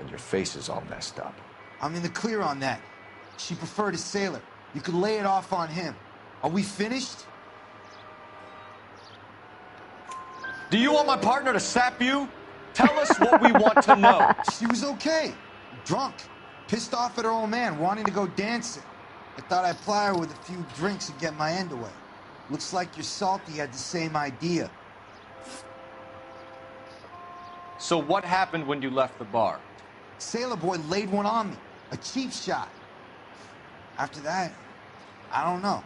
and your face is all messed up. I'm in the clear on that. She preferred a sailor. You could lay it off on him. Are we finished? Do you want my partner to sap you? Tell us what we want to know. She was okay. Drunk. Pissed off at her old man, wanting to go dancing. I thought I'd ply her with a few drinks and get my end away. Looks like your Salty had the same idea. So what happened when you left the bar? Sailor boy laid one on me. A cheap shot. After that, I don't know.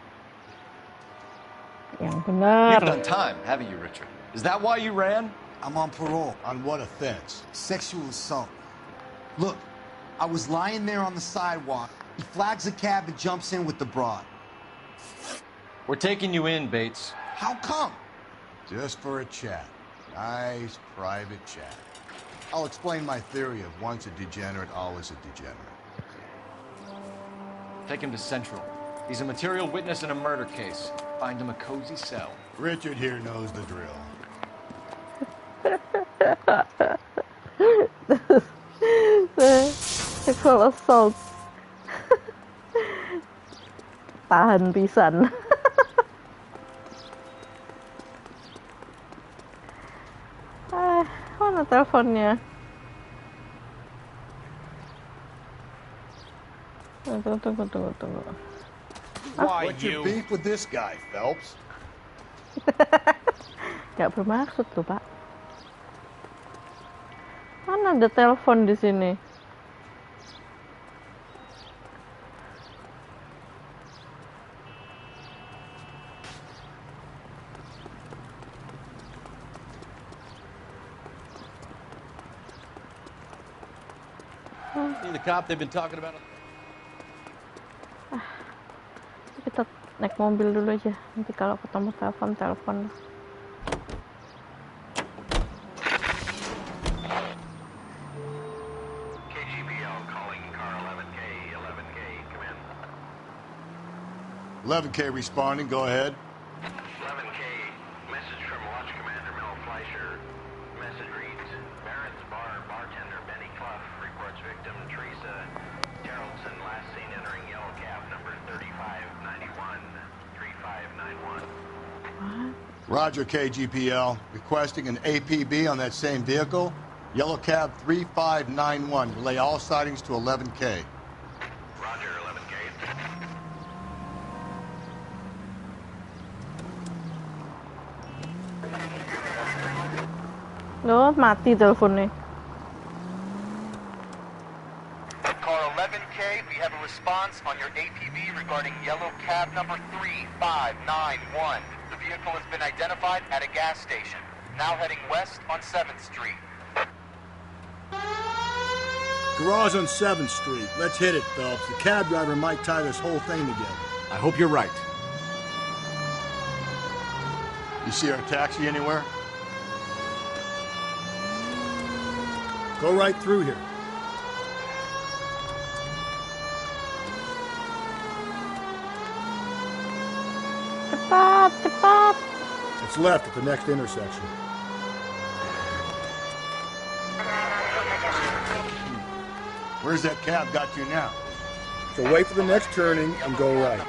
Yang benar. You've done time, haven't you, Richard? Is that why you ran? I'm on parole. On what offense? Sexual assault. Look, I was lying there on the sidewalk. He flags a cab and jumps in with the broad. We're taking you in, Bates. How come? Just for a chat. Nice private chat. I'll explain my theory of once a degenerate, always a degenerate. Take him to Central. He's a material witness in a murder case. Find him a cozy cell. Richard here knows the drill. Sexual assault. Tahan pisan. Mana teleponnya? Tunggu. What's your beef with this guy, Phelps? Gak bermaksud tuh, Pak. Mana ada telepon di sini? See the cop they've been talking about? Kita naik mobil dulu aja. Nanti kalau ketemu telepon. KGPL calling car 11K, 11K, come in. 11K responding, go ahead. 11K, message from Watch Commander Mel Fleischer. Message reads, Barrett's Bar bartender Benny Clough reports victim Teresa Geraldson last seen entering yellow cab number 3591. 3591. Roger, KGPL. Requesting an APB on that same vehicle. Yellow cab 3591. Relay all sightings to 11K. Roger, 11K. Loh, mati teleponnya. Car 11K, we have a response on your APB regarding yellow cab number 3591. The vehicle has been identified at a gas station. Now heading west on 7th Street. Garage on 7th Street. Let's hit it, Phelps. The cab driver might tie this whole thing together. I hope you're right. You see our taxi anywhere? Go right through here. Cepat. It's left at the next intersection. Where's that cab got to now? So wait for the next turning and go right.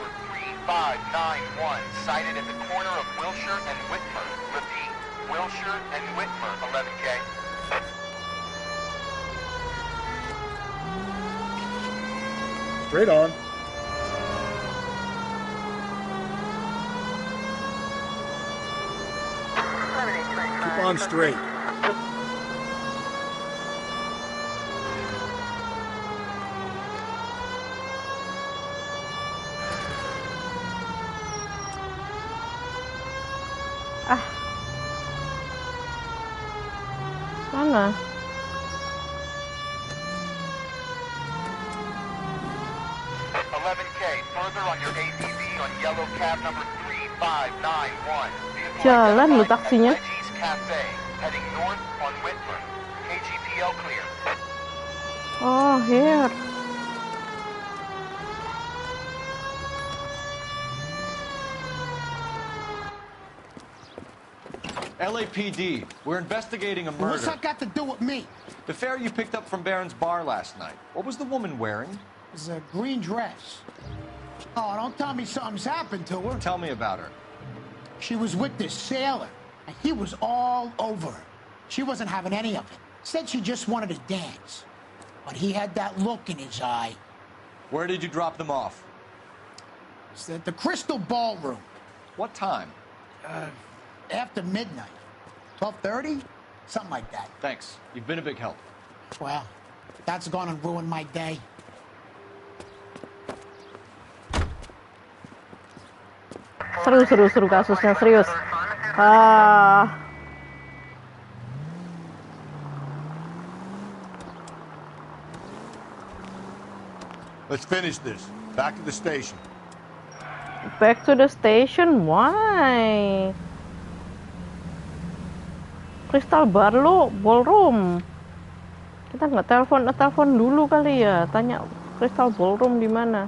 3591, sighted at the corner of Wilshire and Whitmer. Repeat, Wilshire and Whitmer, 11K. Straight on. Keep on straight. Mana? Further on your APB on yellow cab number 3591. Jalan lu taksinya. Cafe, heading north on Whitmer. KGPL clear. Oh, here. LAPD, we're investigating a murder. What's that got to do with me? The fare you picked up from Barron's bar last night. What was the woman wearing? It was a green dress. Oh, don't tell me something's happened to her. Tell me about her. She was with this sailor, and he was all over her. She wasn't having any of it. Said she just wanted to dance. But he had that look in his eye. Where did you drop them off? It's at the Crystal Ballroom. What time? After midnight. 12:30? Something like that. Thanks. You've been a big help. Well, that's gone and ruined my day. Seru kasusnya, serius. Ah. Let's finish this. Back to the station. Back to the station? Why? Crystal Bar lo, ballroom. Kita nggak telepon dulu kali ya. Tanya Crystal Ballroom di mana?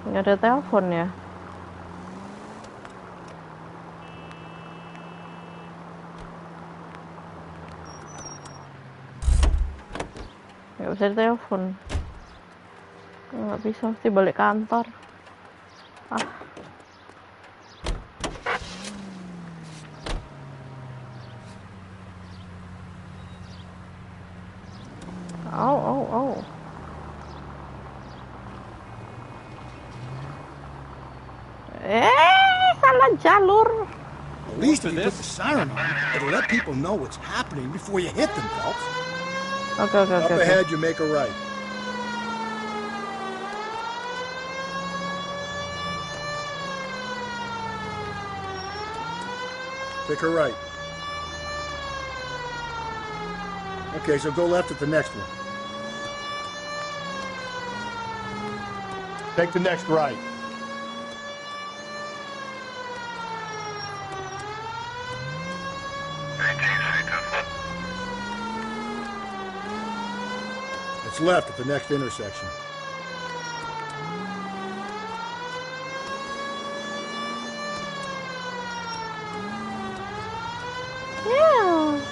Nggak ada telepon ya. Nggak bisa ditelepon. Nggak bisa, mesti balik kantor. Oh. Salah jalur. At least if you put the siren on, it'll let people know what's happening before you hit them, Phelps. Okay. Up ahead, you make a right. Take a right. Okay, so go left at the next one. Take the next right. It's left at the next intersection. Yeah.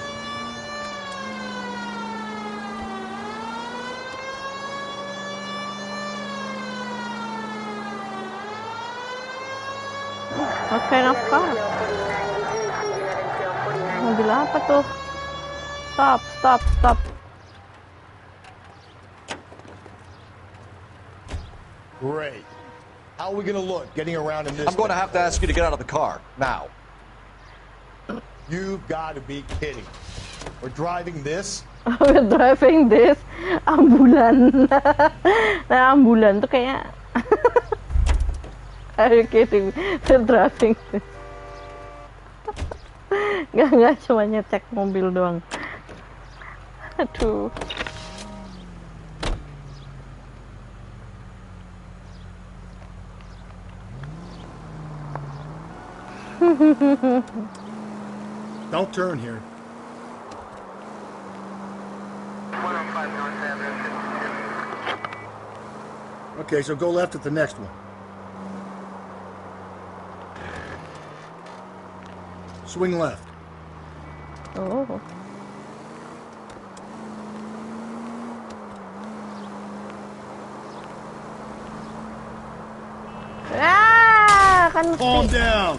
What kind of car? Mobil apa tuh? Stop. Great. How are we going to look getting around in this? I'm going to have to ask you to get out of the car, now. You've got to be kidding. We're driving this? We're driving this. Ambulan. Nah, ambulan tuh kayak... Are you kidding? We're driving this. Nggak cuma ngecek mobil doang. Aduh. Don't turn here. Okay, so go left at the next one. Swing left. Oh. kan Calm mesti. down.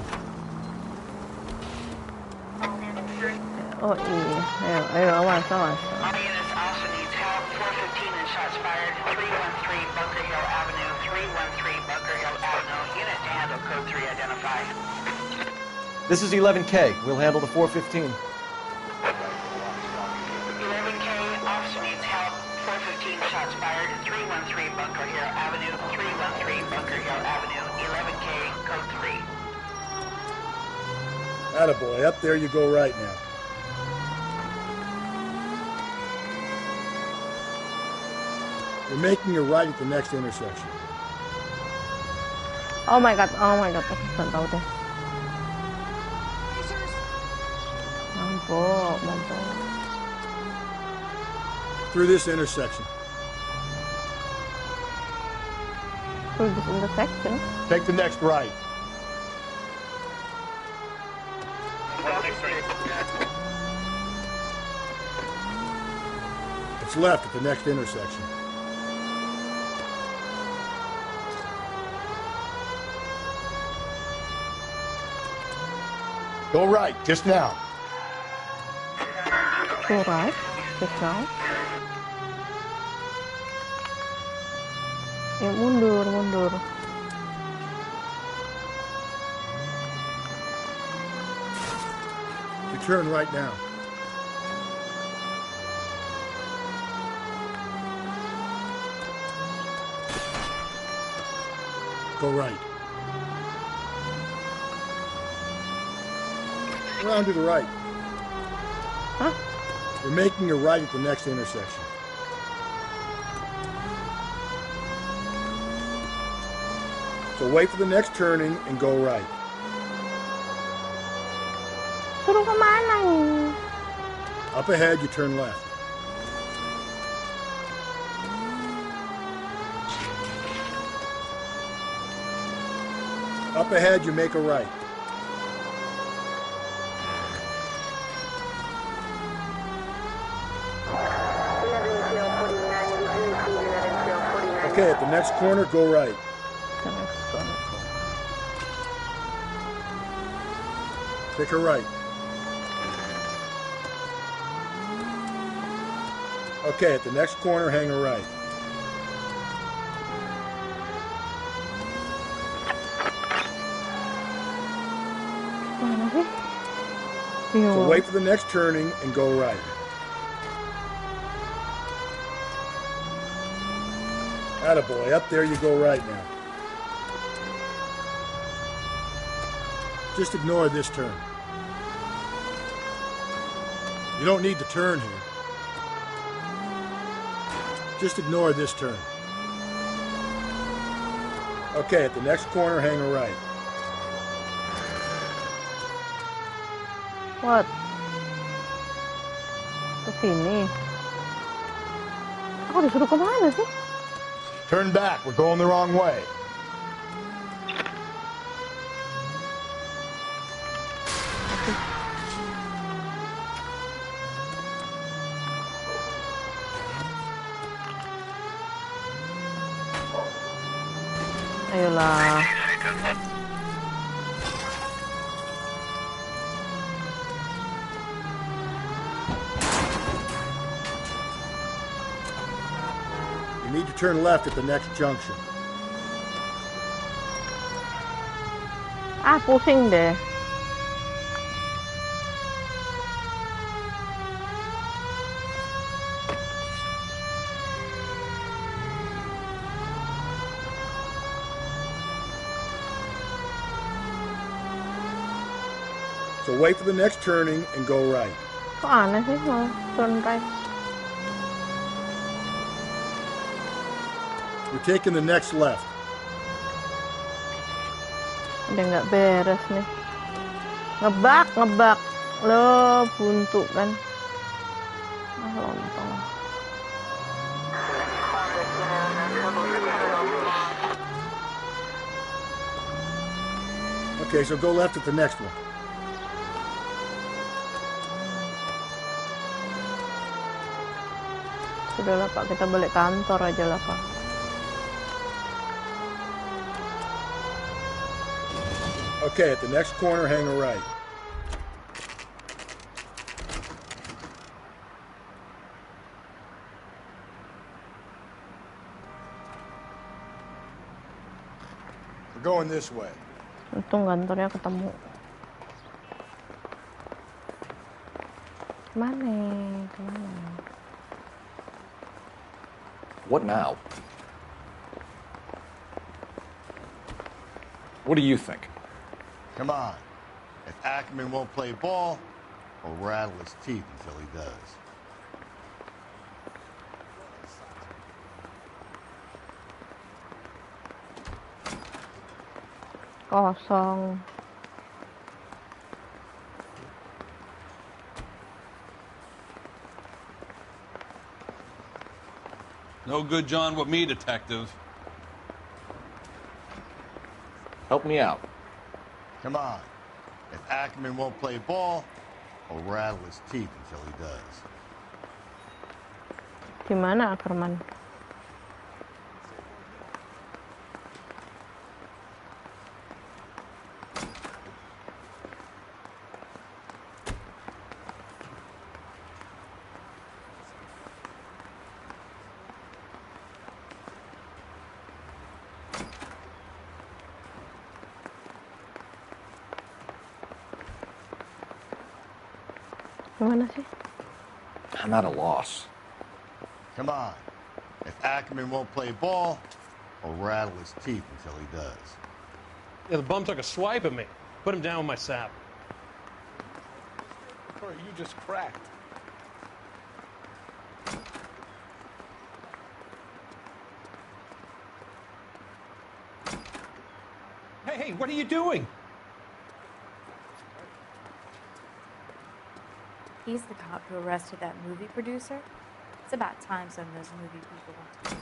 Oh iya, ayo awas. All units also needs help. 415 and shots fired. 313 Bunker Hill Avenue. 313 Bunker Hill Avenue. Unit to handle code 3 identified. This is 11K. We'll handle the 415. 11K, officer needs help. 415 shots fired. 313 Bunker Hill Avenue. 313 Bunker Hill Avenue. 11K, code 3. Attaboy, up there you go right now. You're making a right at the next intersection. Oh my god, aku belum tahu deh. Mampus. Through this intersection. Through this intersection? Take the next right. It's left at the next intersection. Go right, just now. Go right, just now. Ya mundur. You turn right now. Go right. Round to the right. Huh? You're making a right at the next intersection. So wait for the next turning and go right. Suruh kemana ini? Up ahead, you turn left. Up ahead, you make a right. Okay, at the next corner, go right. The next corner. Take a right. Okay, at the next corner, hang a right. Mana sih? So wait for the next turning and go right. Attaboy, up there you go right now. Just ignore this turn. You don't need to turn here. Just ignore this turn. Okay, at the next corner, hang a right. What? Ke sini. Aku disuruh kemana sih? Turn back, we're going the wrong way. Ayolah. You need to turn left at the next junction. Ah, pusing deh. So wait for the next turning and go right. Kok aneh sih malah turn right? You're taking the next left. Udah nggak beres nih. Ngebak. Loh, buntu kan. Ah, lontong. Okay, so go left at the next one. Sudahlah Pak, kita balik kantor aja lah Pak. Okay, at the next corner, hang a right. We're going this way. Untung kantornya ketemu. Kemana? What now? What do you think? Come on. If Ackerman won't play ball, we'll rattle his teeth until he does. Kosong. No good John with me, detective. Help me out. Come on. If Ackerman won't play ball, we'll rattle his teeth until he does. Gimana Ackerman? Gimana sih? I'm at a loss. Come on. If Ackerman won't play ball, we'll rattle his teeth until he does. Yeah, the bum took a swipe at me. Put him down with my sap. Or you just cracked. Hey, what are you doing? He's the cop who arrested that movie producer. It's about time some of those movie people want to do.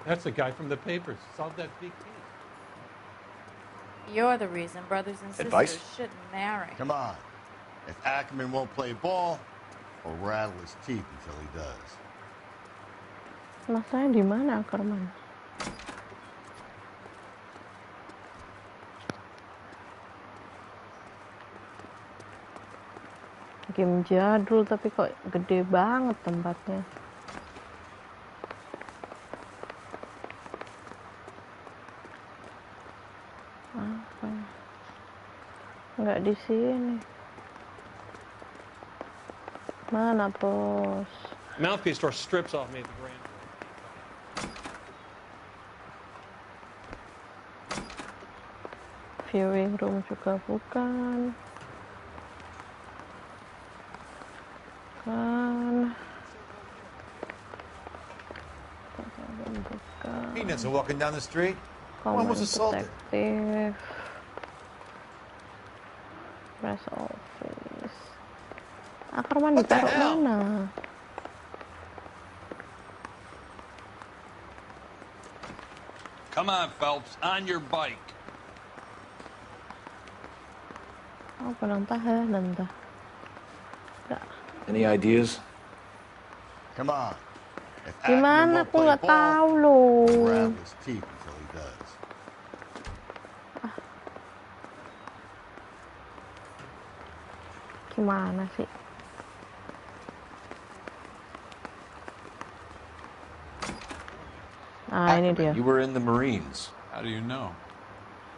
That's the guy from the papers. Solved that big case. You're the reason brothers and sisters Advice? shouldn't marry. Come on. If Ackerman won't play ball, we'll rattle his teeth until he does. Masalahnya di mana Ackerman? Game jadul tapi kok gede banget tempatnya. Apa? Nggak di sini. Mana bos? Mouthpiece store strips off me at the Grand. Viewing room juga bukan. Peanuts are walking down the street. One was assaulted. Detective. Press office. Ackerman ditaruh mana? Come on, Phelps, on your bike. Oh, penang tahanan dah. Any ideas? Come on. If Gimana? Ackerman won't Aku play nggak ball, tahu we'll loh. rattle his teeth until he does. Gimana sih? Ah, ini dia. You were in the Marines. How do you know?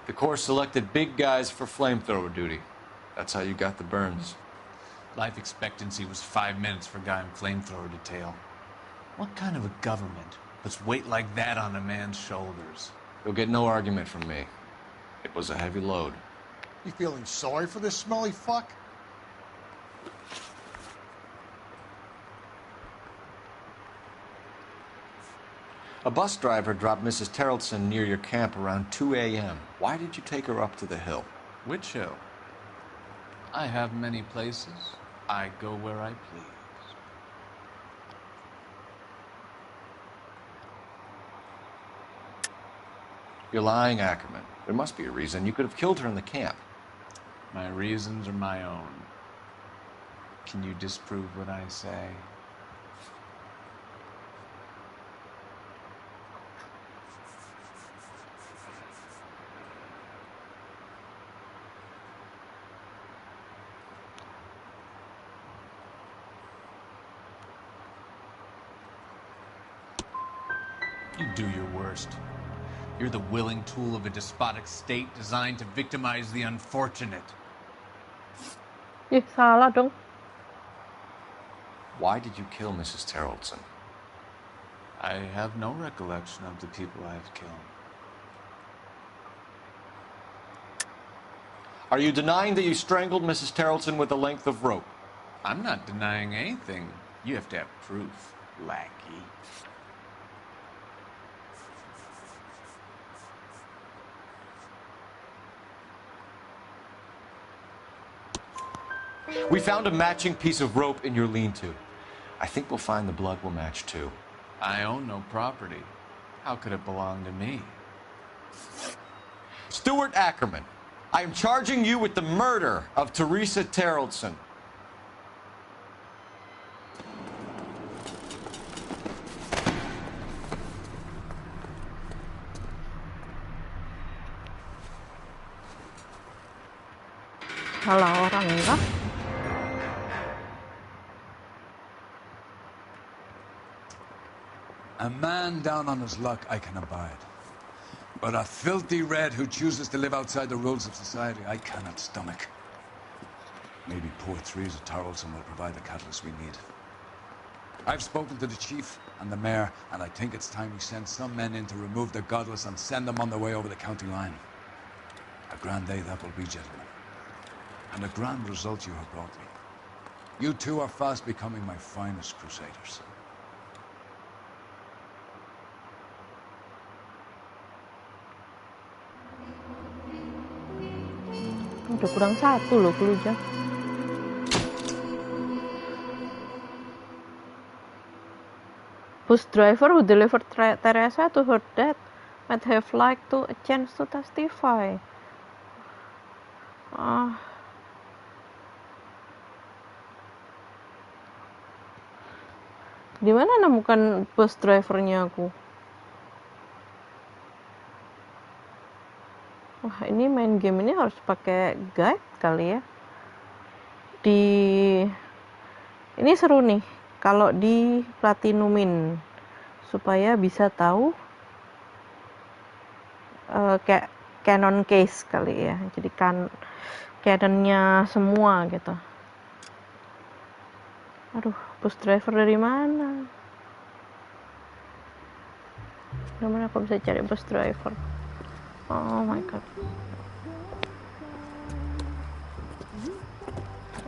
The Corps selected big guys for flamethrower duty. That's how you got the burns. Life expectancy was 5 minutes for a guy in flamethrower detail. What kind of a government puts weight like that on a man's shoulders? You'll get no argument from me. It was a heavy load. You feeling sorry for this smelly fuck? A bus driver dropped Mrs. Terrelson near your camp around 2 a.m. Why did you take her up to the hill? Which hill? I have many places. I go where I please. You're lying, Ackerman. There must be a reason. You could have killed her in the camp. My reasons are my own. Can you disprove what I say? You do your worst. You're the willing tool of a despotic state designed to victimize the unfortunate. Salah dong. Why did you kill Mrs. Terrelson? I have no recollection of the people I have killed. Are you denying that you strangled Mrs. Terrelson with a length of rope? I'm not denying anything. You have to have proof, lackey. We found a matching piece of rope in your lean-to. I think we'll find the blood will match too. I own no property. How could it belong to me? Stuart Ackerman, I am charging you with the murder of Teresa Terrelson. Salah orang kah? A man down on his luck I can abide. But a filthy red who chooses to live outside the rules of society, I cannot stomach. Maybe poor Teresa Terrelson will provide the catalyst we need. I've spoken to the chief and the mayor, and I think it's time we send some men in to remove the godless and send them on their way over the county line. A grand day that will be, gentlemen. And a grand result you have brought me. You two are fast becoming my finest crusaders. Udah kurang satu loh clue-nya. Bus driver who delivered Teresa to her death might have liked to a chance to testify. Di mana nemukan bus drivernya aku? Wah, ini main game ini harus pakai guide kali ya. Ini seru nih kalau di platinumin supaya bisa tahu kayak canon case kali ya. Jadi kan canonnya semua gitu. Aduh, bus driver dari mana? Dari mana aku bisa cari bus driver? Oh my god.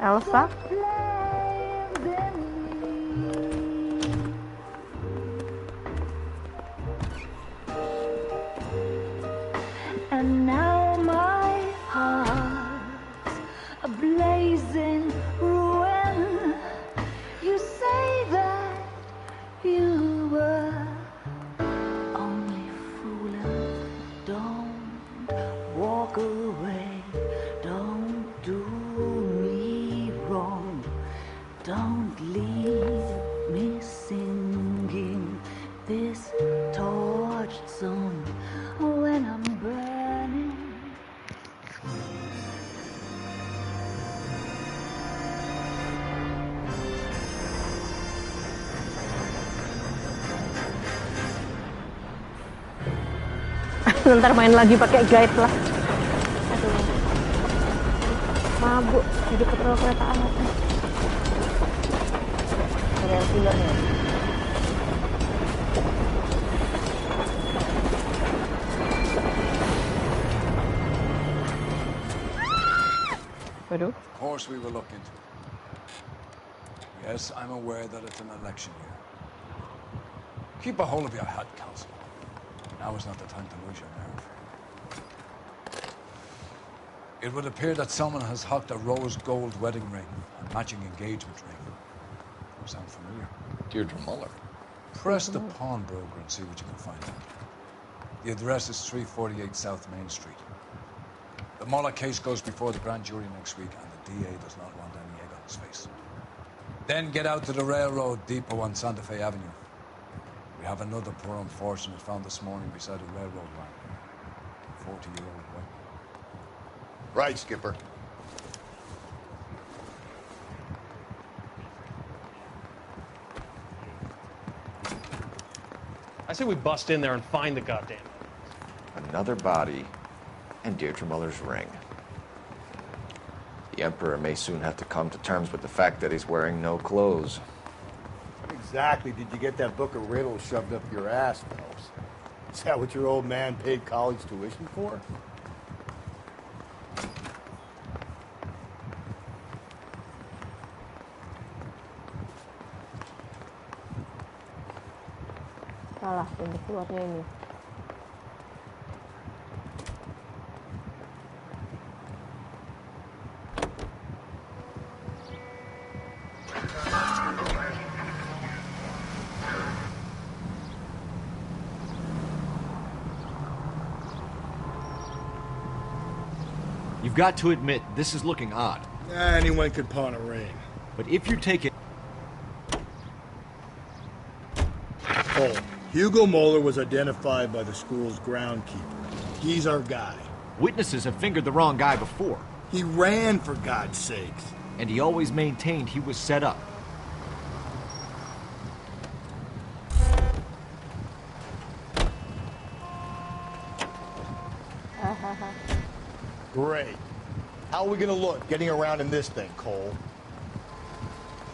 Elsa? And now my heart's a blazing ruin. You say that you were only fooling. Don't walk away. Don't do me wrong. Don't leave me singing this torched song when I'm burning. Ntar main lagi pakai guide lah. Aduh, mabuk di dekat rel kereta api. Rel killer ya. Waduh. Of course we will look into it. Yes, I'm aware that it's an election year. Keep a hold of your head, Council. Now is not the time to lose your nerve. It would appear that someone has hocked a rose gold wedding ring and matching engagement ring. Sound familiar? Deirdre Muller. Press the pawnbroker and see what you can find out. The address is 348 South Main Street. The Muller case goes before the grand jury next week, and the DA does not want any egg on his face. Then get out to the railroad depot on Santa Fe Avenue. We have another poor unfortunate found this morning beside a railroad line. 40-year-old boy. Right, Skipper. I say we bust in there and find the goddamn. Another body and Deirdre Muller's ring. The Emperor may soon have to come to terms with the fact that he's wearing no clothes. What exactly did you get that book of riddles shoved up your ass, Phelps? Is that what your old man paid college tuition for? Salah, pintu keluarnya ini. You've got to admit, this is looking odd. Anyone could pawn a ring. But if you take it... Oh, Hugo Moeller was identified by the school's groundkeeper. He's our guy. Witnesses have fingered the wrong guy before. He ran, for God's sakes. And he always maintained he was set up. Great. How are we gonna look getting around in this thing, Cole?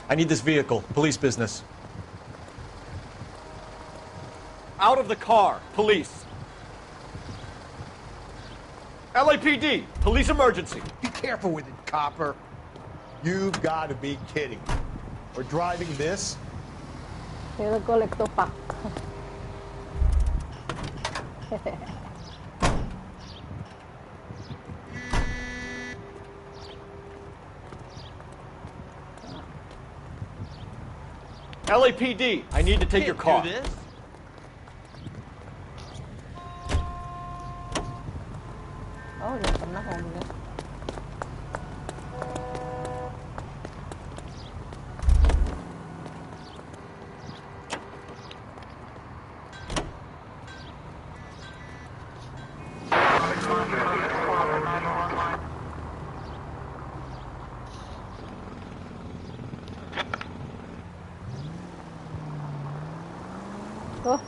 I need this vehicle. Police business. Out of the car, police. LAPD, police emergency. Be careful with it, copper. You've got to be kidding me. We're driving this? Kita golek topak. LAPD, I need to take your car. Do this? Oh, udah pernah ngomongnya. Tuh,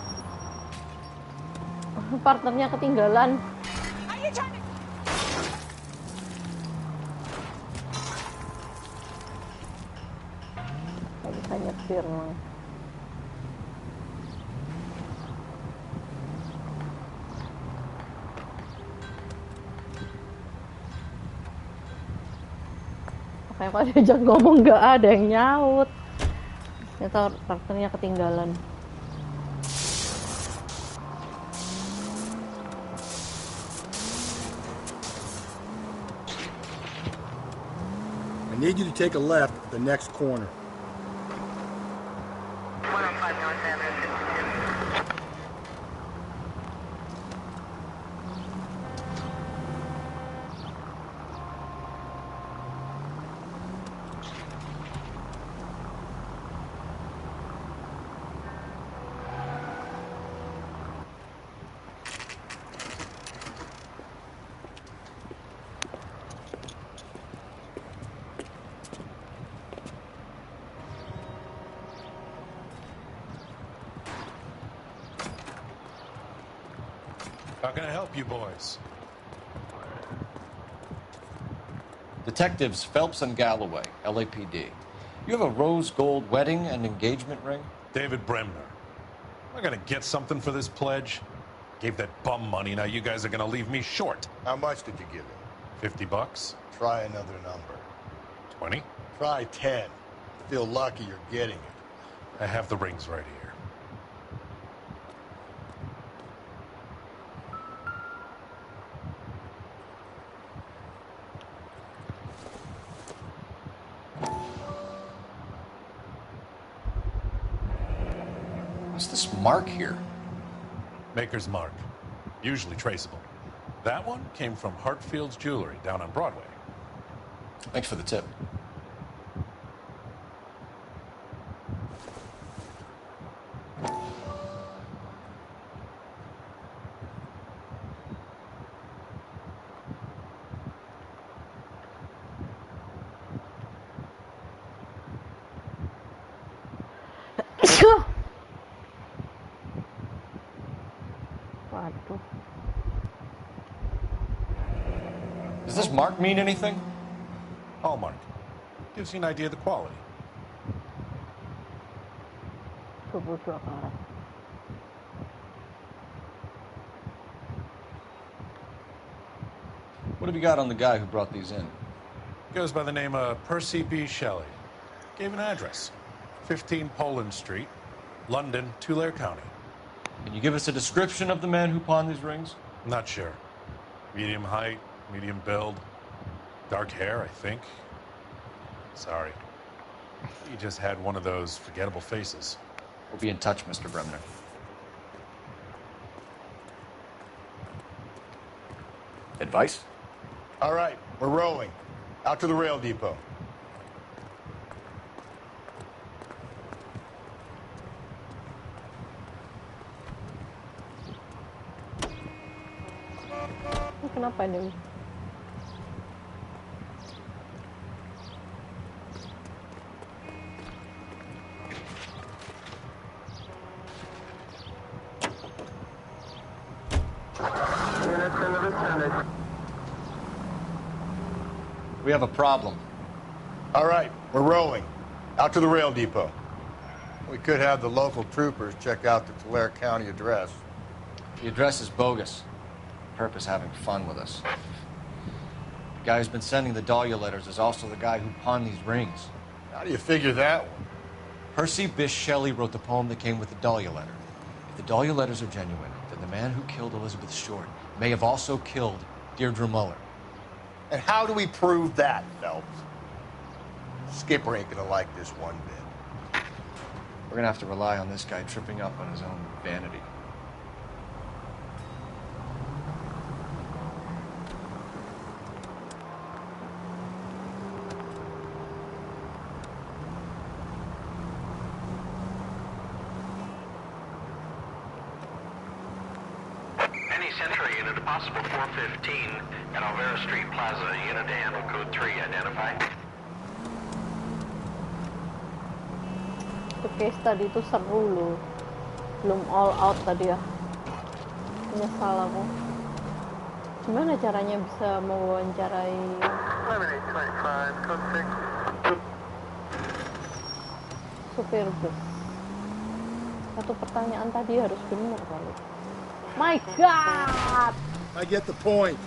partnernya ketinggalan. Gak bisa nyetir emang. Makanya kalau diajak ngomong gak ada yang nyaut. Ternyata partnernya ketinggalan. I need you to take a left at the next corner. How can I help you boys? Detectives Phelps and Galloway, LAPD. You have a rose gold wedding and engagement ring? David Bremner. Am I gonna get something for this pledge? Gave that bum money, now you guys are gonna leave me short. How much did you give him? $50? Try another number. 20? Try 10. Feel lucky you're getting it. I have the rings right here. What's this mark here? Maker's mark. Usually traceable. That one came from Hartfield's Jewelry down on Broadway. Thanks for the tip. itu. Does this mark mean anything? Hallmark. Gives you an idea of the quality. 22 karat. What have you got on the guy who brought these in? Goes by the name of Percy B. Shelley. Gave an address. 15 Poland Street, London, Tulare County. Can you give us a description of the man who pawned these rings? Not sure. Medium height, medium build. Dark hair, I think. Sorry. He just had one of those forgettable faces. We'll be in touch, Mr. Bremner. Advice? All right, we're rolling. Out to the rail depot. Ini kenapa ini? We have a problem. All right, we're rolling. Out to the rail depot. We could have the local troopers check out the Tulare County address. The address is bogus. Purpose having fun with us. The guy who's been sending the Dahlia letters is also the guy who pawned these rings. How do you figure that one? Percy Bysshe Shelley wrote the poem that came with the Dahlia letter. If the Dahlia letters are genuine, then the man who killed Elizabeth Short may have also killed Deirdre Muller. And how do we prove that, Phelps? Skipper ain't gonna like this one bit. We're gonna have to rely on this guy tripping up on his own vanity. Any Century unit, a possible 415 at Alvera Street Plaza. Unit to handle code 3, identify. Itu case tadi itu seru loh. Belum all out tadi ya. Menyesal aku. Gimana caranya bisa mewawancarai 11825, code 6. supir bus? Satu pertanyaan tadi harus benar kali. My God! I get the point.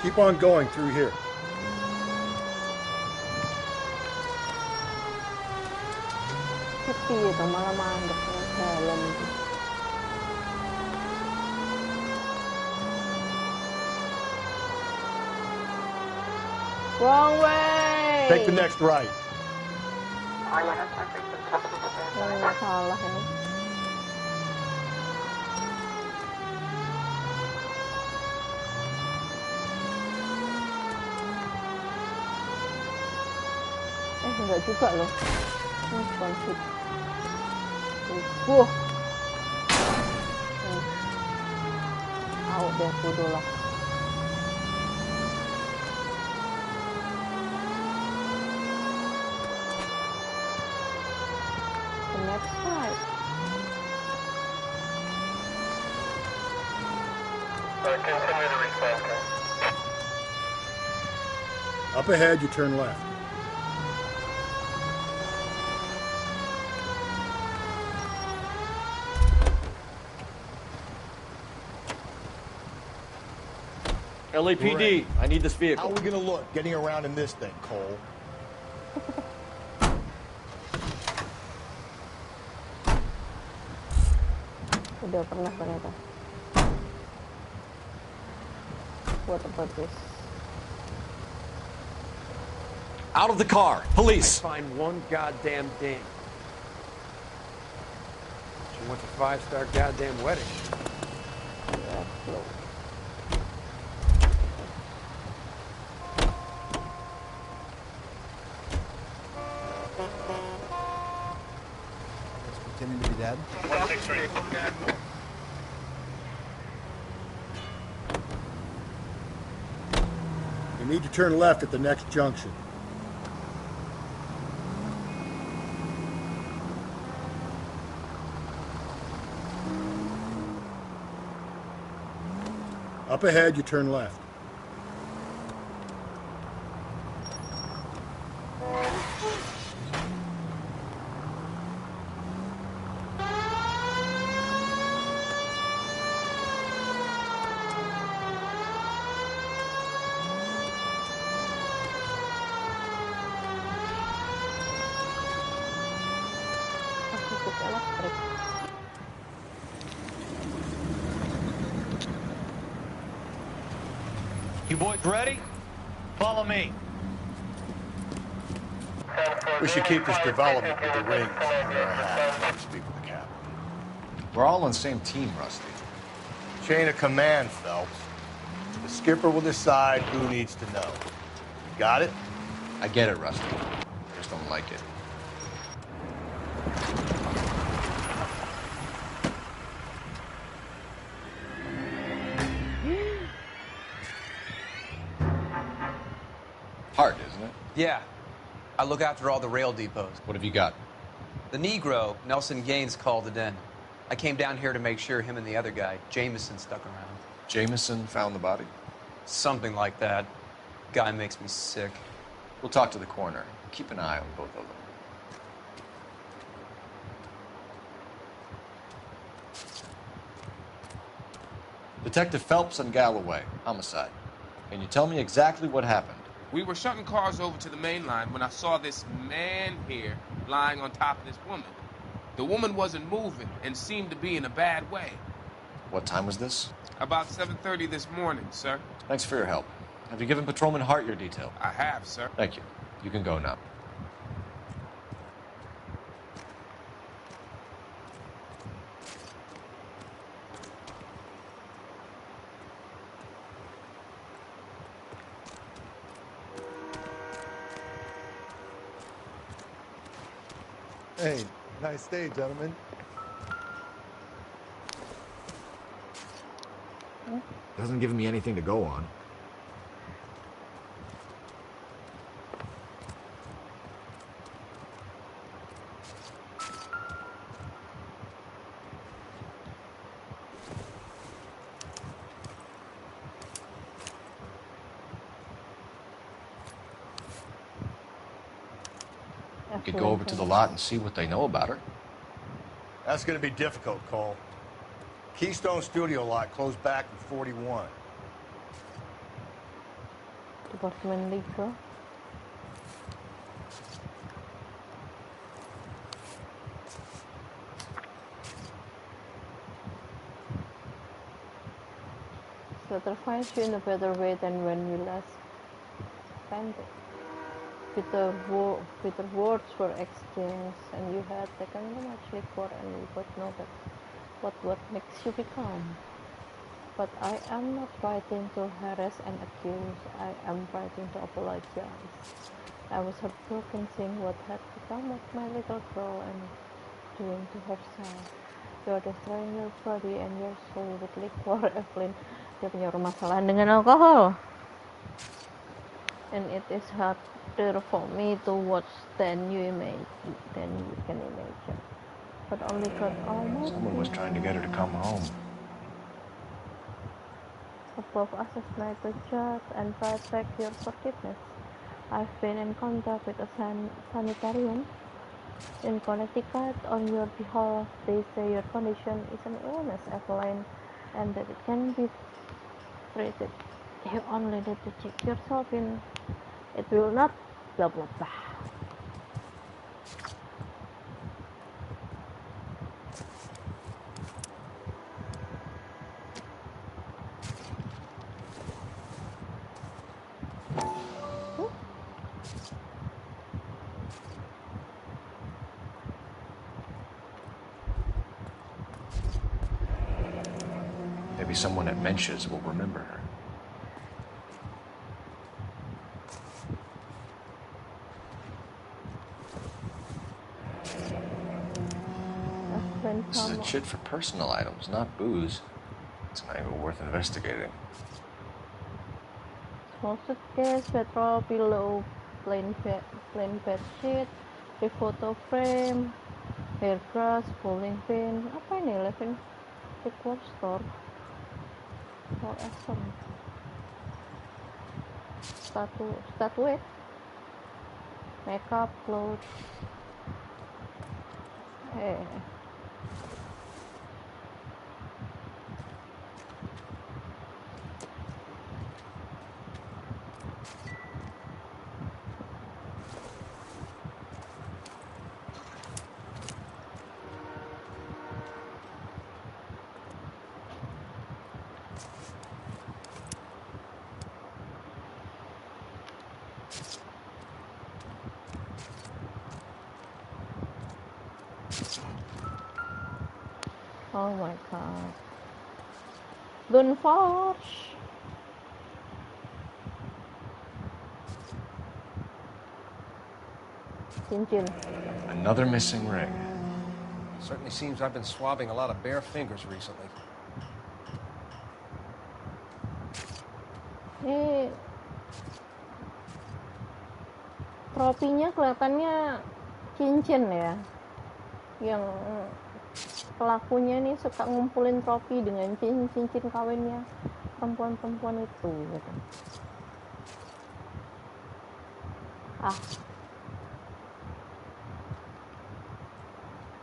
Keep on going through here. Sepi itu malah mandek dalam itu. Wrong way. Take the next right. Salah ini. Enggak juga loh. Ini konsep. Out deh bodoh lah. The next side. Continue to response. Up ahead, you turn left. LAPD, I need this vehicle. How are we gonna look getting around in this thing, Cole? Udah pernah ternyata. What about this? Out of the car! Police! Find one goddamn thing. She wants a 5-star goddamn wedding. Pretending to be dead? 163. You need to turn left at the next junction. Up ahead, you turn left. You boys ready? Follow me. We should keep this development with the rings under our hat. Speak with the captain. We're all on the same team, Rusty. Chain of command, Phelps. The skipper will decide who needs to know. You got it? I get it, Rusty. I just don't like it. Hard, isn't it? Yeah. I look after all the rail depots. What have you got? The Negro, Nelson Gaines, called it in. I came down here to make sure him and the other guy, Jameson, stuck around. Jameson found the body? Something like that. Guy makes me sick. We'll talk to the coroner. Keep an eye on both of them. Detective Phelps and Galloway, homicide. Can you tell me exactly what happened? We were shunting cars over to the main line when I saw this man here lying on top of this woman. The woman wasn't moving and seemed to be in a bad way. What time was this? About 7:30 this morning, sir. Thanks for your help. Have you given Patrolman Hart your detail? I have, sir. Thank you. You can go now. Hey, nice day, gentlemen. Doesn't give me anything to go on. We could go over to the lot and see what they know about her. That's going to be difficult, Cole. Keystone Studio lot closed back in 41. Departemen legal. Slater finds you in a better way than when you last spent it. Bitter words were exchanged, and you had taken too much liquor, and we both know that what makes you be calm. But I am not writing to harass and accuse. I am writing to apologize. I was heartbroken seeing what had become of my little girl and doing to herself. You're destroying your body and your soul with liquor, Evelyn. Dia punya permasalahan dengan alkohol. And it is harder for me to watch than you can imagine. But only God Almighty. Someone was trying to get her to come home. Above us is night to judge and write back your forgiveness. I've been in contact with a sanitarium in Connecticut on your behalf. They say your condition is an illness, Evelyn, and that it can be treated. You only need to check yourself in. It will not blah blah blah. Maybe someone at Mensch's will remember her. This is a chit for personal items, not booze. It's not even worth investigating. Small suitcase, petrol, pillow, plain bed sheet, a photo frame, hairbrush, bowling pin. Apa ini? Living decor store. Oh, awesome. Statuette, makeup, clothes. Oh my god. Don't force. Cincin. Another missing ring. Certainly seems I've been swabbing a lot of bare fingers recently. Ini tropinya kelihatannya cincin ya. Yang pelakunya nih suka ngumpulin tropi dengan cincin kawinnya perempuan-perempuan itu gitu.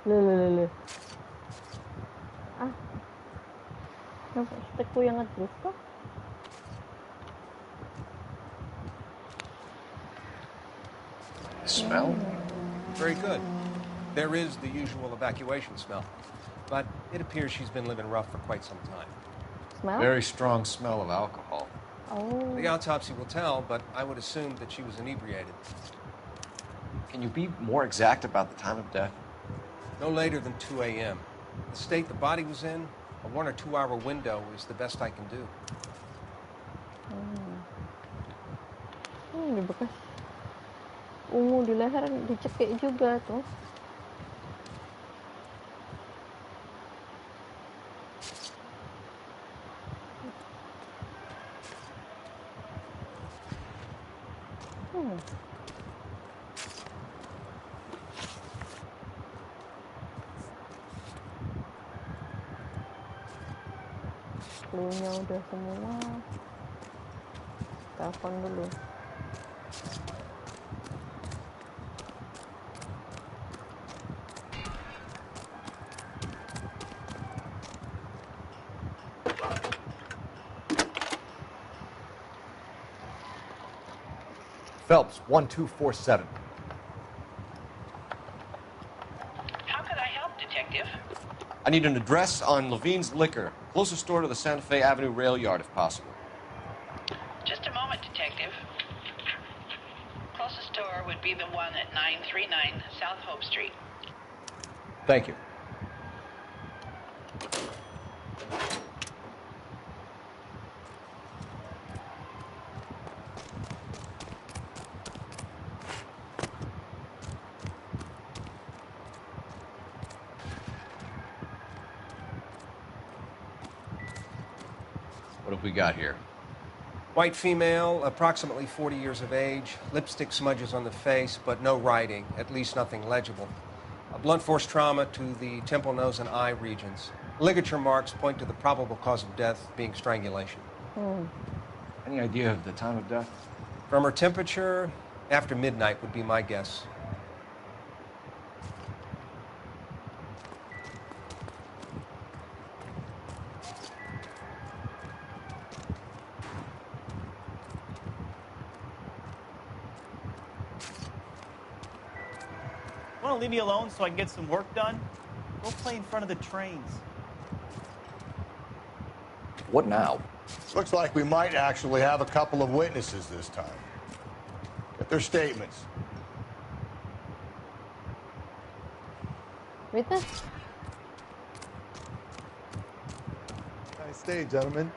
Lele. Stikku yang ngedrift kok. Smell? Very good. There is the usual evacuation smell, but it appears she's been living rough for quite some time. Smell? Very strong smell of alcohol. Oh. The autopsy will tell, but I would assume that she was inebriated. Can you be more exact about the time of death? No later than 2 a.m. The state the body was in, a 1 or 2 hour window is the best I can do. Ini bekas ungu di leher dicekik juga tuh. Cluenya udah semua. Telepon dulu. Phelps, 1247. How could I help, Detective? I need an address on Levine's Liquor. Closest store to the Santa Fe Avenue rail yard, if possible. Just a moment, Detective. Closest store would be the one at 939 South Hope Street. Thank you. What have we got here? White female, approximately 40 years of age, lipstick smudges on the face, but no writing, at least nothing legible. A blunt force trauma to the temple, nose, and eye regions. Ligature marks point to the probable cause of death being strangulation. Any idea of the time of death? From her temperature, after midnight would be my guess. Want to leave me alone so I can get some work done? Go play in front of the trains. What now? Looks like we might actually have a couple of witnesses this time. Get their statements. Witness? Nice Nice day, gentlemen.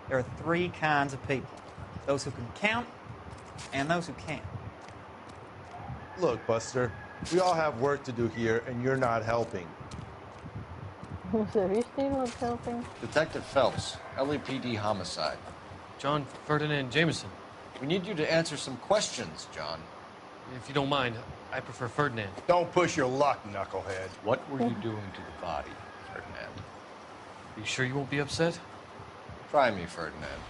There are three kinds of people. Those who can count and those who can't. Look, Buster, we all have work to do here, and you're not helping. Seriously, not helping? Detective Phelps, LAPD homicide. John Ferdinand Jameson. We need you to answer some questions, John. If you don't mind, I prefer Ferdinand. Don't push your luck, knucklehead. What were you doing to the body, Ferdinand? Are you sure you won't be upset? Try me, Ferdinand.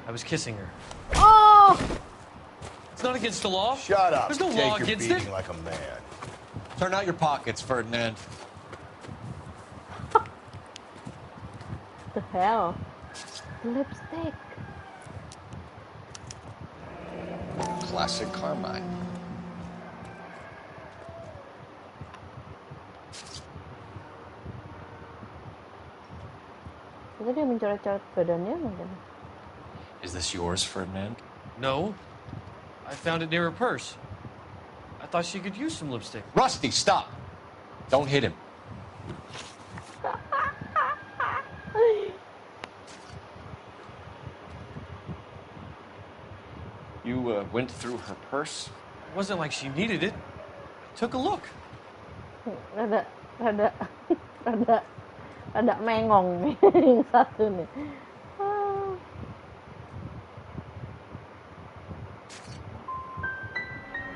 I was kissing her. Oh! It's not against the law. Shut up. There's no Take law your against beating it. like a man. Turn out your pockets, Ferdinand. The hell? Lipstick. Classic Carmine. Itu dia mencoret-coret badannya mungkin. Is this yours, Ferdinand? No. I found it near her purse. I thought she could use some lipstick. Rusty, stop! Don't hit him. You went through her purse? It wasn't like she needed it. I took a look. Ada mengong nih yang satu nih.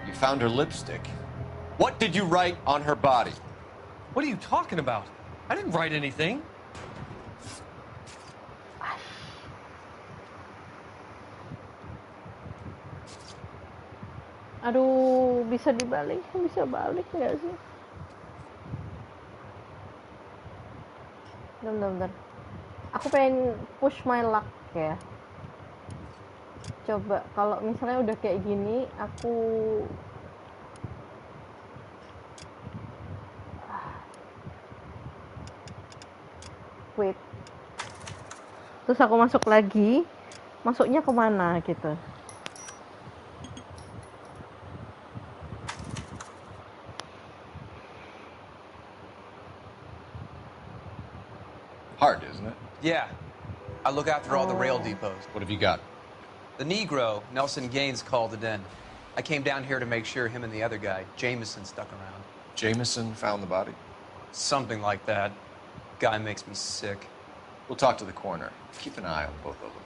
You found her lipstick. What did you write on her body? What are you talking about? I didn't write anything. Aduh, bisa dibalik, bisa balik nggak sih? Bentar. Aku pengen push my luck ya. Coba kalau misalnya udah kayak gini, aku wait. Terus aku masuk lagi. Masuknya kemana gitu? Hard, isn't it? Yeah. I look after all the rail depots. What have you got? The Negro, Nelson Gaines, called it in. I came down here to make sure him and the other guy, Jameson, stuck around. Jameson found the body? Something like that. Guy makes me sick. We'll talk to the coroner. Keep an eye on both of them.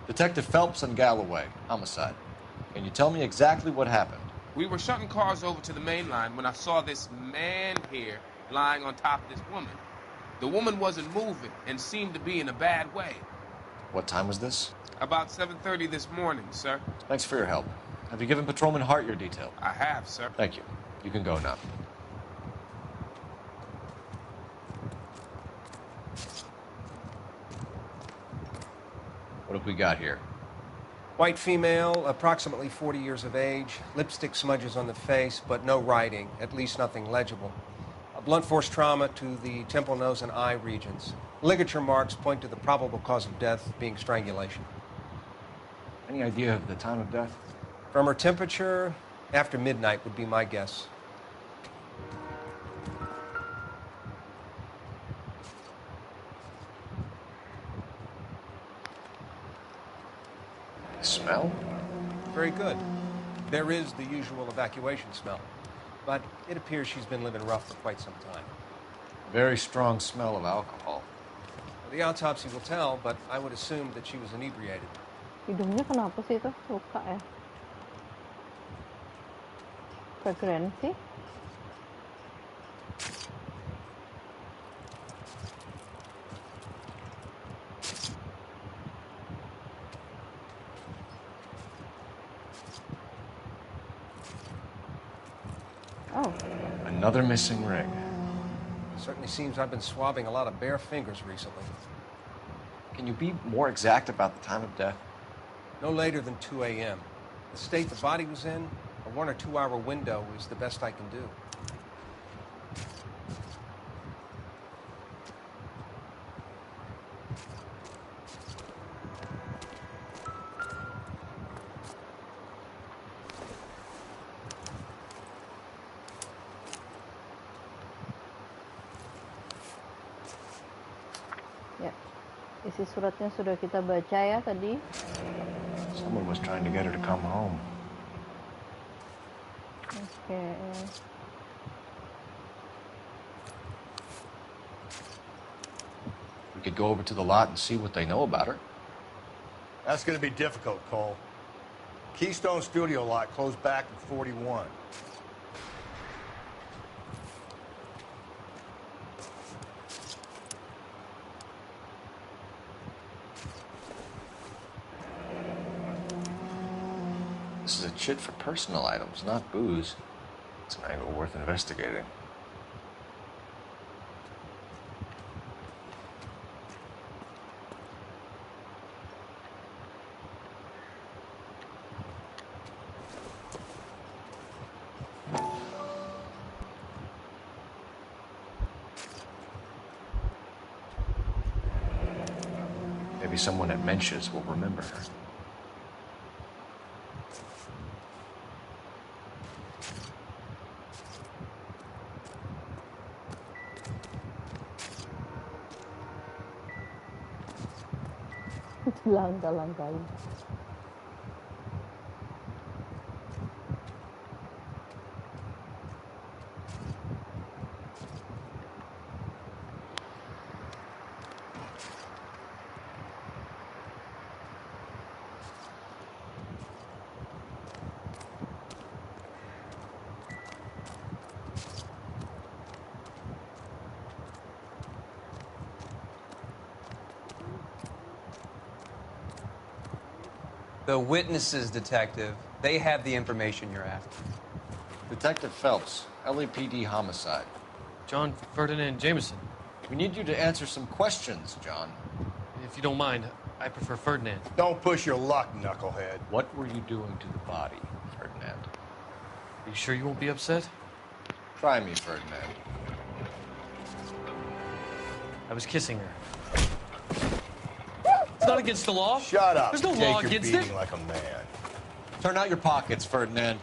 Detective Phelps and Galloway, homicide. Can you tell me exactly what happened? We were shutting cars over to the main line when I saw this man here lying on top of this woman. The woman wasn't moving and seemed to be in a bad way. What time was this? About 7:30 this morning, sir. Thanks for your help. Have you given Patrolman Hart your detail? I have, sir. Thank you. You can go now. What have we got here? White female, approximately 40 years of age, lipstick smudges on the face, but no writing, at least nothing legible. A blunt force trauma to the temple, nose, and eye regions. Ligature marks point to the probable cause of death being strangulation. Any idea of the time of death? From her temperature, after midnight would be my guess. Smell? Very good. There is the usual evacuation smell, but it appears she's been living rough for quite some time. Very strong smell of alcohol. The autopsy will tell, but I would assume that she was inebriated. Hidungnya kenapa sih itu? Luka ya? Frekuensi? Oh. Another missing ring. Certainly seems I've been swabbing a lot of bare fingers recently. Can you be more exact about the time of death? No later than 2 a.m. The state the body was in, a 1 or 2 hour window is the best I can do. Isi suratnya sudah kita baca ya tadi. Someone was trying to get her to come home. Oke. We could go over to the lot and see what they know about her. That's going to be difficult, Cole. Keystone Studio lot closed back in 41. This is a chit for personal items, not booze. It's an angle worth investigating. Maybe someone at Mensch's will remember her. Langkah-langkahin. The witnesses, Detective. They have the information you're after. Detective Phelps, LAPD homicide. John Ferdinand Jameson. We need you to answer some questions, John. If you don't mind, I prefer Ferdinand. Don't push your luck, knucklehead. What were you doing to the body, Ferdinand? Are you sure you won't be upset? Try me, Ferdinand. I was kissing her. It's not against the law. Shut up. There's no Take law your against beating it. like a man. Turn out your pockets, Ferdinand.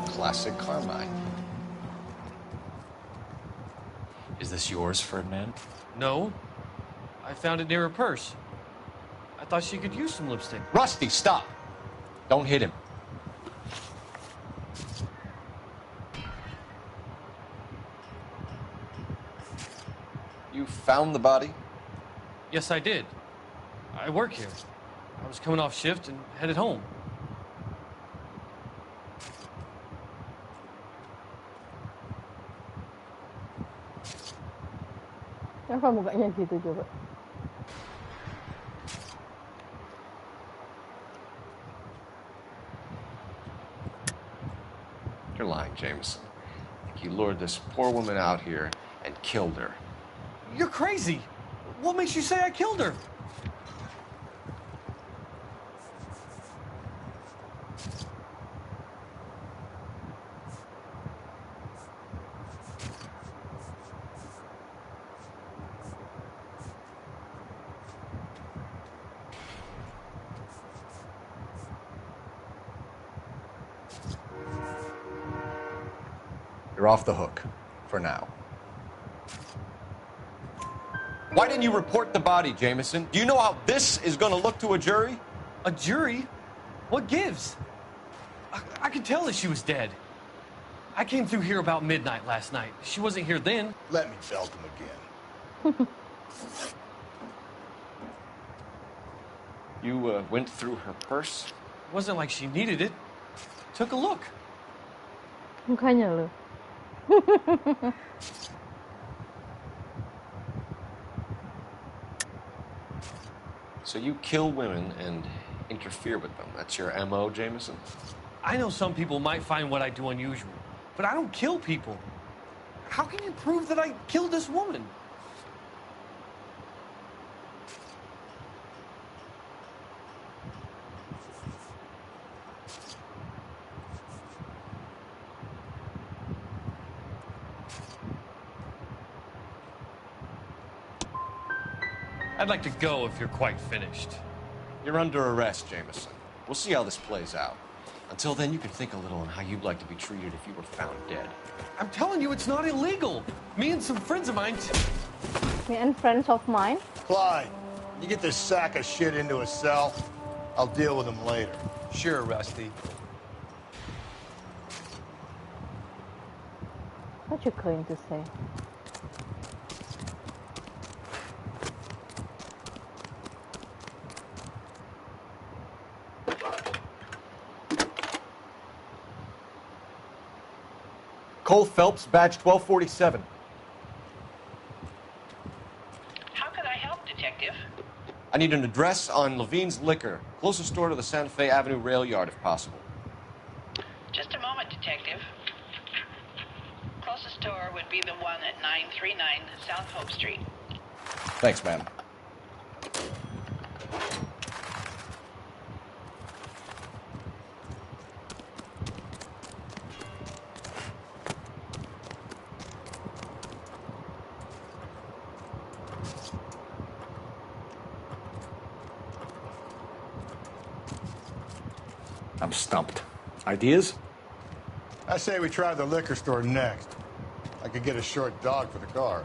Classic Carmine. Is this yours, Ferdinand? No. I found it near her purse. I thought she could use some lipstick. Rusty, stop! Don't hit him. You found the body? Yes, I did. I work here. I was coming off shift and headed home. Kenapa mukanya gitu coba? You're lying, Jameson. You lured this poor woman out here and killed her. You're crazy. What makes you say I killed her? You're off the hook. For now. Why didn't you report the body, Jameson? Do you know how this is going to look to a jury? A jury? What gives? I could tell that she was dead. I came through here about midnight last night. She wasn't here then. Let me belt him again. You went through her purse? It wasn't like she needed it. Took a look. Mukanya lo. So you kill women and interfere with them. That's your MO, Jameson? I know some people might find what I do unusual, but I don't kill people. How can you prove that I killed this woman? I'd like to go if you're quite finished. You're under arrest, Jameson. We'll see how this plays out. Until then, you can think a little on how you'd like to be treated if you were found dead. I'm telling you, it's not illegal. Me and some friends of mine. Me and friends of mine. Clyde, you get this sack of shit into a cell. I'll deal with him later. Sure, Rusty. What you going to say? Cole Phelps, badge 1247. How could I help, Detective? I need an address on Levine's Liquor. Closest store to the Santa Fe Avenue rail yard, if possible. Just a moment, Detective. Closest store would be the one at 939 South Hope Street. Thanks, ma'am. I'm stumped. Ideas? I say we try the liquor store next. I could get a short dog for the car.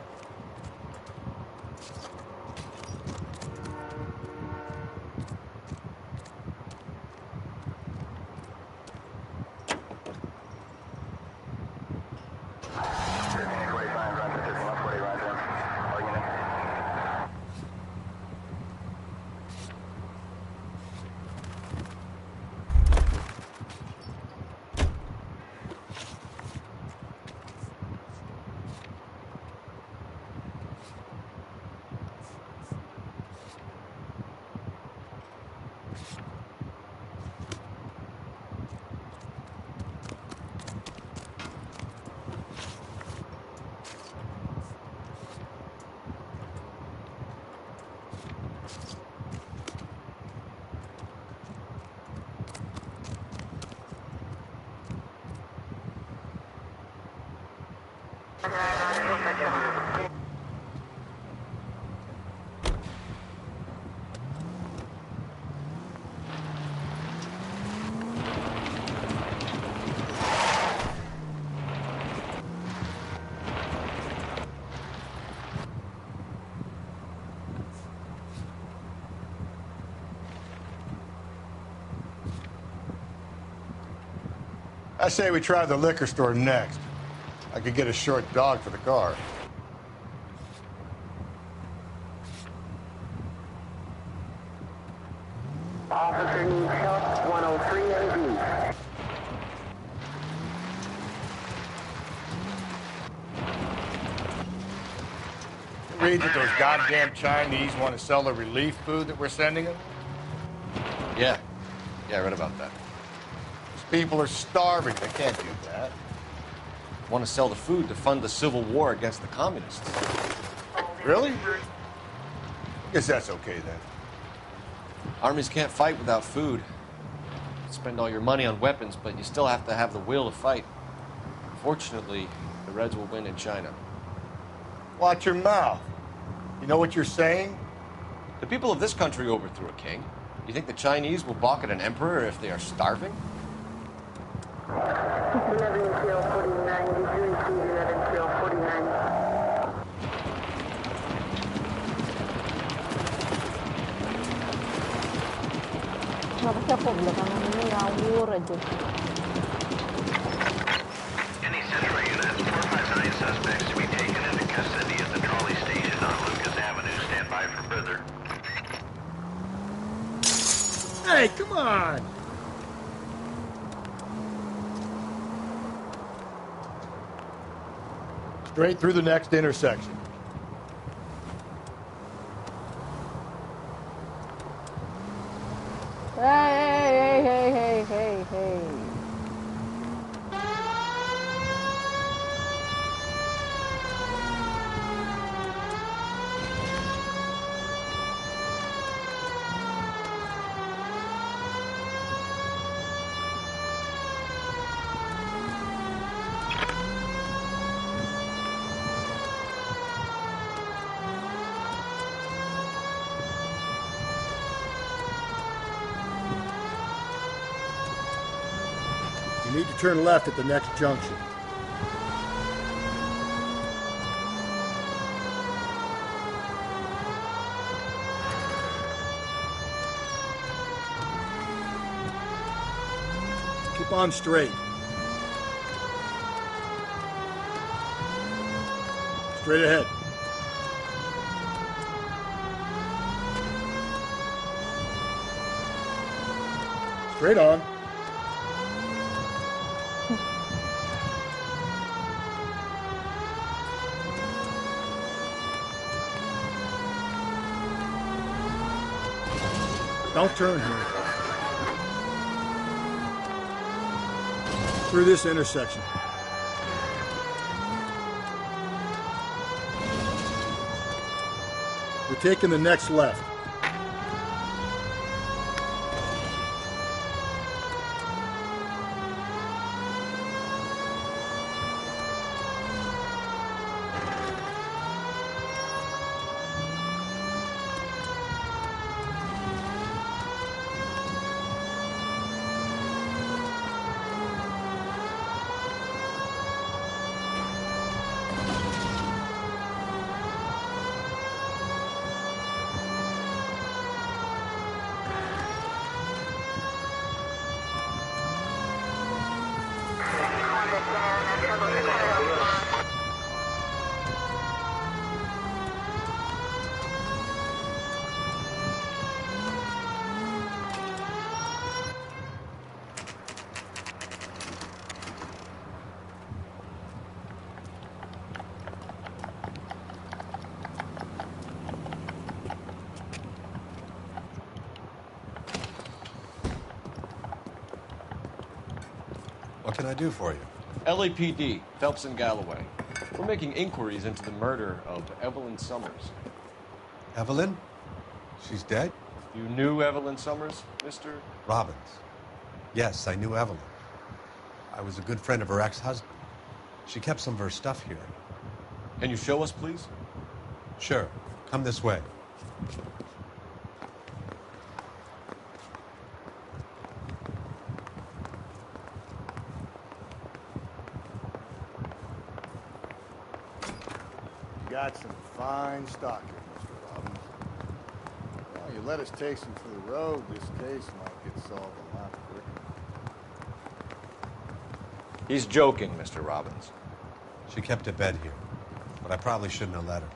I say we try the liquor store next. I could get a short dog for the car. Officer needs help, 103 AD. Read that those goddamn Chinese want to sell the relief food that we're sending them? Yeah. Yeah, I read about that. These people are starving. They can't do that. Want to sell the food to fund the civil war against the communists. Really? Guess that's okay then. Armies can't fight without food. Spend all your money on weapons, but you still have to have the will to fight. Fortunately, the Reds will win in China. Watch your mouth. You know what you're saying? The people of this country overthrew a king. You think the Chinese will balk at an emperor if they are starving? 11 till 49, degrees, 11 till 49. Kenapa sih aku belakangan ini ngawur aja? Any Central unit, 459 suspects to be taken into custody at the trolley station on Lucas Avenue. Stand by for further. Hey, come on! Straight through the next intersection. Hey. You need to turn left at the next junction. Keep on straight. Straight ahead. Straight on. Don't turn here. Through this intersection. We're taking the next left. What can I do for you? LAPD, Phelps and Galloway. We're making inquiries into the murder of Evelyn Summers. Evelyn? She's dead? You knew Evelyn Summers, Mr. Robbins. Yes, I knew Evelyn. I was a good friend of her ex-husband. She kept some of her stuff here. Can you show us, please? Sure. Come this way. Got some fine stock here, Mr. Robbins. Well, you let us take some for the road, this case might get solved a lot quicker. He's joking, Mr. Robbins. She kept a bed here, but I probably shouldn't have let her.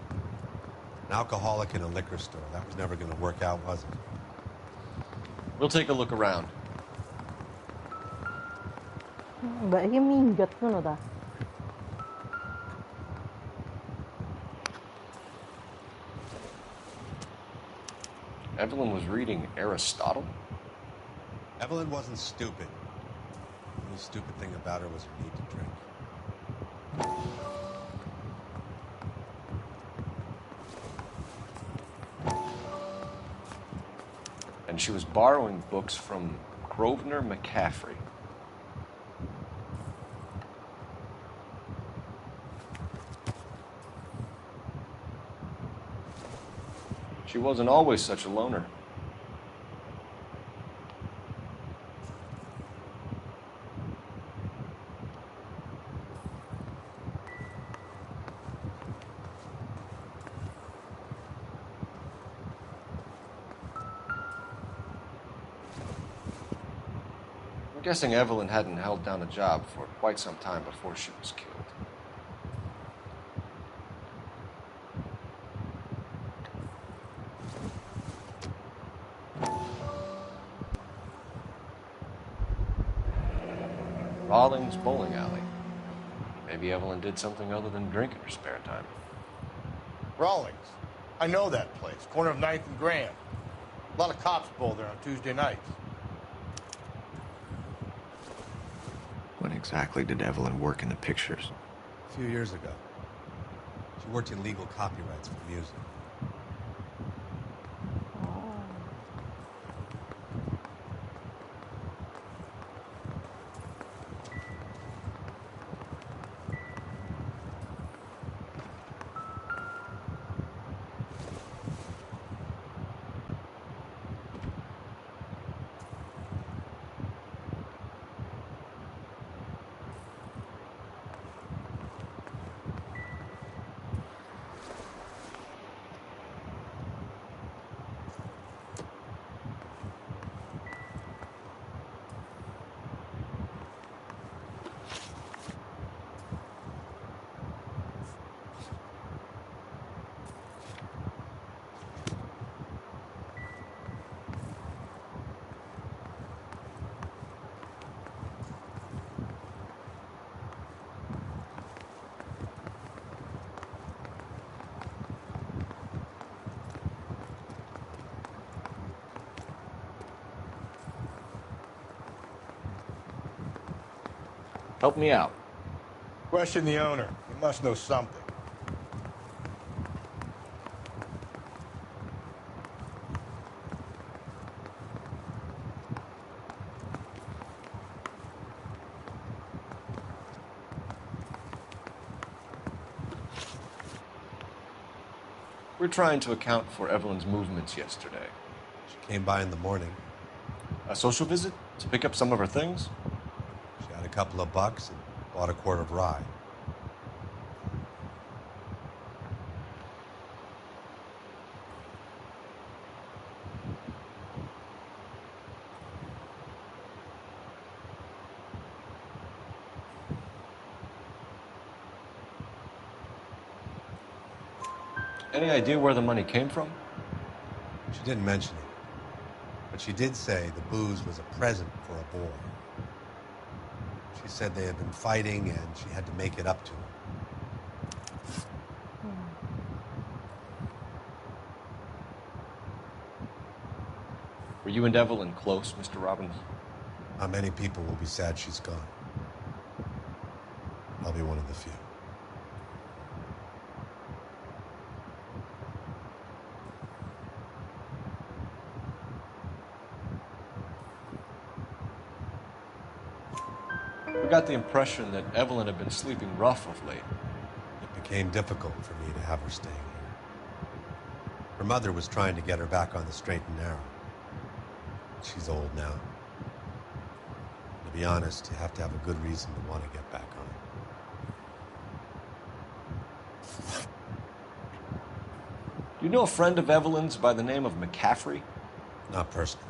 An alcoholic in a liquor store. That was never going to work out, was it? We'll take a look around. Mbak ini minggat ngono ta. Evelyn was reading Aristotle? Evelyn wasn't stupid. The only stupid thing about her was her need to drink. And she was borrowing books from Grosvenor McCaffrey. She wasn't always such a loner. I'm guessing Evelyn hadn't held down a job for quite some time before she was killed. Rawlings Bowling Alley. Maybe Evelyn did something other than drink in her spare time. Rawlings. I know that place. Corner of 9th and Grand. A lot of cops bowl there on Tuesday nights. When exactly did Evelyn work in the pictures? A few years ago. She worked in legal copyrights for music. Help me out. Question the owner. He must know something. We're trying to account for Evelyn's movements yesterday. She came by in the morning. A social visit? To pick up some of her things? She had a couple of bucks and bought a quart of rye. Any idea where the money came from? She didn't mention it. But she did say the booze was a present for a boy. She said they had been fighting and she had to make it up to him. Were you and Evelyn close, Mr. Robbins? Not many people will be sad she's gone. I'll be one of the few. I got the impression that Evelyn had been sleeping rough of late. It became difficult for me to have her staying here. Her mother was trying to get her back on the straight and narrow. She's old now. To be honest, you have to have a good reason to want to get back on. Do you know a friend of Evelyn's by the name of McCaffrey? Not personally.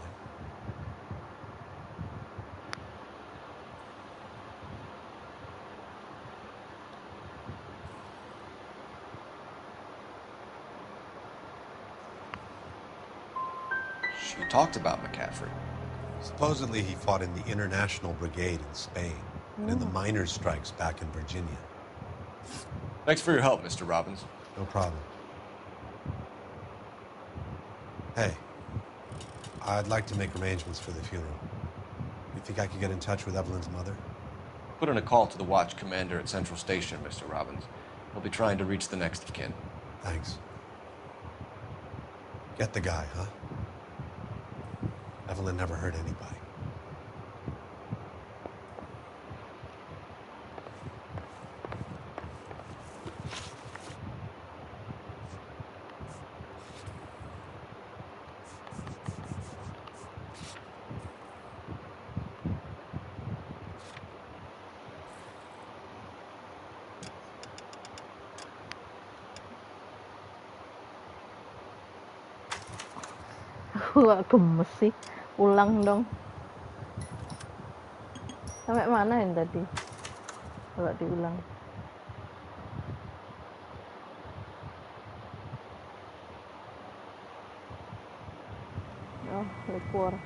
She talked about McCaffrey. Supposedly he fought in the International Brigade in Spain and in the miners' strikes back in Virginia. Thanks for your help, Mr. Robbins. No problem. Hey, I'd like to make arrangements for the funeral. You think I could get in touch with Evelyn's mother? Put in a call to the watch commander at Central Station, Mr. Robbins. He'll be trying to reach the next of kin. Thanks. Get the guy, huh? Evelyn never hurt anybody. Wah, gemes sih. Ulang dong. Sampai mana yang tadi? Coba diulang. Oh, liquor.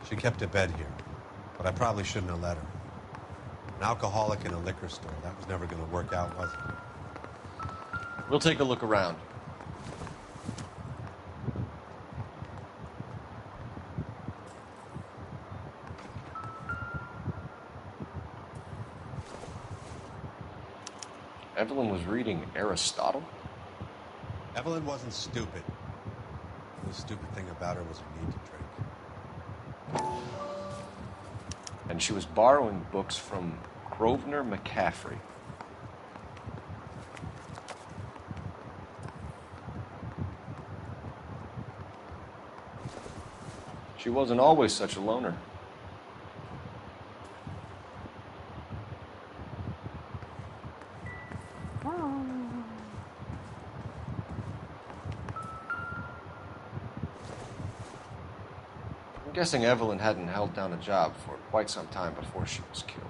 She kept a bed here, but I probably shouldn't have let her. An alcoholic in a liquor store, that was never going to work out, was it? We'll take a look around. Evelyn was reading Aristotle? Evelyn wasn't stupid. The stupid thing about her was her need to drink. And she was borrowing books from Grosvenor McCaffrey. She wasn't always such a loner. I'm guessing Evelyn hadn't held down a job for quite some time before she was killed.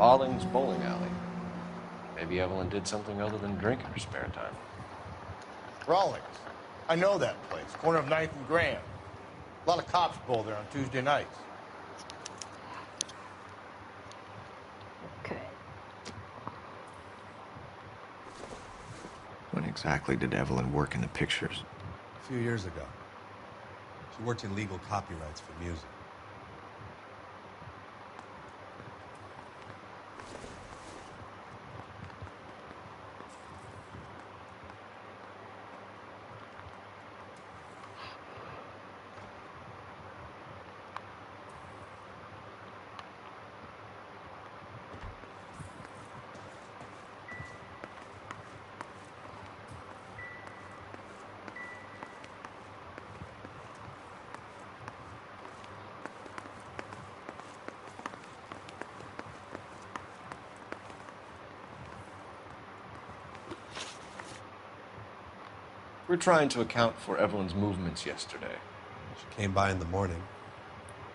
Rawlings Bowling Alley. Maybe Evelyn did something other than drink in her spare time. Rawlings. I know that place. Corner of 9th and Grand. A lot of cops bowl there on Tuesday nights. Okay. When exactly did Evelyn work in the pictures? A few years ago. She worked in legal copyrights for music. We're trying to account for Evelyn's movements yesterday. She came by in the morning.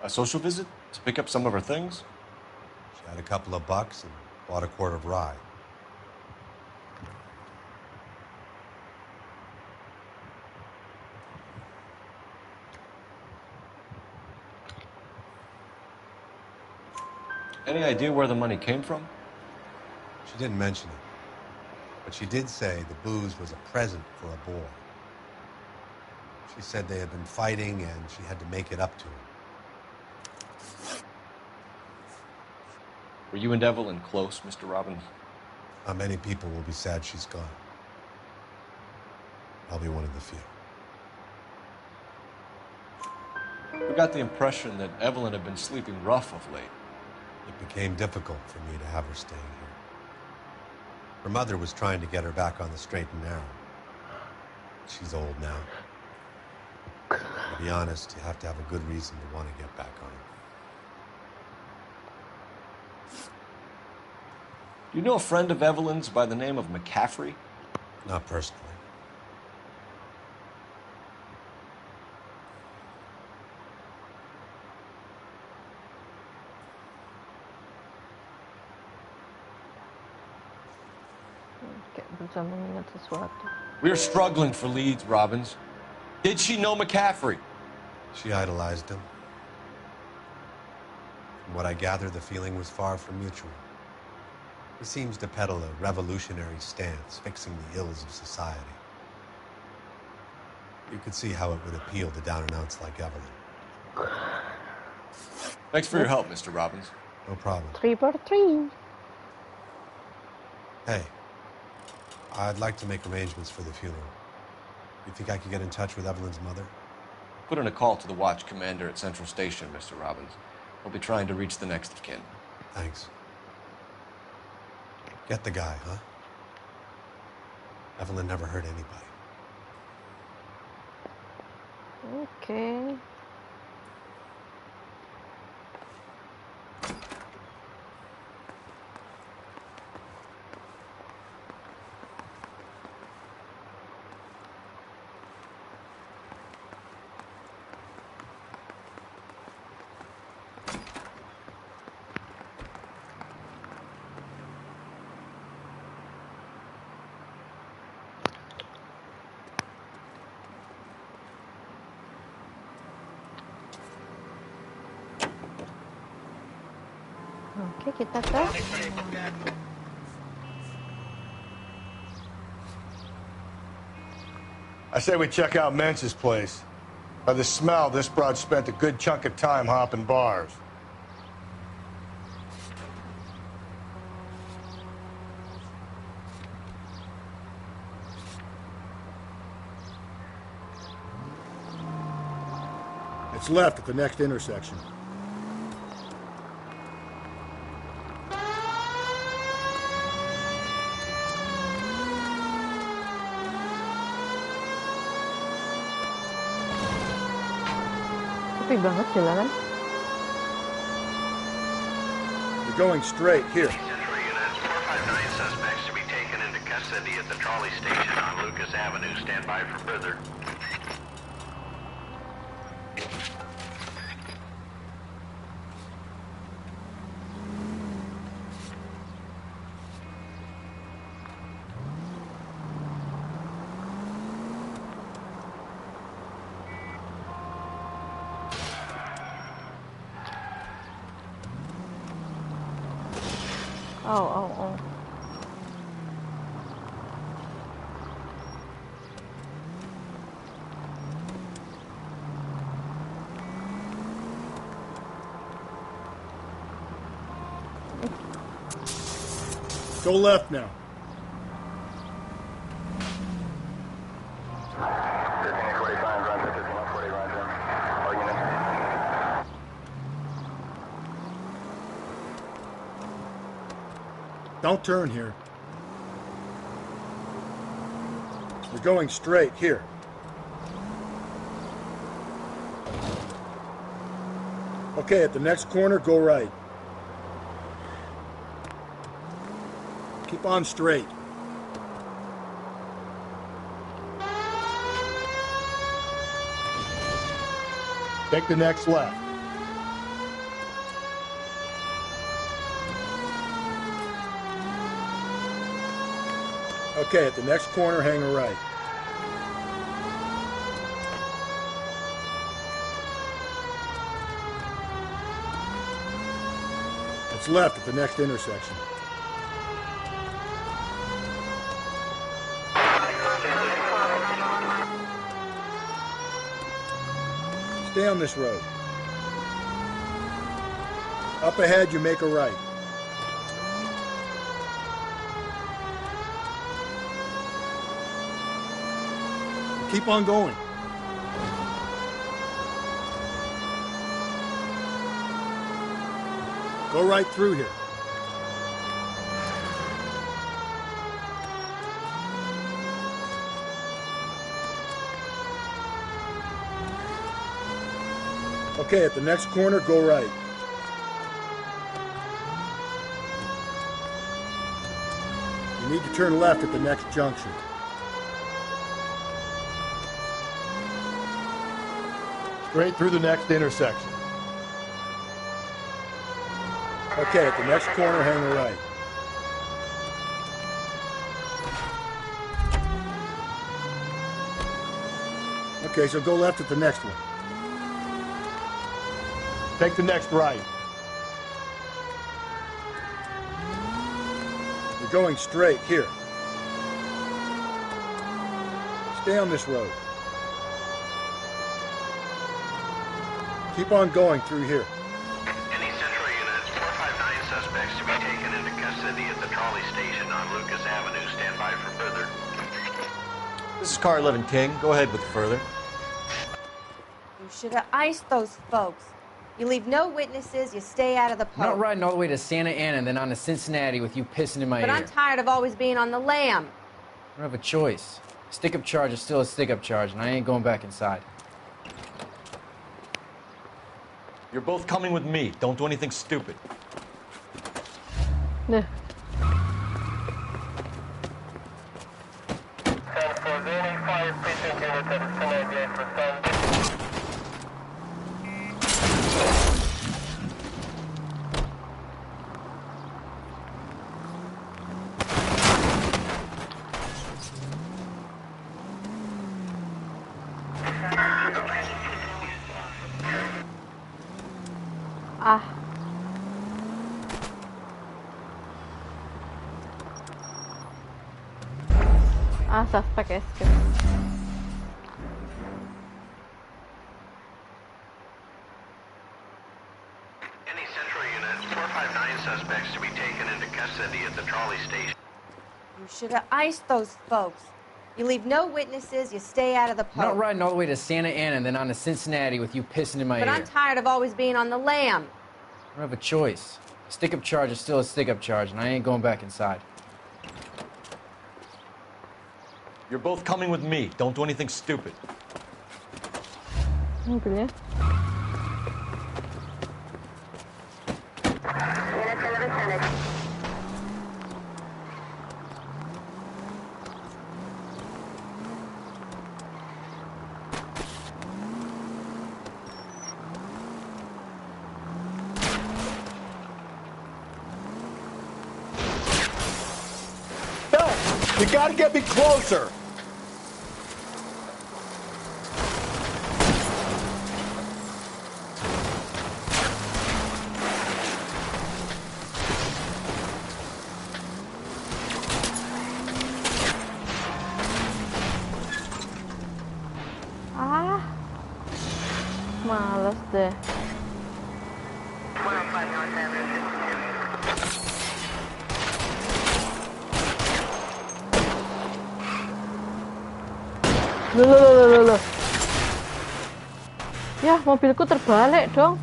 A social visit to pick up some of her things? She had a couple of bucks and bought a quart of rye. Any idea where the money came from? She didn't mention it, but she did say the booze was a present for a boy. She said they had been fighting and she had to make it up to him. Were you and Evelyn close, Mr. Robbins? Not many people will be sad she's gone. I'll be one of the few. We got the impression that Evelyn had been sleeping rough of late. It became difficult for me to have her staying here. Her mother was trying to get her back on the straight and narrow. She's old now. To be honest, you have to have a good reason to want to get back on it. Do you know a friend of Evelyn's by the name of McCaffrey? Not personally. We're struggling for leads, Robbins. Did she know McCaffrey? She idolized him. From what I gather, the feeling was far from mutual. He seems to peddle a revolutionary stance, fixing the ills of society. You could see how it would appeal to down-and-outs like Evelyn. Thanks for your help, Mr. Robbins. No problem. 3 for 3. Hey, I'd like to make arrangements for the funeral. You think I could get in touch with Evelyn's mother? Put in a call to the watch commander at Central Station, Mr. Robbins. We'll be trying to reach the next of kin. Thanks. Get the guy, huh? Evelyn never hurt anybody. Okay. Oke, kita ke I say we check out Mentz's place. By the smell, this broad spent a good chunk of time hopping bars. It's left at the next intersection. Sepi banget jalanan. You're going straight here. Central units, 459 suspects to be taken into custody at the trolley station on Lucas Avenue. Stand by for further. Oh. Go left now. Don't turn here. You're going straight here. Okay, at the next corner, go right. Keep on straight. Take the next left. Okay, at the next corner, hang a right. It's left at the next intersection. Stay on this road. Up ahead, you make a right. Keep on going. Go right through here. Okay, at the next corner, go right. You need to turn left at the next junction. Straight through the next intersection. Okay, at the next corner, hang a right. Okay, so go left at the next one. Take the next right. You're going straight here. Stay on this road. Keep on going through here. Any Central units, 459 suspects to be taken into custody at the trolley station on Lucas Avenue. Stand by for further. This is Car 11 King. Go ahead with the further. You should have iced those folks. You leave no witnesses, you stay out of the I'm not post. riding all the way to Santa Ana and then on to Cincinnati with you pissing in my But ear. I'm tired of always being on the lam. I don't have a choice. Stick-up charge is still a stick-up charge, and I ain't going back inside. You're both coming with me. Don't do anything stupid. Yeah. Suspect escape. Any Central units, 459 suspects to be taken into custody at the trolley station. You should have iced those folks. You leave no witnesses, you stay out of the post. I'm not riding all the way to Santa Ana and then on to Cincinnati with you pissing in my But ear. I'm tired of always being on the lam. I don't have a choice. Stick-up charge is still a stick-up charge, and I ain't going back inside. You're both coming with me. Don't do anything stupid. Mobilnya. You gotta get me closer! Males deh. Loh. Ya, mobilku terbalik dong.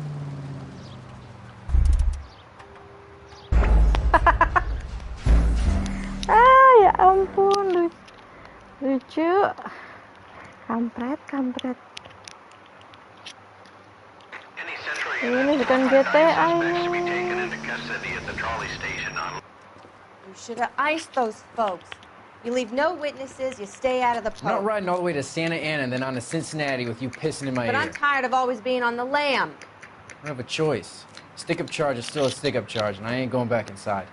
Ya ampun, lucu. Kampret. Ini bukan GTA ini. You should have iced those folks. You leave no witnesses, you stay out of the I'm not post. riding all the way to Santa Ana and then on to Cincinnati with you pissing in my But ear. I'm tired of always being on the lam. I don't have a choice. Stick-up charge is still a stick-up charge, and I ain't going back inside.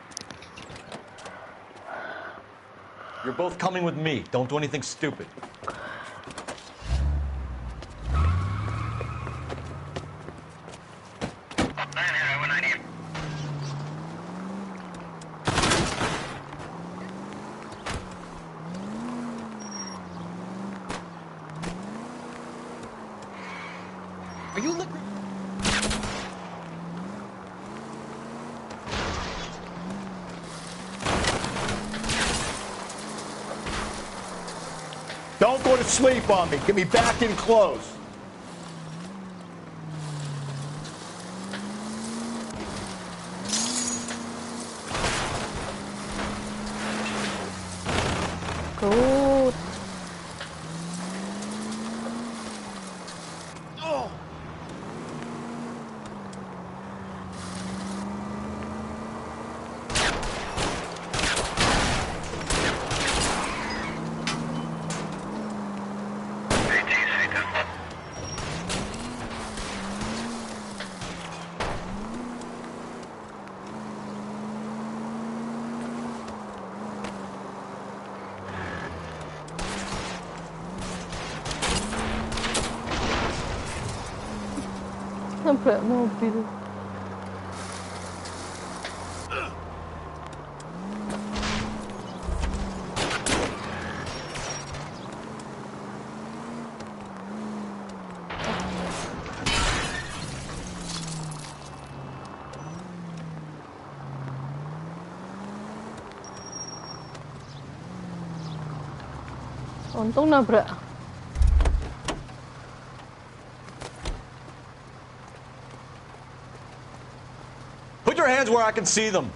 You're both coming with me. Don't do anything stupid. Are you looking? Don't go to sleep on me. Get me back in close. Good. Nabrak mobil. Untung nabrak. Put your hands where I can see them.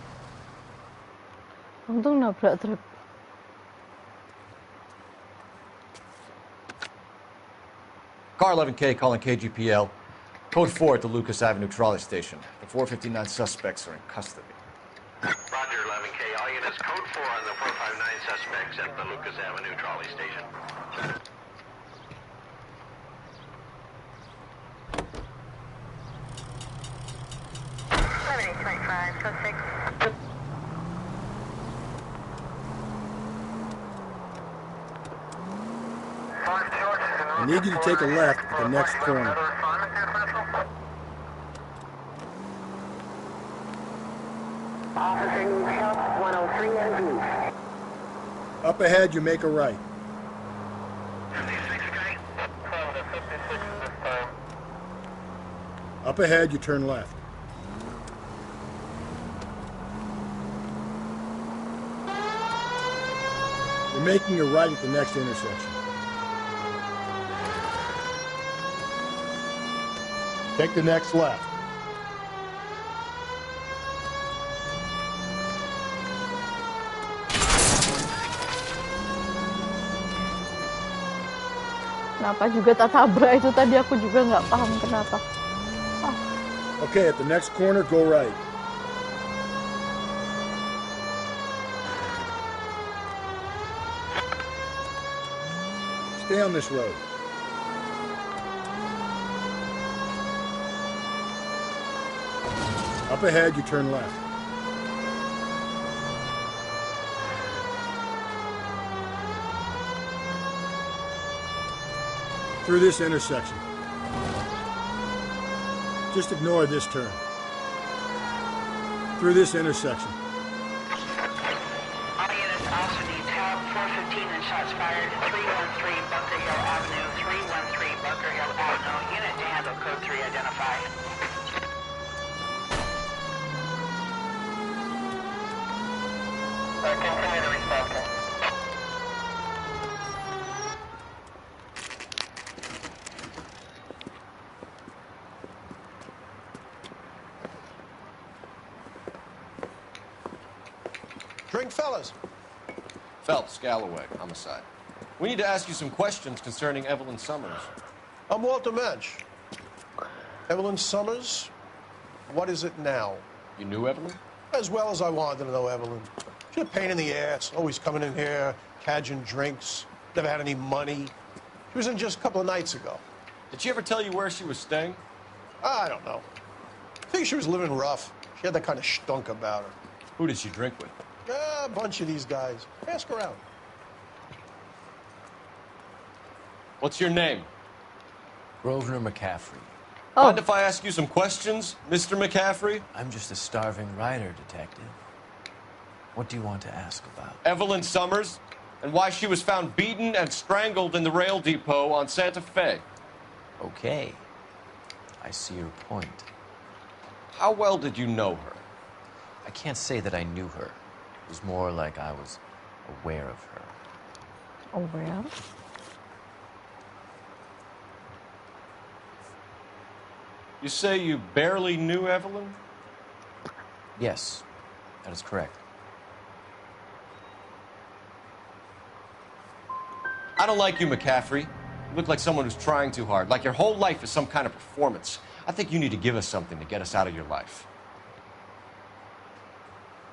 Untung nabrak truk. Car 11K calling KGPL. Code 4 at the Lucas Avenue trolley station. The 459 suspects are in custody. Roger, 11K. All units, code 4 on the 459 suspects at the Lucas Avenue trolley station. I need you to take a left at the next corner. Officer needs help, 103 and B. Up ahead, you make a right. Up ahead, you turn left. You're making a right at the next intersection. Take the next left. Kenapa juga tak tabrak itu tadi, aku juga nggak paham kenapa. Okay, at the next corner, go right. Stay on this road. Up ahead, you turn left. Through this intersection. Just ignore this turn. Through this intersection. All units also need help, 4:15 and shots fired. 313 Bunker Hill Avenue. 313 Bunker Hill Avenue. Unit to handle code 3 identify. Continue to respond. Drink, fellas. Phelps, Galloway, homicide. We need to ask you some questions concerning Evelyn Summers. I'm Walter Mensch. Evelyn Summers, what is it now? You knew Evelyn? As well as I wanted to know Evelyn. She's a pain in the ass, always coming in here, cadging drinks, never had any money. She was in just a couple of nights ago. Did she ever tell you where she was staying? I don't know. I think she was living rough. She had that kind of stunk about her. Who did she drink with? A bunch of these guys. Ask around. What's your name? Grosvenor McCaffrey. Mind if I ask you some questions, Mr. McCaffrey? I'm just a starving writer, detective. What do you want to ask about? Evelyn Summers, and why she was found beaten and strangled in the rail depot on Santa Fe. Okay. I see your point. How well did you know her? I can't say that I knew her. It was more like I was aware of her. Aware? You say you barely knew Evelyn? Yes, that is correct. I don't like you, McCaffrey. You look like someone who's trying too hard, like your whole life is some kind of performance. I think you need to give us something to get us out of your life.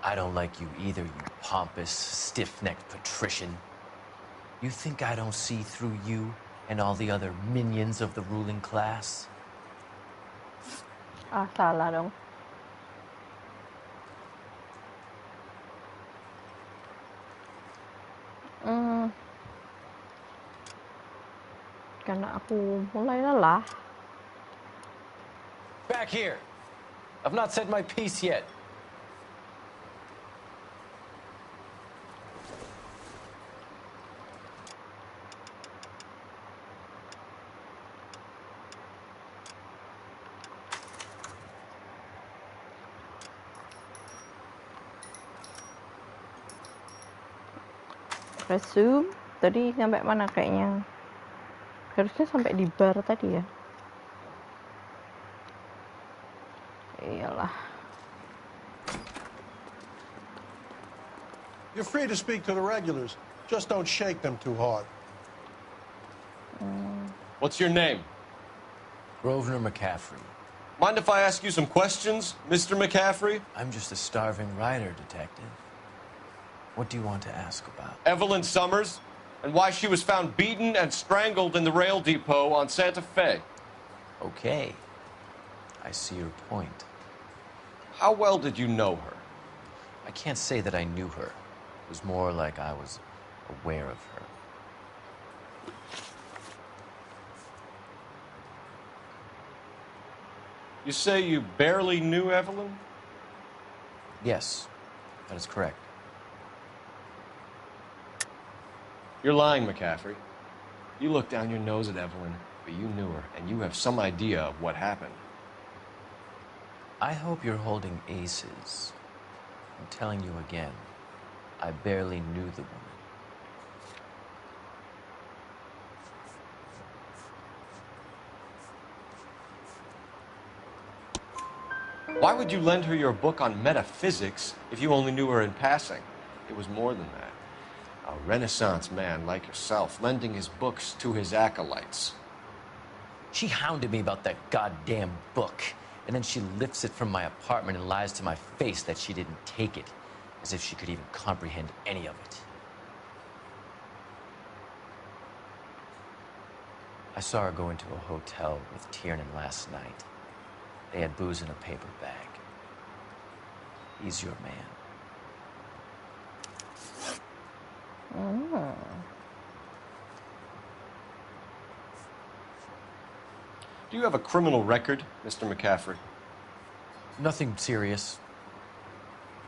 I don't like you either, you pompous, stiff-necked patrician. You think I don't see through you and all the other minions of the ruling class? Salah dong. Karena aku mulai lelah. Back here. I've not said my piece yet. Resume. Tadi sampai mana kayaknya? Harusnya sampai di bar tadi ya. Iyalah. You're free to speak to the regulars. Just don't shake them too hard. What's your name? Grosvenor McCaffrey. Mind if I ask you some questions, Mr. McCaffrey? I'm just a starving writer, detective. What do you want to ask about? Evelyn Summers, and why she was found beaten and strangled in the rail depot on Santa Fe. Okay. I see your point. How well did you know her? I can't say that I knew her. It was more like I was aware of her. You say you barely knew Evelyn? Yes, that is correct. You're lying, McCaffrey. You looked down your nose at Evelyn, but you knew her, and you have some idea of what happened. I hope you're holding aces. I'm telling you again, I barely knew the woman. Why would you lend her your book on metaphysics if you only knew her in passing? It was more than that. A Renaissance man like yourself, lending his books to his acolytes. She hounded me about that goddamn book, and then she lifts it from my apartment and lies to my face that she didn't take it, as if she could even comprehend any of it. I saw her go into a hotel with Tiernan last night. They had booze in a paper bag. He's your man. Do you have a criminal record, Mr. McCaffrey? Nothing serious.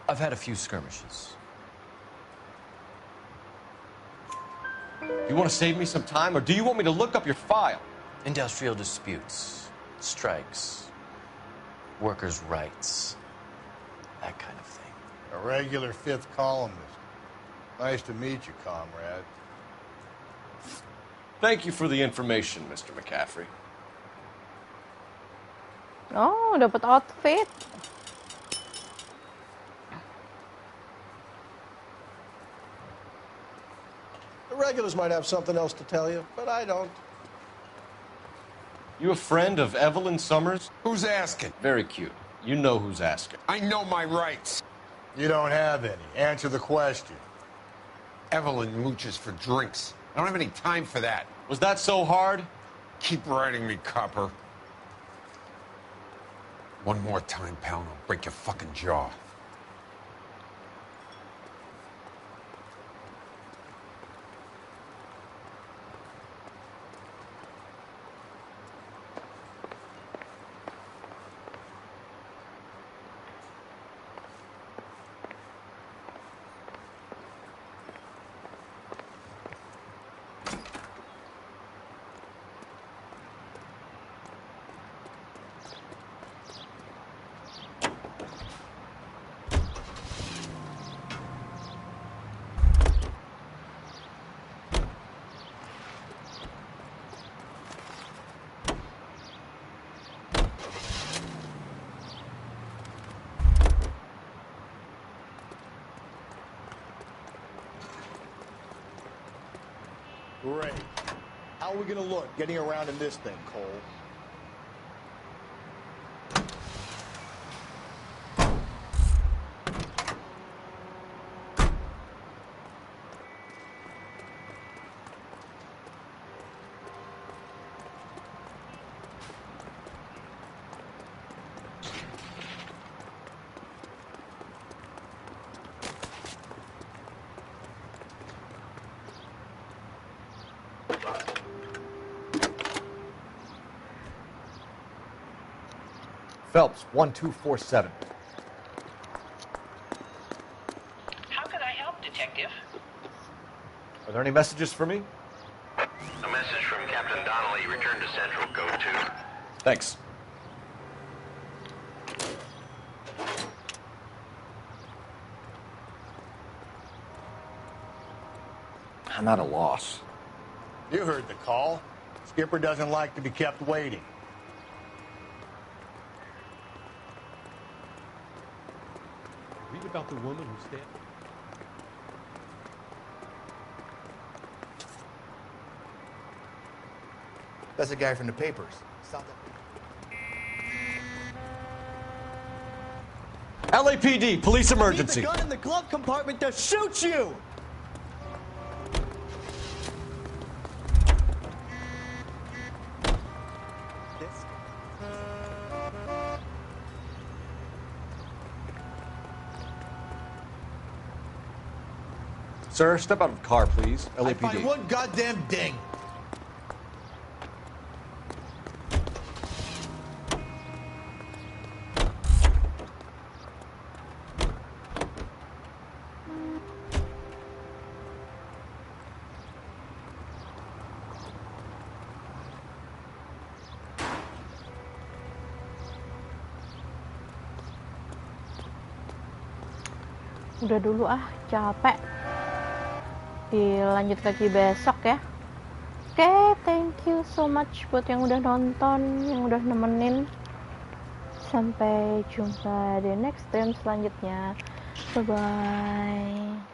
I've had a few skirmishes. You want to save me some time, or do you want me to look up your file? Industrial disputes, strikes, workers' rights, that kind of thing. A regular fifth columnist. Nice to meet you, comrade. Thank you for the information, Mr. McCaffrey. Oh, dapat outfit. The regulars might have something else to tell you, but I don't. You a friend of Evelyn Summers? Who's asking? Very cute. You know who's asking. I know my rights. You don't have any. Answer the question. Evelyn mooches for drinks. I don't have any time for that. Was that so hard? Keep writing me, copper. One more time, pal, and I'll break your fucking jaw. Great. How are we gonna look getting around in this thing, Cole? Phelps, 1247. How can I help, Detective? Are there any messages for me? A message from Captain Donnelly. Return to Central. Go to. Thanks. I'm at a loss. You heard the call. Skipper doesn't like to be kept waiting. Read about the woman who stabbed. That's a guy from the papers. Stop that. LAPD, police emergency. Leave the gun in the glove compartment to shoot you! Sir, step out of the car, please. I find LAPD. one goddamn ding. Udah dulu ah, capek. Dilanjut lagi besok ya. Oke, thank you so much buat yang udah nonton, yang udah nemenin. Sampai jumpa di next stream selanjutnya. Bye bye.